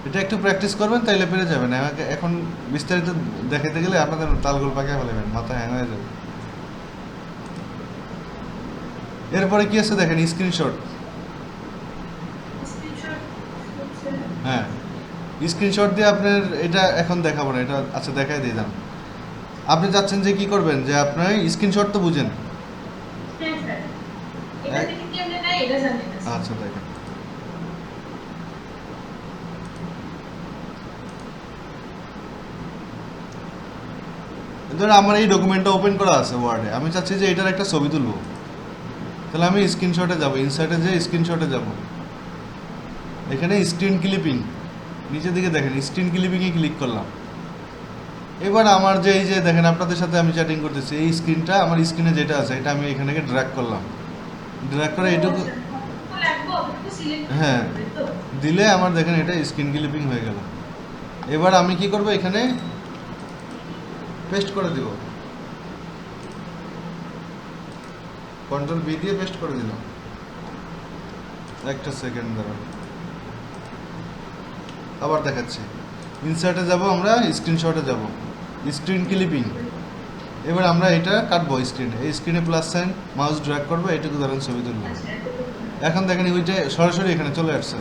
এটা একটু প্র্যাকটিস করবেন, তাইলে পেরে যাবেন। আমাকে এখন বিস্তারিত দেখাতে গেলে আপনাদের তালগোল পাকিয়ে ফেলবেন, মাথা হ্যাং হয়ে যাবে। এরপরে কি আছে দেখেন, স্ক্রিনশট। স্ক্রিনশট হচ্ছে হ্যাঁ, স্ক্রিনশট দিয়ে আপনার এটা এখন দেখাবো না, এটা আচ্ছা দেখাই দিয়ে যান। আপনি চাচ্ছেন যে কি করবেন, যে আপনার স্ক্রিনশট তো বুঝেন। হ্যাঁ স্যার, এটা থেকে কি আমরা নাই এটা জানি না স্যার। আচ্ছা দেখেন, ধরুন আমার এই ডকুমেন্টটা ওপেন করা আছে ওয়ার্ডে, আমি চাচ্ছি যে এটার একটা ছবি তুলবো। তাহলে আমি স্ক্রিনশটে যাব, ইনসার্টে যেয়ে স্ক্রিনশটে যাব, এখানে স্ক্রিন ক্লিপিং, নিচের দিকে দেখেন স্ক্রিন ক্লিপিংয়ে ক্লিক করলাম। এবার আমার যে এই যে দেখেন আপনাদের সাথে আমি চ্যাটিং করতেছি, এই স্ক্রিনটা আমার স্ক্রিনে যেটা আছে এটা আমি এখানে ড্র্যাগ করলাম। ড্র্যাগ করে এইটুকু লাগবে অতটুকু সিলেক্ট হ্যাঁ করতে তো। দিলে আমার দেখেন এটা স্ক্রিন ক্লিপিং হয়ে গেল। এবার আমি কি করব, এখানে পেস্ট করে দিব, কন্ট্রোল বি দিয়ে পেস্ট করে দিলাম। একটা সেকেন্ড দাঁড়ান, আবার দেখাচ্ছি। ইনসার্টে যাব, আমরা স্ক্রিনশটে যাব, স্ক্রিন ক্লিপিং। এবার আমরা এটা কাটবো স্ক্রিনে, এই স্ক্রিনে প্লাস সাইন মাউস ড্র্যাগ করবো, এইটুকু ধরেন ছবি তুলবো। আচ্ছা, এতটুকু। এখন দেখেন ওইটা সরাসরি এখানে চলে আসছে।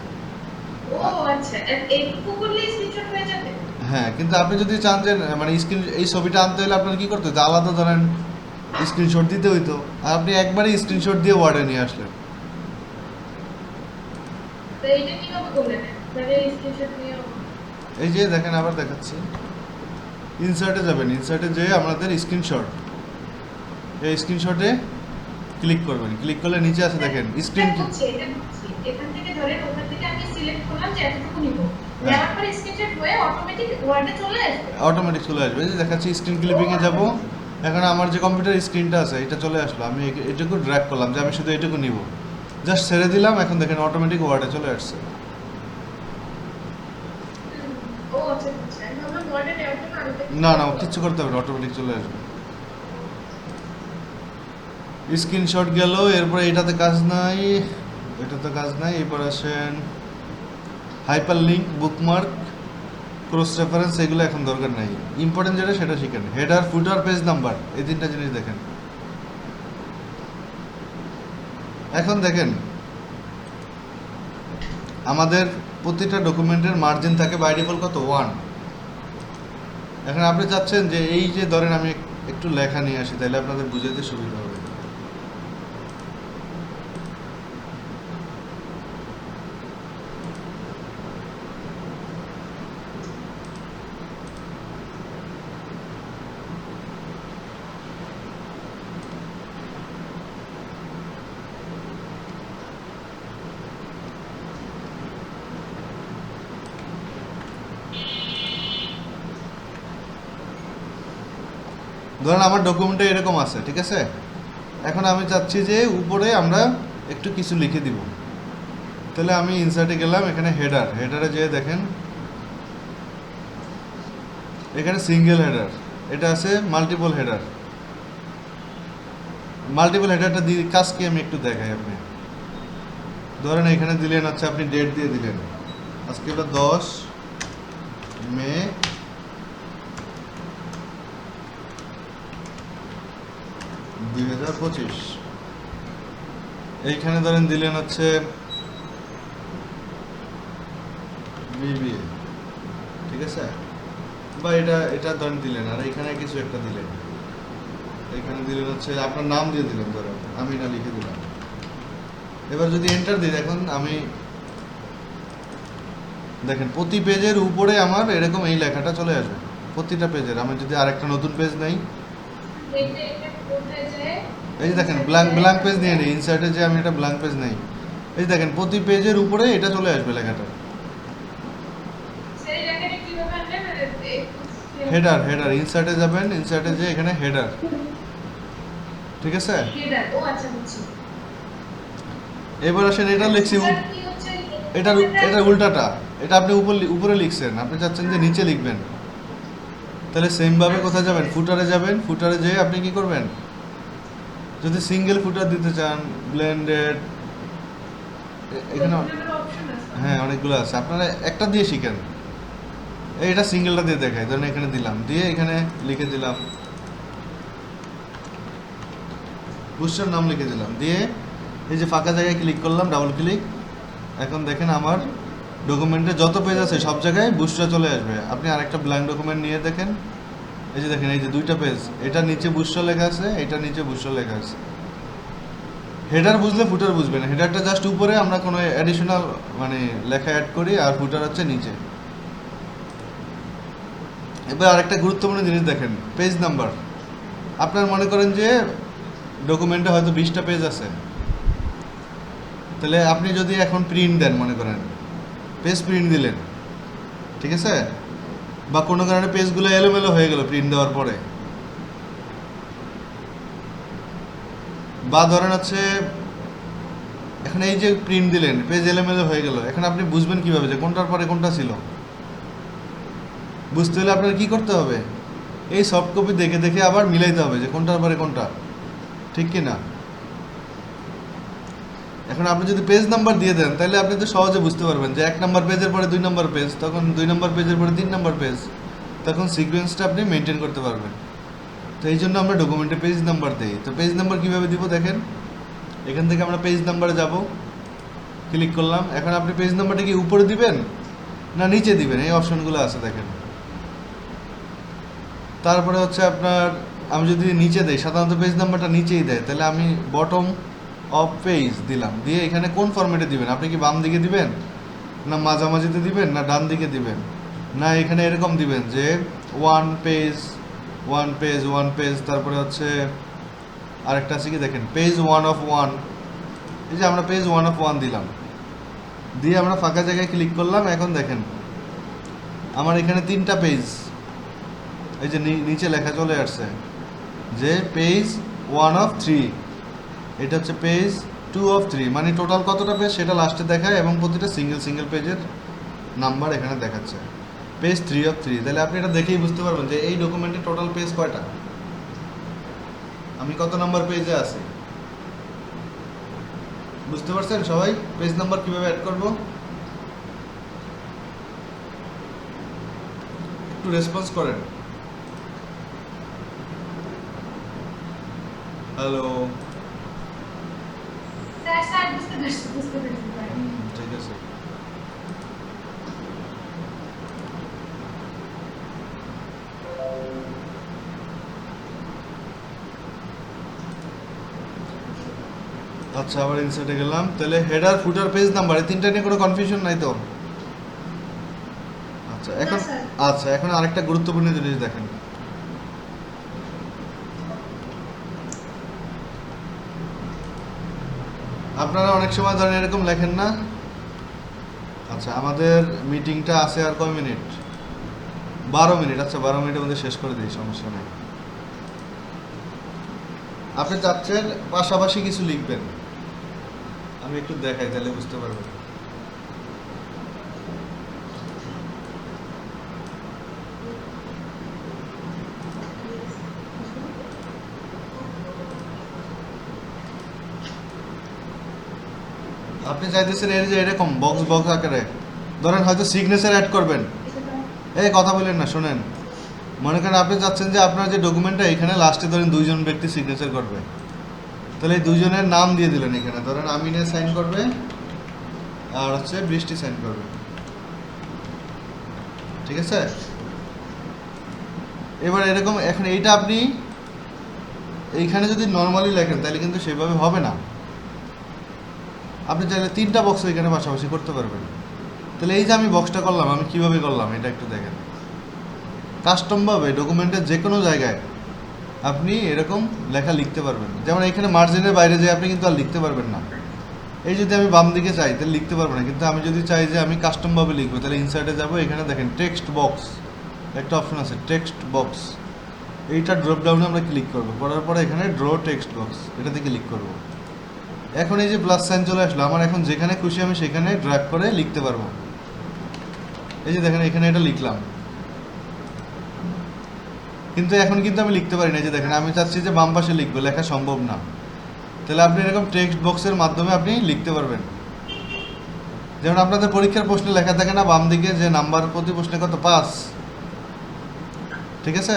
ও আচ্ছা, এইটুকু করলে স্ক্রিনশট হয়ে যাবে? হ্যাঁ, কিন্তু আপনি যদি চান যে মানে স্ক্রিন এই ছবিটা আনতে হলে আপনার কি করতে হতো, আলাদা ধরেন স্ক্রিনশট দিতে হইতো, আর আপনি একবারই স্ক্রিনশট দিয়ে ওয়ার্ডে নিয়ে আসলেন। তো এইটা কিভাবে করলেন? মানে স্ক্রিনশট নিয়ে এই যে দেখেন আবার দেখাচ্ছি, ইনসার্টে যাবেন, ইনসার্টে যেয়ে আমাদের স্ক্রিনশট, এই স্ক্রিনশটে ক্লিক করবেন। ক্লিক করলে নিচে আছে দেখেন স্ক্রিন। এটা বুঝছি। এখান থেকে ধরেন ওখান থেকে আমি সিলেক্ট করলাম যে এতটুকু নিব, নেওয়ার পরে স্ক্রিনশট হয়ে অটোমেটিক ওয়ার্ডে চলে আসবে। অটোমেটিক চলে আসবে। এই যে দেখাচ্ছি স্ক্রিন ক্লিপিংয়ে যাব, এখন আমার যে কম্পিউটার স্ক্রিনটা আছে এটা চলে আসলো। আমি এটুকু ড্র্যাগ করলাম যে আমি শুধু এটুকু নিব, জাস্ট ছেড়ে দিলাম, এখন দেখেন অটোমেটিক ওয়ার্ডে চলে আসছে। ও আচ্ছা আচ্ছা, আমি ভাবলাম ওয়ার্ডে নেওয়ার জন্য আরেকটা না না, কিচ্ছু করতে হবে না, অটোমেটিক চলে আসবে। স্ক্রিনশট গেল, এরপরে এটাতে কাজ নাই, এটাতে কাজ নাই। এরপর আসেন hyper link, bookmark, cross reference, এগুলো এখন দরকার নাই। ইম্পর্টেন্ট যেটা সেটা শিখেন, হেডার, ফুটার, পেজ নাম্বার, এই তিনটা জিনিস দেখেন। এখন দেখেন আমাদের প্রতিটা ডকুমেন্টের মার্জিন থাকে বাই ডিফল্ট কত, 1। এখন আপনি চাচ্ছেন যে এই যে ধরেন আমি একটু লেখা নিয়ে আসি, তাহলে আপনাদের বুঝাতে সুবিধা হবে। ধরেন আমার ডকুমেন্টে এরকম আছে, ঠিক আছে। এখন আমি চাচ্ছি যে উপরে আমরা একটু কিছু লিখে দিব, তাহলে আমি ইনসার্টে গেলাম, এখানে হেডারে যেয়ে দেখেন এখানে সিঙ্গেল হেডার, এটা আছে মাল্টিপল হেডার। মাল্টিপল হেডারটা দিয়ে কাজ কি আমি একটু দেখাই। আপনি ধরেন এখানে দিলেন হচ্ছে আপনি ডেট দিয়ে দিলেন, আজকে হলো 10 মে 2025। এইখানে ধরেন দিলেন হচ্ছে বিবিএ, ঠিক আছে, বা এটা ধরেন দিলেন, আর এখানে কিছু একটা দিলেন, এখানে দিলেন হচ্ছে আপনার নাম দিয়ে দিলেন, ধরেন আমি না লিখে দিলাম। এবার যদি এন্টার দিই, দেখুন আমি দেখেন প্রতি পেজের উপরে আমার এরকম এই লেখাটা চলে আসবে প্রতিটা পেজের। আমি যদি আরেকটা নতুন পেজ নেই, এটা কোথায় যায়? এই যে দেখেন ব্ল্যাঙ্ক পেজ নিয়ে নিই, ইনসার্টে যে আমি এটা ব্ল্যাঙ্ক পেজ নেই, এই যে দেখেন প্রতি পেজের উপরে এটা চলে আসবে লেখাটা। সেই লেখাটা কিভাবে আনবেন? হেডার ইনসার্টে যাবেন, ইনসার্টে যে এখানে হেডার, ঠিক আছে। হেডার, ও আচ্ছা বুঝছি। এবার আসেন এটা লিখছি, স্যার, কি হচ্ছে এটা উল্টাটা, এটা আপনি উপরে লিখছেন, আপনি চাচ্ছেন যে নিচে লিখবেন, তাহলে সেম ভাবে কোথায় যাবেন, ফুটারে যাবেন। ফুটারে যেয়ে আপনি কি করবেন, যদি সিঙ্গেল ফুটার দিতে চান, ব্লেন্ডেড, এখানে অপশন আছে। হ্যাঁ অনেকগুলো আছে, আপনারা একটা দিয়ে শিখেন। এটা সিঙ্গেলটা দিয়ে দেখাই, ধরেন এখানে দিলাম, দিয়ে এখানে লিখে দিলাম বুস্টার নাম লিখে দিলাম, দিয়ে এই যে ফাঁকা জায়গায় ক্লিক করলাম, ডাবল ক্লিক। এখন দেখেন আমার ডকুমেন্টে যত পেজ আছে সব জায়গায় বুস্টার চলে আসবে। আপনি আরেকটা ব্ল্যাঙ্ক ডকুমেন্ট নিয়ে দেখেন, এই যে দেখেন এই যে দুইটা পেজ, এটা নিচে বুস্টার লেখা আছে, এটা নিচে বুস্টার লেখা আছে। হেডার বুঝলে ফুটার বুঝবেন, হেডারটা জাস্ট উপরে আমরা কোনো অ্যাডিশনাল মানে লেখা অ্যাড করি, আর ফুটার হচ্ছে নিচে। এবার আরেকটা গুরুত্বপূর্ণ জিনিস দেখেন, পেজ নাম্বার। আপনার মনে করেন যে ডকুমেন্টে হয়তো 20টা পেজ আছে, তাহলে আপনি যদি এখন প্রিন্ট দেন, মনে করেন পেজ প্রিন্ট দিলেন, ঠিক আছে, বা কোনো কারণে পেজগুলো এলোমেলো হয়ে গেল প্রিন্ট দেওয়ার পরে, বা ধরেন হচ্ছে এখন এই যে প্রিন্ট দিলেন, পেজ এলোমেলো হয়ে গেল, এখন আপনি বুঝবেন কিভাবে যে কোনটার পরে কোনটা ছিল? বুঝতে হলে আপনার কি করতে হবে, এই সফট কপি দেখে দেখে আবার মিলাইতে হবে যে কোনটার পরে কোনটা, ঠিক কি না? এখন আপনি যদি পেজ নাম্বার দিয়ে দেন, তাহলে আপনি তো সহজে বুঝতে পারবেন যে 1 নম্বর পেজের পরে 2 নম্বর পেজ, তখন 2 নম্বর পেজের পরে 3 নম্বর পেজ, তখন সিকোয়েন্সটা আপনি মেনটেন করতে পারবেন। তো এই জন্য আমরা ডকুমেন্টে পেজ নাম্বার দিই। তো পেজ নাম্বার কীভাবে দিব দেখেন, এখান থেকে আমরা পেজ নাম্বারে যাব, ক্লিক করলাম। এখন আপনি পেজ নাম্বারটা কি উপরে দিবেন না নিচে দিবেন, এই অপশনগুলো আছে দেখেন। তারপরে হচ্ছে আপনার, আমি যদি নিচে দেই, সাধারণত পেজ নাম্বারটা নিচেই দেয়, তাহলে আমি বটম অফ পেজ দিলাম, দিয়ে এখানে কোন ফরম্যাটে দিবেন, আপনি কি বাম দিকে দিবেন না মাঝামাঝিতে দিবেন না ডান দিকে দিবেন, না এখানে এরকম দিবেন যে 1 পেজ 1 পেজ 1 পেজ, তারপরে হচ্ছে আরেকটা আছে কি দেখেন পেজ 1 অফ 1, এই যে আমরা পেজ 1 অফ 1 দিলাম, দিয়ে আমরা ফাঁকা জায়গায় ক্লিক করলাম। এখন দেখেন আমার এখানে 3টা পেজ, এই যে নিচে লেখা চলে আসছে যে পেজ 1 অফ 3, এটা হচ্ছে পেজ 2 অফ 3, মানে টোটাল কতটা পেজ সেটা লাস্টে দেখায়, এবং প্রতিটা সিঙ্গেল পেজের নাম্বার এখানে দেখাচ্ছে, পেজ 3 অফ 3। তাহলে আপনি এটা দেখেই বুঝতে পারবেন যে এই ডকুমেন্টে টোটাল পেজ কয়টা, আমি কত নাম্বার পেজে আছি। বুঝতে পারছেন সবাই পেজ নাম্বার কিভাবে অ্যাড করব? একটু রেসপন্স করেন। হ্যালো, স্যার বুঝতে পেরেছি স্যার। ঠিক আছে। আচ্ছা, আবার ইনসার্টে গেলাম। তাহলে হেডার ফুটার পেজ নাম্বার এই তিনটা নিয়ে কোনো কনফিউশন নাই তো? আচ্ছা এখন, স্যার। আচ্ছা এখন আরেকটা গুরুত্বপূর্ণ জিনিস দেখেন, আপনারা অনেক সময় ধরেন এরকম লেখেন না, আচ্ছা আমাদের মিটিংটা আছে আর কয় মিনিট, 12 মিনিট, আচ্ছা 12 মিনিটের মধ্যে শেষ করে দিই, সমস্যা নেই। আপনি চাচ্ছেন পাশাপাশি কিছু লিখবেন, আমি একটু দেখাই তাহলে বুঝতে পারবেন। আপনি চাইতেছেন এর যে এরকম বক্স বক্স আকারে, ধরেন হয়তো সিগনেচার অ্যাড করবেন। এই কথা বলেন না, শোনেন। মনে করেন আপনি চাচ্ছেন যে আপনার যে ডকুমেন্টটা এখানে লাস্টে ধরেন দুইজন ব্যক্তি সিগনেচার করবে, তাহলে এই দুইজনের নাম দিয়ে দিলেন এখানে। ধরেন আমিনে সাইন করবে আর হচ্ছে বৃষ্টি সাইন করবে, ঠিক আছে? এবার এরকম এখন এইটা আপনি এইখানে যদি নর্মালি লেখেন তাহলে কিন্তু সেভাবে হবে না। আপনি চাইলে 3টা বক্স এখানে পাশাপাশি করতে পারবেন। তাহলে এই যে আমি বক্সটা করলাম, আমি কিভাবে করলাম এটা একটু দেখেন। কাস্টমভাবে ডকুমেন্টের যে কোনো জায়গায় আপনি এরকম লেখা লিখতে পারবেন। যেমন এখানে মার্জিনের বাইরে যে আপনি কিন্তু আর লিখতে পারবেন না। এই যদি আমি বাম দিকে চাই তাহলে লিখতে পারবো না, কিন্তু আমি যদি চাই যে আমি কাস্টমভাবে লিখবো তাহলে ইনসার্টে যাবো, এখানে দেখেন টেক্সট বক্স একটা অপশন আছে, টেক্সট বক্স। এইটা ড্রপ ডাউনে আমরা ক্লিক করবো, করার পরে এখানে ড্র টেক্সট বক্স এটাতে ক্লিক করবো। এখন এই যে প্লাস সাইন চলে আসলো, আমার এখন যেখানে খুশি আমি সেখানে ড্র্যাগ করে লিখতে পারবো। এই যে দেখেন এখানে এটা লিখলাম, কিন্তু এখন কিন্তু আমি লিখতে পারি না। এই যে দেখেন আমি চাচ্ছি যে বাম পাশে লিখবো, লেখা সম্ভব না। তাহলে আপনি এরকম টেক্সট বক্সের মাধ্যমে আপনি লিখতে পারবেন। যেমন আপনাদের পরীক্ষার প্রশ্নে লেখা থাকে না বাম দিকে যে নাম্বার প্রতি প্রশ্নে কত, 5, ঠিক আছে?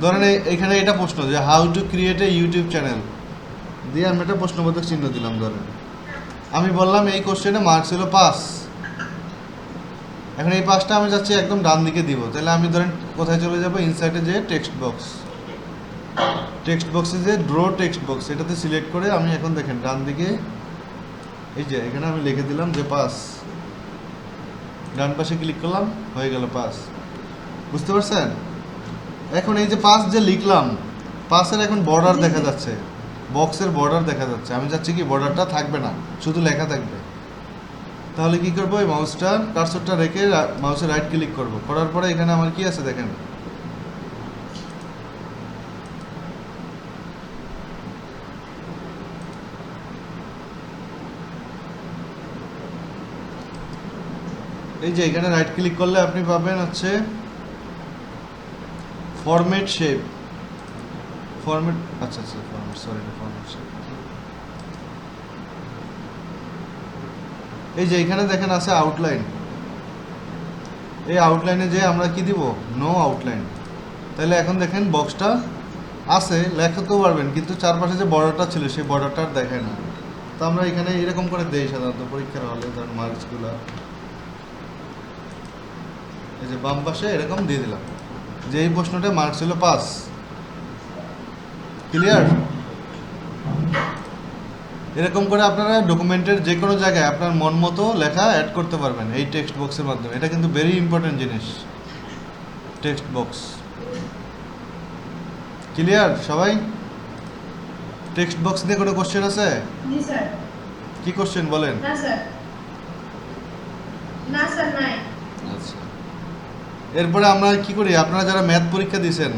ধরেন এখানে এটা প্রশ্ন যে how to create a YouTube channel দিয়ে আমি একটা প্রশ্নবোধক চিহ্ন দিলাম। ধরেন আমি বললাম এই কোশ্চেনে মার্কস হলো 5, এখন এই 5টা আমি যাচ্ছি একদম ডান দিকে দিব। তাহলে আমি ধরেন কোথায় চলে যাব, ইনসার্টে যে টেক্সট বক্স, টেক্সট বক্সে যে ড্র টেক্সট বক্স এটাতে সিলেক্ট করে আমি এখন দেখেন ডান দিকে এই যে এখানে আমি লিখে দিলাম যে 5, ডান পাশে ক্লিক করলাম, হয়ে গেল 5। বুঝতে পারছেন? এখন এই যে 5 যে লিখলাম, 5-এর এখন বর্ডার দেখা যাচ্ছে, বক্সের বর্ডার দেখা যাচ্ছে। আমি চাচ্ছি কি বর্ডারটা থাকবে না, শুধু লেখা থাকবে। তাহলে কি করবো, এই মাউসটা কার্সরটা রেখে মাউসে রাইট ক্লিক করব, করার পরে এখানে আমার কি আছে দেখেন, এই যে এখানে রাইট ক্লিক করলে আপনি পাবেন হচ্ছে ফরম্যাট শেপ, ফরম্যাট, আচ্ছা ফরম্যাট, সরি ফরম্যাট শেপ। এই যে এখানে দেখেন আছে আউটলাইন, এই আউটলাইনে যে আমরা কি দিব, নো আউটলাইন। তাহলে এখন দেখেন বক্সটা আছে, লেখাতেও পারবেন, কিন্তু চারপাশে যে বর্ডারটা ছিল সেই বর্ডারটা আর দেখায় না। তো আমরা এখানে এরকম করে দেই সাধারণত পরীক্ষার হলে, ধরেন মার্কসগুলো এই যে বাম পাশে এরকম দিয়ে দিলাম যে এই প্রশ্নটা মার্কস হলো 5। ক্লিয়ার? এরকম করে আপনারা ডকুমেন্টের যে কোনো জায়গায় আপনার মন মতো লেখা অ্যাড করতে পারবেন এই টেক্সট বক্সের মাধ্যমে। এটা কিন্তু ভেরি ইম্পর্টেন্ট জিনিস, টেক্সট বক্স। ক্লিয়ার সবাই? টেক্সট বক্স নিয়ে কোনো কোশ্চেন আছে? জি স্যার। কি কোশ্চেন বলেন? না স্যার, না স্যার নাই। আচ্ছা, এরপরে আমরা কি করি, আপনারা যারা ম্যাথ পরীক্ষা দিয়েছেন,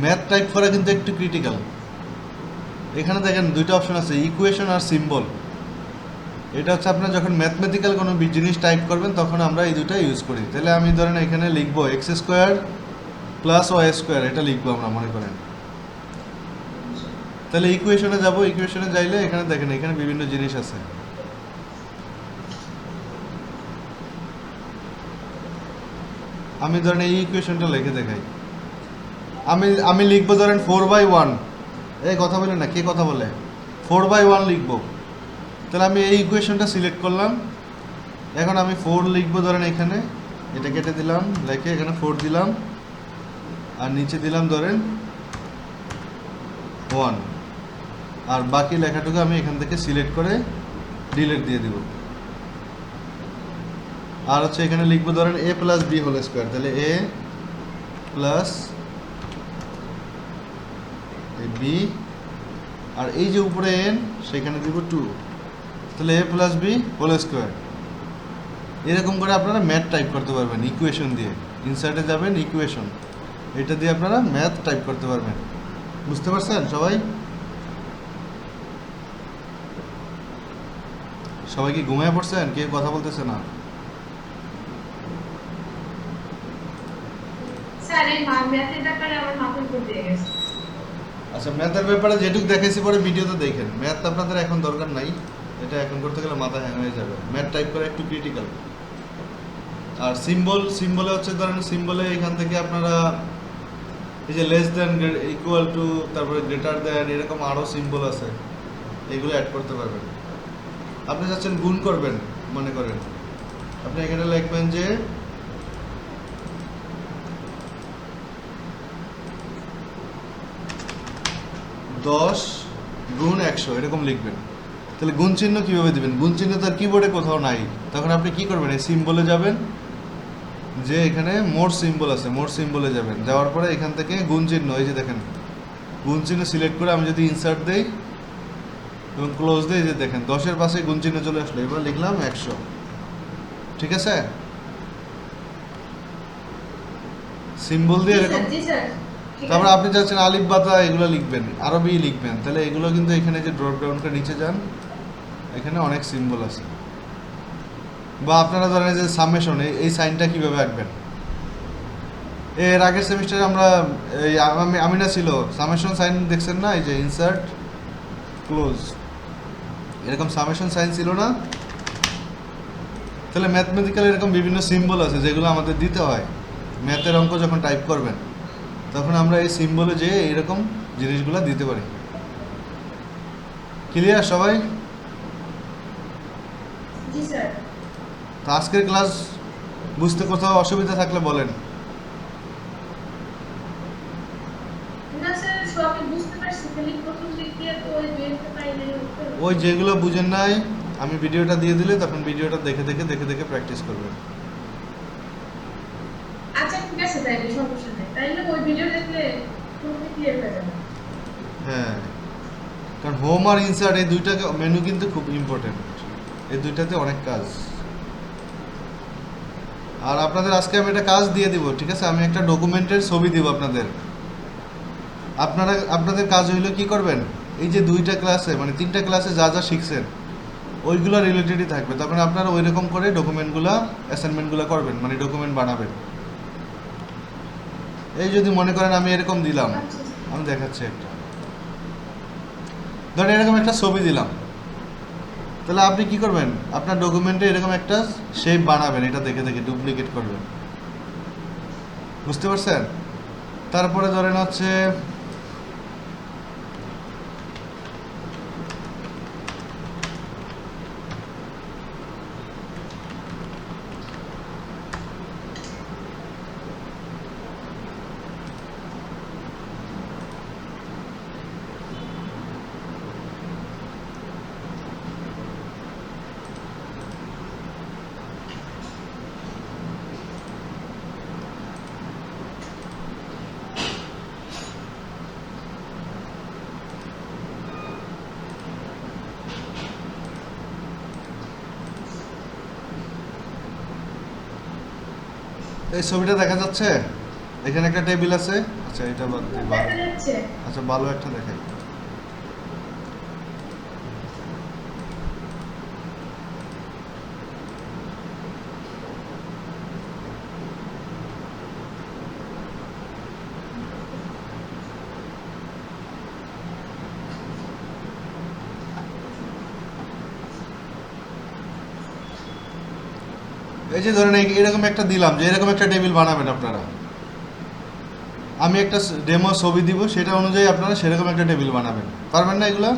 ম্যাথ টাইপ করা কিন্তু একটু ক্রিটিক্যাল। এখানে দেখেন দুইটা অপশন আছে, ইকুয়েশন আর সিম্বল। এটা হচ্ছে আপনার যখন ম্যাথমেটিক্যাল কোনো জিনিস টাইপ করবেন তখন আমরা এই দুটো ইউজ করি। তাহলে আমি ধরেন এখানে লিখবো X square plus Y square, এটা লিখবো আমরা মনে করেন। তাহলে ইকুয়েশনে যাব, ইকুয়েশনে যাইলে এখানে দেখেন এখানে বিভিন্ন জিনিস আছে। আমি ধরেন এই ইকুয়েশনটা লিখে দেখাই, আমি লিখবো ধরেন 4/1। এই কথা বলে না, কে কথা বলে? 4/1 লিখবো। তাহলে আমি এই ইকুয়েশনটা সিলেক্ট করলাম, এখন আমি 4 লিখবো ধরেন এখানে, এটা কেটে দিলাম, লিখে এখানে 4 দিলাম, আর নিচে দিলাম ধরেন 1, আর বাকি লেখাটুকু আমি এখান থেকে সিলেক্ট করে ডিলিট দিয়ে দিব। আর হচ্ছে এখানে লিখবো ধরেন a plus b whole square, তাহলে a প্লাস b, আর এই যে উপরে n সেখানে দিব 2, তাহলে a plus b whole square. এরকম করে আপনারা ম্যাথ টাইপ করতে পারবেন ইকুয়েশন দিয়ে। ইনসার্টে যাবেন, ইকুয়েশন, এটা দিয়ে আপনারা ম্যাথ টাইপ করতে পারবেন। বুঝতে পারছেন সবাই? সবাই কি ঘুমিয়ে পড়ছেন? কেউ কথা বলতেছে না? স্যার এই ম্যাথের ব্যাপারে আমার মাথার উপর দিয়ে গেছে। আচ্ছা, ম্যাথের ব্যাপারে যেটুকু দেখাইছি পরে ভিডিওতে দেখেন। ম্যাথ আপনাদের এখন দরকার নাই, এটা এখন করতে গেলে মাথা হ্যাং হয়ে যাবে। ম্যাথ টাইপ করা একটু ক্রিটিক্যাল। আর সিম্বলে হচ্ছে ধরেন সিম্বলে এখান থেকে আপনারা এই যে লেস দেন, ইকুয়াল টু, তারপরে গ্রেটার দেন, এরকম আরও সিম্বল আছে, এগুলো অ্যাড করতে পারবেন। আপনি চাচ্ছেন গুণ করবেন, মনে করেন আপনি এখানে লিখবেন যে 10 গুণ 100 এরকম লিখবেন। তাহলে গুণ চিহ্ন কীভাবে দিবেন? গুণ চিহ্ন তার কিবোর্ডে কোথাও নাই, তখন আপনি কি করবেন, এই সিম্বলে যাবেন, যে এখানে মোর সিম্বল আছে, মোর সিম্বলে যাবেন, যাওয়ার পরে এখান থেকে গুণ চিহ্ন, এই যে দেখেন গুণ চিহ্ন সিলেক্ট করে আমি যদি ইনসার্ট দেই এবং ক্লোজ দিই, যে দেখেন 10-এর পাশে গুণ চিহ্ন চলে আসলো। এবার লিখলাম 100, ঠিক আছে? সিম্বল দিয়ে এরকম। জি স্যার, ঠিক তারপর আছে। আপনি চাচ্ছেন আলিফ বাতা এগুলো লিখবেন, আরবি লিখবেন, তাহলে এগুলো কিন্তু এখানে যে ড্রপ ডাউন করে নিচে যান, এখানে অনেক সিম্বল আছে। বা আপনারা ধরেন যে সামেশন, এই সাইনটা কিভাবে আঁকবেন? এর আগের সেমিস্টারে আমরা এই আমিনা ছিল, সামেশন সাইন দেখছেন না, এই যে ইনসার্ট ক্লোজ, এরকম সামেশন সাইন ছিল না? তাহলে ম্যাথমেটিক্যাল এরকম বিভিন্ন সিম্বল আছে যেগুলো আমাদের দিতে হয়। ম্যাথের অঙ্ক যখন টাইপ করবেন তখন আমরা এই সিম্বলে যে এরকম জিনিসগুলো দিতে পারি। ক্লিয়ার সবাই? জি স্যার। তো আজকের ক্লাস বুঝতে কোথাও অসুবিধা থাকলে বলেন। না স্যার, সবই বুঝতে পারছি, খালি প্রথম দিক দিয়ে তো ওই বেরতে পাই নাই। ওই যেগুলো বুঝেন নাই আমি ভিডিওটা দিয়ে দিলে তখন ভিডিওটা দেখে দেখে প্র্যাকটিস করবেন। আচ্ছা ঠিক আছে, তাইলে সমস্যা নেই, তাইলে ওই ভিডিও দেখলে পুরোপুরি ক্লিয়ার হয়ে যাবে। হ্যাঁ, কারণ হোম আর ইনসার্ট এই দুইটা মেনু কিন্তু খুব ইম্পর্টেন্ট, এই দুইটাতে অনেক কাজ। আর আপনাদের আজকে আমি একটা কাজ দিয়ে দিব, ঠিক আছে? আমি একটা ডকুমেন্টের ছবি দিব আপনাদের। আপনাদের কাজ হইলো কি করবেন, এই যে দুইটা ক্লাসে মানে 3টা ক্লাসে যা যা শিখছেন ওইগুলো রিলেটেডই থাকবে, তখন আপনারা ওই রকম করে ডকুমেন্টগুলো অ্যাসাইনমেন্টগুলো করবেন, মানে ডকুমেন্ট বানাবেন। এই যদি মনে করেন আমি এরকম দিলাম, আচ্ছা আমি দেখাচ্ছি একটা, ধরেন এরকম একটা ছবি দিলাম, তাহলে আপনি কি করবেন, আপনার ডকুমেন্টে এরকম একটা শেপ বানাবেন, এটা দেখে ডুপ্লিকেট করবেন। বুঝতে পারছেন? তারপরে ধরেন হচ্ছে এই ছবিটা দেখা যাচ্ছে, এখানে একটা টেবিল আছে। আচ্ছা এটা বাদ দিই, দেখা যাচ্ছে। আচ্ছা ভালো একটা দেখাই। এই যে ধরেন এরকম একটা দিলাম, যে এরকম একটা টেবিল বানাবেন আপনারা। আমি একটা ডেমো ছবি দিব, সেটা অনুযায়ী আপনারা সেরকম একটা টেবিল বানাবেন, পারবেন না এগুলা?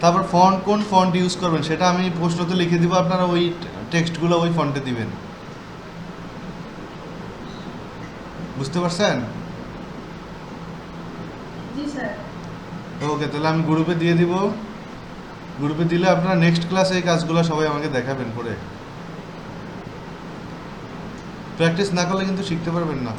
তারপর ফন্ট, কোন ফন্ট ইউজ করবেন সেটা আমি প্রশ্নতে লিখে দিব, আপনারা ওই টেক্সটগুলো ওই ফন্টে দিবেন। বুঝতে পারছেন? জি স্যার। ওকে, তাহলে আমি গ্রুপে দিয়ে দিব। গ্রুপে দিলে আপনারা নেক্সট ক্লাসে এই কাজগুলো সবাই আমাকে দেখাবেন করে। প্র্যাকটিস না করলে কিন্তু শিখতে পারবেন না।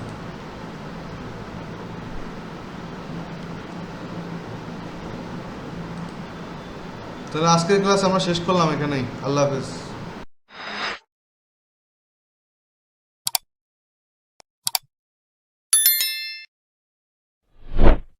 তাহলে আজকের ক্লাস আমরা শেষ করলাম এখানেই। আল্লাহ হাফেজ।